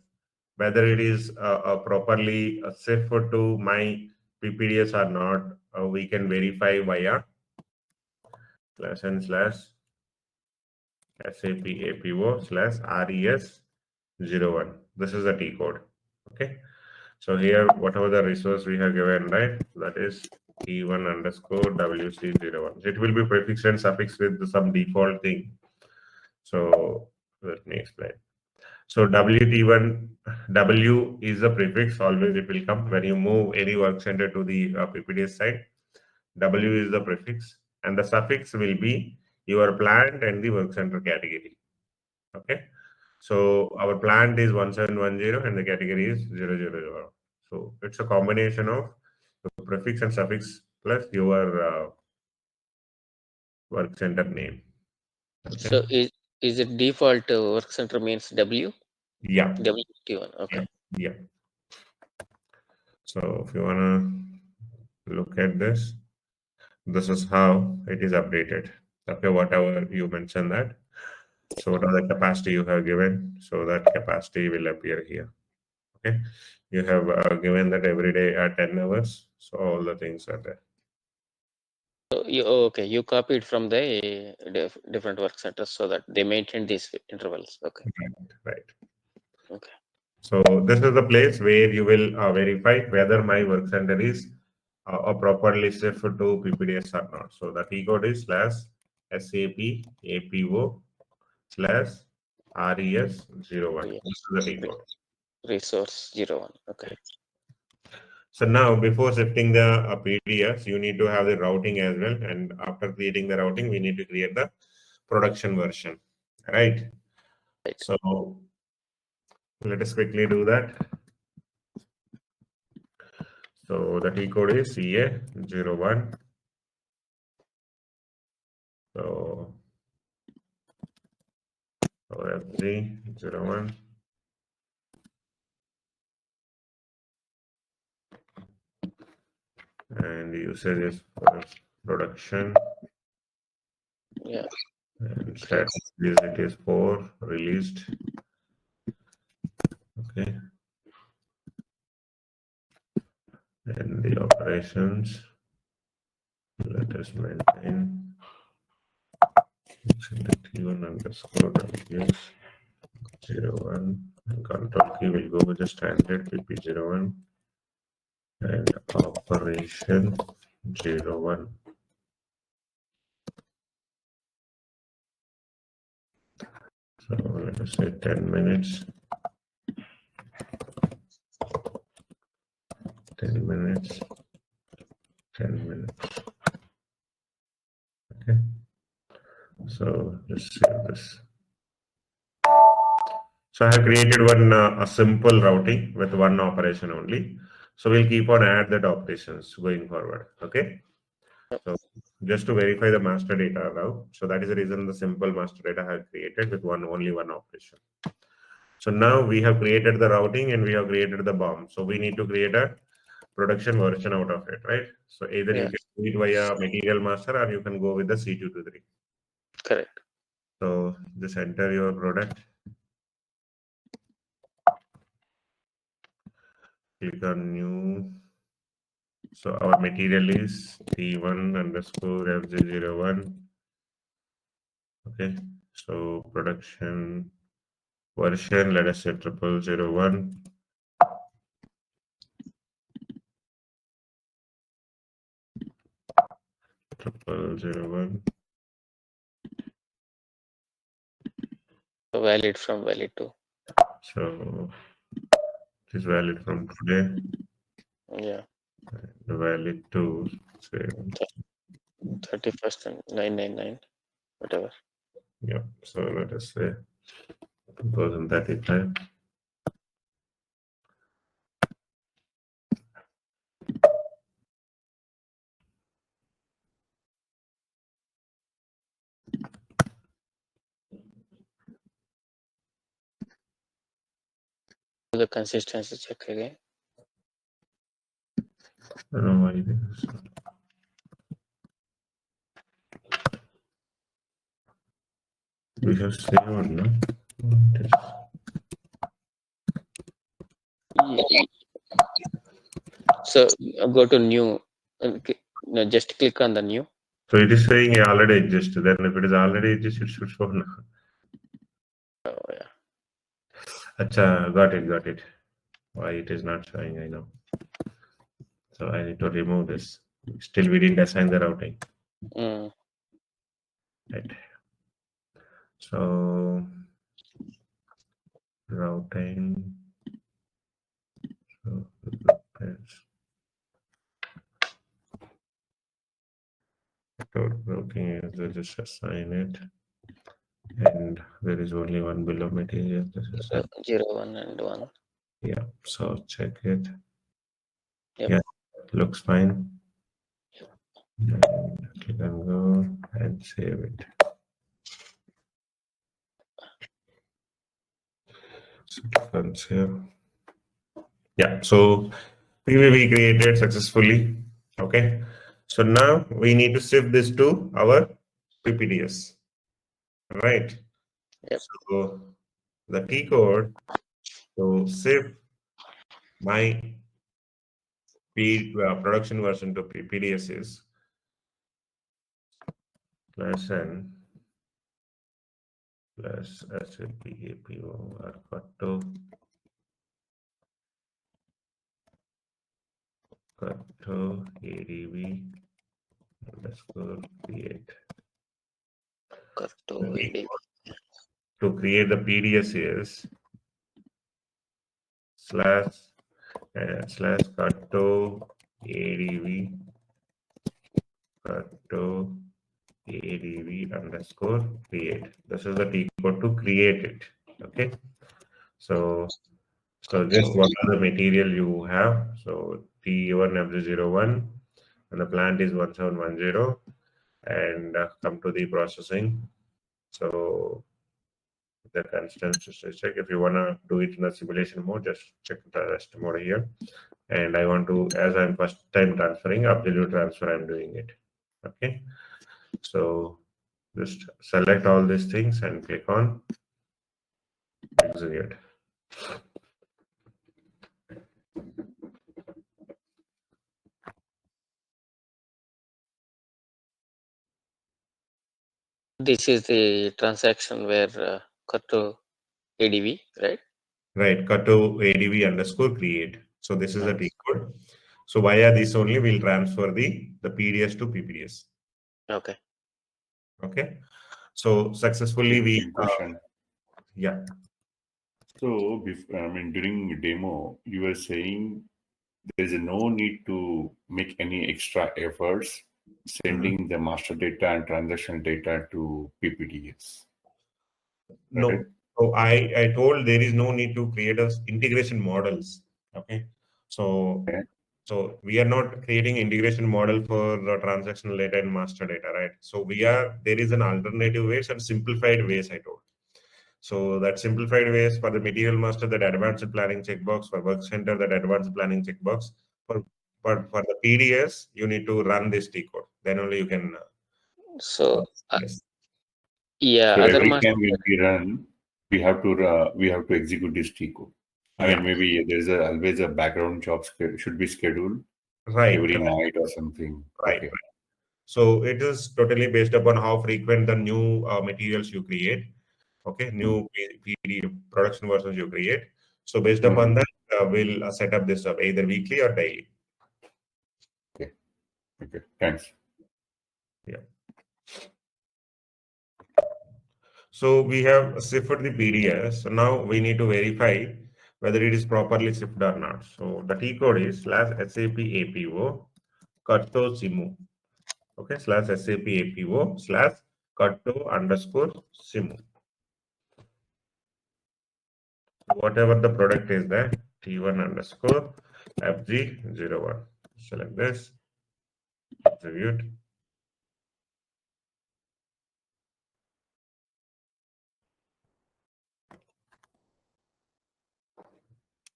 Whether it is properly set for to my PPDS or not, we can verify via /n/ SAP APO/RES01. This is the T code. Okay. So here, whatever the resource we have given, right, that is T1 underscore WC01. It will be prefixed and suffixed with some default thing. So let me explain. So WT1, W is the prefix, always it will come when you move any work center to the PPDS side. W is the prefix, and the suffix will be your plant and the work center category. Okay. So our plant is 1710 and the category is 000. So it's a combination of the prefix and suffix plus your work center name. Okay. So is it default work center means W? Yeah. WT1. Okay. Yeah. So if you wanna look at this is how it is updated. Okay, whatever you mentioned that. So what are the capacity you have given? So that capacity will appear here. Okay, you have given that every day at 10 hours. So all the things are there. So you copied from the different work centers so that they maintain these intervals. Okay. Right. Okay. So this is the place where you will verify whether my work center is properly shift to PPDS or not. So the key code is /SAP APO /RES01. Yeah. This is the key code. Resource 01. Okay. So now before shifting the PDS, you need to have the routing as well. And after creating the routing, we need to create the production version, right? Right. So let us quickly do that. So the key code is CA01. So FG01. And usage is for production. Yeah. And Great. status it is for released. Okay. And the operations, let us maintain select T1 underscore WS 01 and control key will go with the standard PP01 and operation 01. So let us say 10 minutes. 10 minutes. 10 minutes. Okay. So let's save this. So I have created one a simple routing with one operation only. So we'll keep on add that operations going forward. Okay. So just to verify the master data now. So that is the reason the simple master data I have created with only one operation. So now we have created the routing and we have created the bomb. So we need to create a production version out of it, right? So either you Yeah. can do it via material master or you can go with the C223. Correct. So just enter your product. Click on new. So our material is T1 underscore FG01. Okay. So production version, let us say 0001. 0001. So valid from valid to. So it is valid from today. Yeah. Valid to say 31st and 999, whatever. yeah. So let us say 2035. Do the consistency check again. I don't know why it is. We have saved, no? So go to new. No, just click on the new. So it is saying it already exists. Then if it is already exists, it should show now. Oh yeah. Acha, got it. Why it is not showing, I know. So I need to remove this. Still we didn't assign the routing. Mm. Right. So routing. So routing is just assign it. And there is only one bill of material. This is it. 01 and 1. Yeah. So check it. Yep. Yeah, looks fine. And click on go and save it. So click on save. Yeah. So PVV created successfully. Okay. So now we need to shift this to our PPDS. Right. Yep. So the key code to shift my production version to PPDS is plus N plus SAP APO or cut to ADV underscore create. Cut to ADV. To create the PDS is slash cut to ADV cut to ADV underscore create. This is the T code to create it. Okay. So just what are the material you have? So T1 FG01 and the plant is 1710 and come to the processing. So the constant check. If you want to do it in the simulation mode, just check the rest mode here. And I want to, as I'm first time transferring, absolute transfer, I'm doing it. Okay. So just select all these things and click on execute. This is the transaction where cut to ADV, right? Right, cut to ADV underscore create. So this is a T code. So via this only we'll transfer the PDS to PPDS. Okay. Okay. So successfully we Question. Yeah. So, during demo, you were saying there is no need to make any extra efforts sending the master data and transaction data to PPDS. No. Right? So I told there is no need to create a integration models. Okay. So Okay. so we are not creating integration model for transactional data and master data, right? So there is an alternative ways and simplified ways I told. So that simplified ways for the material master, that advanced planning checkbox, for work center, that advanced planning checkbox. But for the PDS, you need to run this T code. Then only you can. So Yes. yeah, So other every master. time when we run, we have to execute this T code. Maybe there's always a background job should be scheduled Right. every night or something. Right. Okay. So it is totally based upon how frequent the new materials you create. Okay, new PD production versions you create. So based upon that, we'll set up this up either weekly or daily. Okay. Okay. Thanks. Yeah. So we have shifted the PDS. So now we need to verify whether it is properly shifted or not. So the T code is /SAP APO cutto simu. Okay, /SAP APO /cutto underscore simu. Whatever the product is there, T1 underscore FG01. Select this, execute.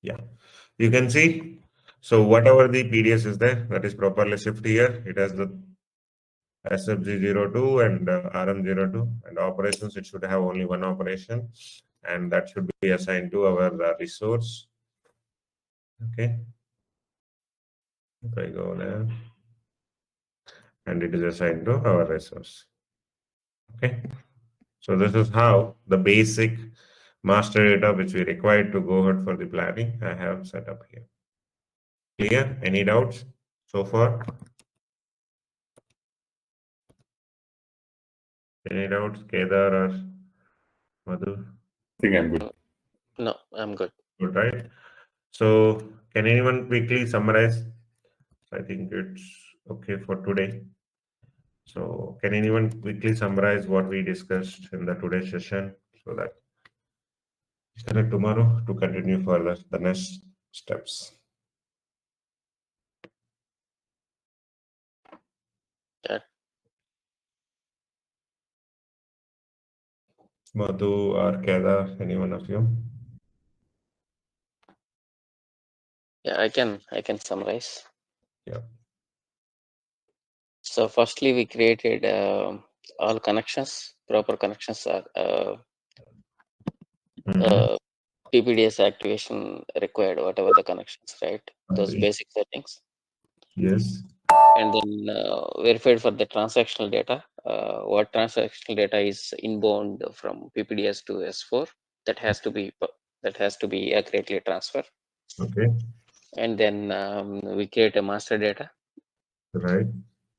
Yeah, you can see. So whatever the PDS is there, that is properly shipped here. It has the SFG02 and RM02 and operations. It should have only one operation, and that should be assigned to our resource. Okay. If I go there, and it is assigned to our resource. Okay. So this is how the basic master data which we required to go ahead for the planning I have set up here. Clear? Any doubts so far? Any doubts, Kedar or Madhu? I think I'm good. No, I'm good. Good, right? So can anyone quickly summarize? I think it's okay for today. So can anyone quickly summarize what we discussed in the today's session so that we connect tomorrow to continue further the next steps? Yeah. Madhu or Kedar, any one of you? Yeah, I can summarize. Yeah. So firstly, we created all connections, proper connections are PPDS activation required, whatever the connections, right? Those Okay. basic settings. Yes. And then verified for the transactional data what transactional data is inbound from PPDS to S4 that has to be accurately transferred. Okay. And then we create a master data. Right.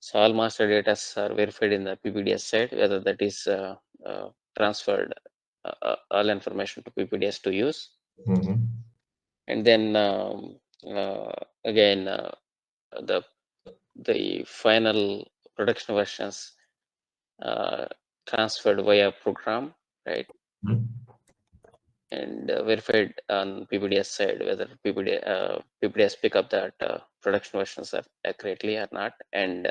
So all master data are verified in the PPDS side, whether that is transferred all information to PPDS to use. Mm-hmm. And then again the final production versions transferred via program, right? Mm-hmm. And verified on PPDS side whether PPDS pick up that production versions are accurately or not, and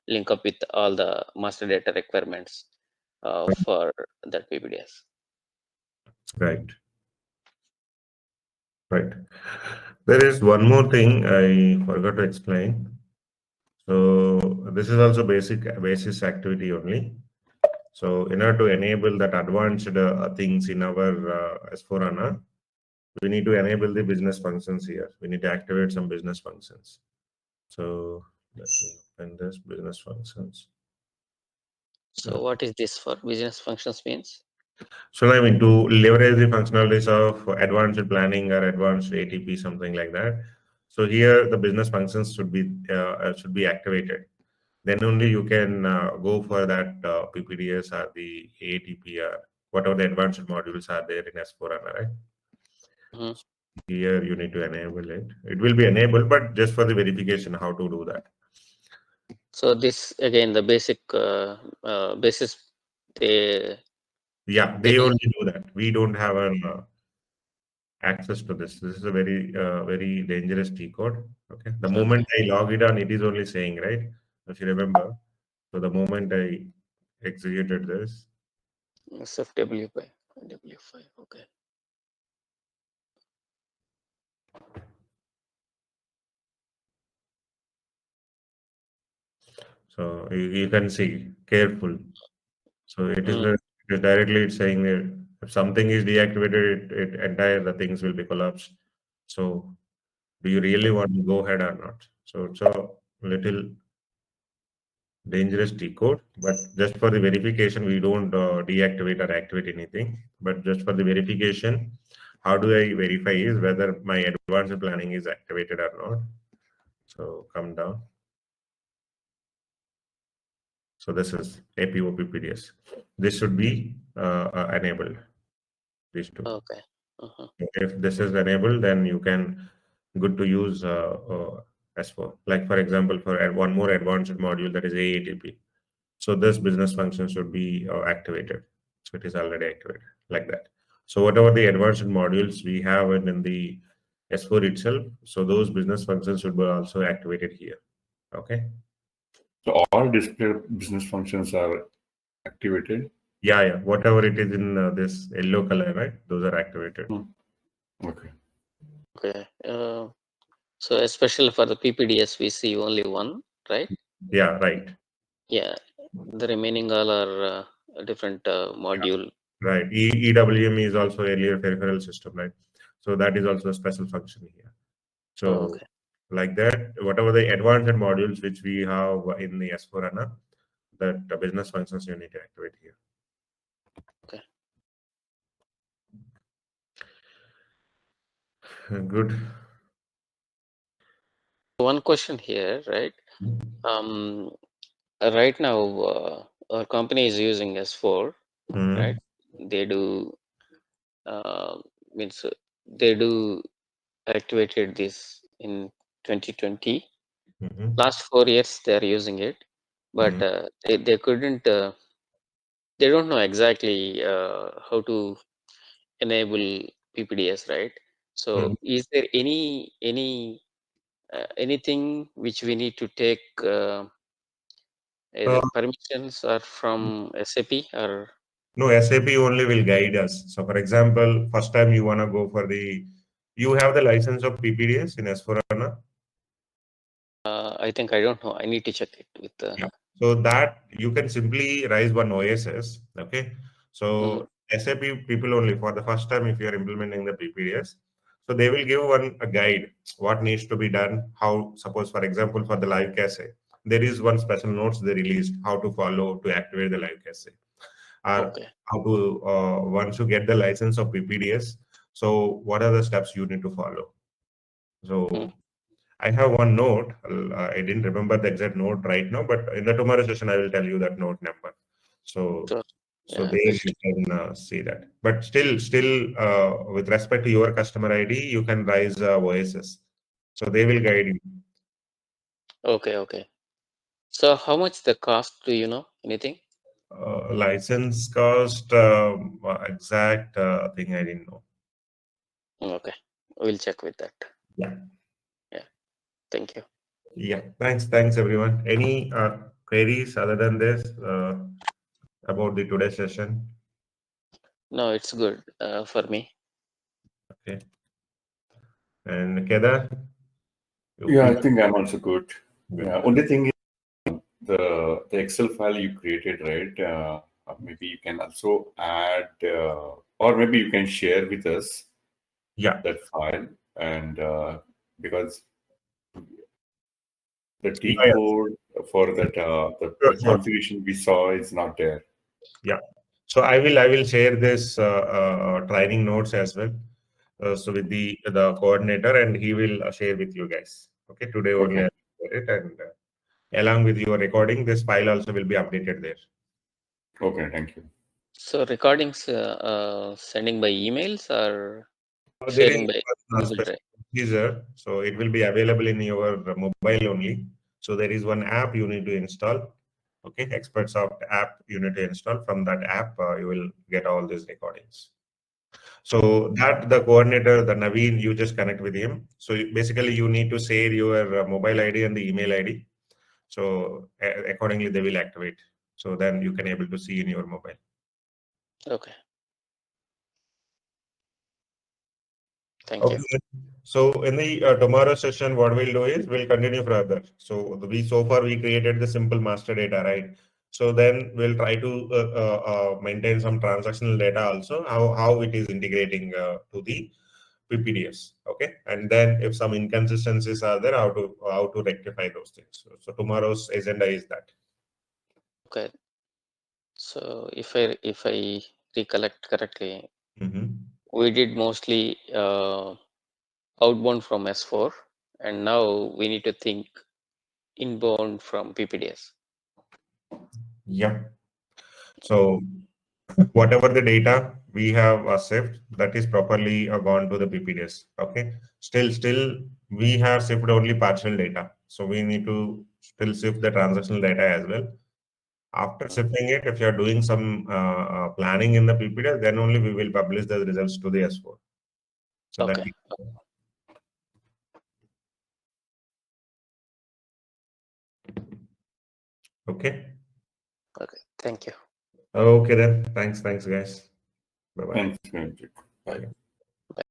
link up with all the master data requirements for that PPDS. Right. Right. There is one more thing I forgot to explain. So this is also basis activity only. So in order to enable that advanced things in our S4HANA, we need to enable the business functions here. We need to activate some business functions. So let me open this business functions. So what is this for? Business functions means? So I mean to leverage the functionalities of advanced planning or advanced ATP, something like that. So here the business functions should be activated. Then only you can go for that PPDS or the ATP or whatever the advanced modules are there in S4HANA, right? Mhm. Here you need to enable it. It will be enabled, but just for the verification, how to do that. So this again the basic basis they Yeah, they they do. only do that. We don't have an access to this. This is a very dangerous T code. Okay. The Okay. moment I log it on, it is only saying, right? If you remember. So the moment I executed this, SFW by W5. Okay. so you can see careful. So Mm. it is directly it's saying that if something is deactivated, it entire the things will be collapsed. So do you really want to go ahead or not? So it's a little dangerous decode, but just for the verification, we don't deactivate or activate anything. But just for the verification, how do I verify is whether my advanced planning is activated or not? So come down. So this is APOPPDS. This should be enabled. These two. Okay. Uh-huh. If this is enabled, then you can good to use S4. Like for example, for one more advanced module that is AATP. So this business function should be activated. So it is already activated like that. So whatever the advanced modules we have in the S4 itself, so those business functions should be also activated here. Okay. So all display business functions are activated. Yeah, yeah. Whatever it is in this yellow color, right? Those are activated. Okay. Okay. So especially for the PPDS, we see only one, right? Yeah, right. Yeah. The remaining all are a different module. Right. EWM is also earlier peripheral system, right? So that is also a special function here. Oh, So okay. like that, whatever the advanced modules which we have in the S4HANA, that the business functions you need to activate here. Okay. Good. One question here, right? Right now, our company is using S4, right? Mhm. They do uh, means they do activated this in 2020. Mhm. Last 4 years they are using it, but Mhm. they couldn't. They don't know exactly how to enable PPDS, right? Mhm. So, is there anything which we need to take Uh, either permissions or from SAP or no, SAP only will guide us. So, for example, first time you want to go for you have the license of PPDS in S4HANA. I think I don't know. I need to check it with. Yeah. So that you can simply raise one OSS. Okay. Mhm. So SAP people only for the first time if you are implementing the PPDS. So they will give one a guide what needs to be done. How suppose for example for the live cache. there is one special notes they released how to follow to activate the live cache, or Okay. how to once you get the license of PPDS. So what are the steps you need to follow? So I have one note. I didn't remember the exact note right now, but in the tomorrow session, I will tell you that note number. So, Sure. so Yeah, there you appreciate. can see that. But still, with respect to your customer ID, you can raise OSS. So they will guide you. Okay. So how much the cost? Do you know anything? License cost, exact thing I didn't know. Okay, we'll check with that. Yeah. Yeah. Thank you. Yeah. Thanks everyone. Any queries other than this about the today's session? No, it's good for me. Okay. And Kedar? Yeah, I think I'm also good. Good. Yeah, only thing is the Excel file you created, right? Maybe you can also add, or maybe you can share with us Yeah. that file, and because the Yeah, T yeah. code for that the Sure. configuration we saw is not there. Yeah. So I will share this training notes as well. So with the coordinator, and he will share with you guys. Okay. Today only Okay. I will share it, and along with your recording, this file also will be updated there. Okay. Thank you. So recordings sending by emails or There is sharing by a Google special Drive? procedure, so it will be available in your mobile only. So there is one app you need to install. Okay, ExpertSoft app you need to install. From that app, you will get all these recordings. So that the coordinator, the Naveen, you just connect with him. So basically, you need to share your mobile ID and the email ID. So accordingly, they will activate. So then you can able to see in your mobile. Okay. Thank you. Okay. So in the tomorrow session, what we'll do is we'll continue further. So far we created the simple master data, right? So then we'll try to maintain some transactional data also, how it is integrating to the PPDS. Okay, and then if some inconsistencies are there, how to rectify those things. So tomorrow's agenda is that. Okay. So if I recollect correctly, Mm-hmm. we did mostly outbound from S4, and now we need to think inbound from PPDS. Yeah. So whatever the data we have saved, that is properly gone to the PPDS. Okay. Still, we have saved only partial data. So we need to still sift the transactional data as well. After sifting it, if you are doing some planning in the PPDS, then only we will publish the results to the S4. So that. Okay. Okay. Okay. Thank you. Okay then. Thanks guys. Bye bye. Thanks. Bye.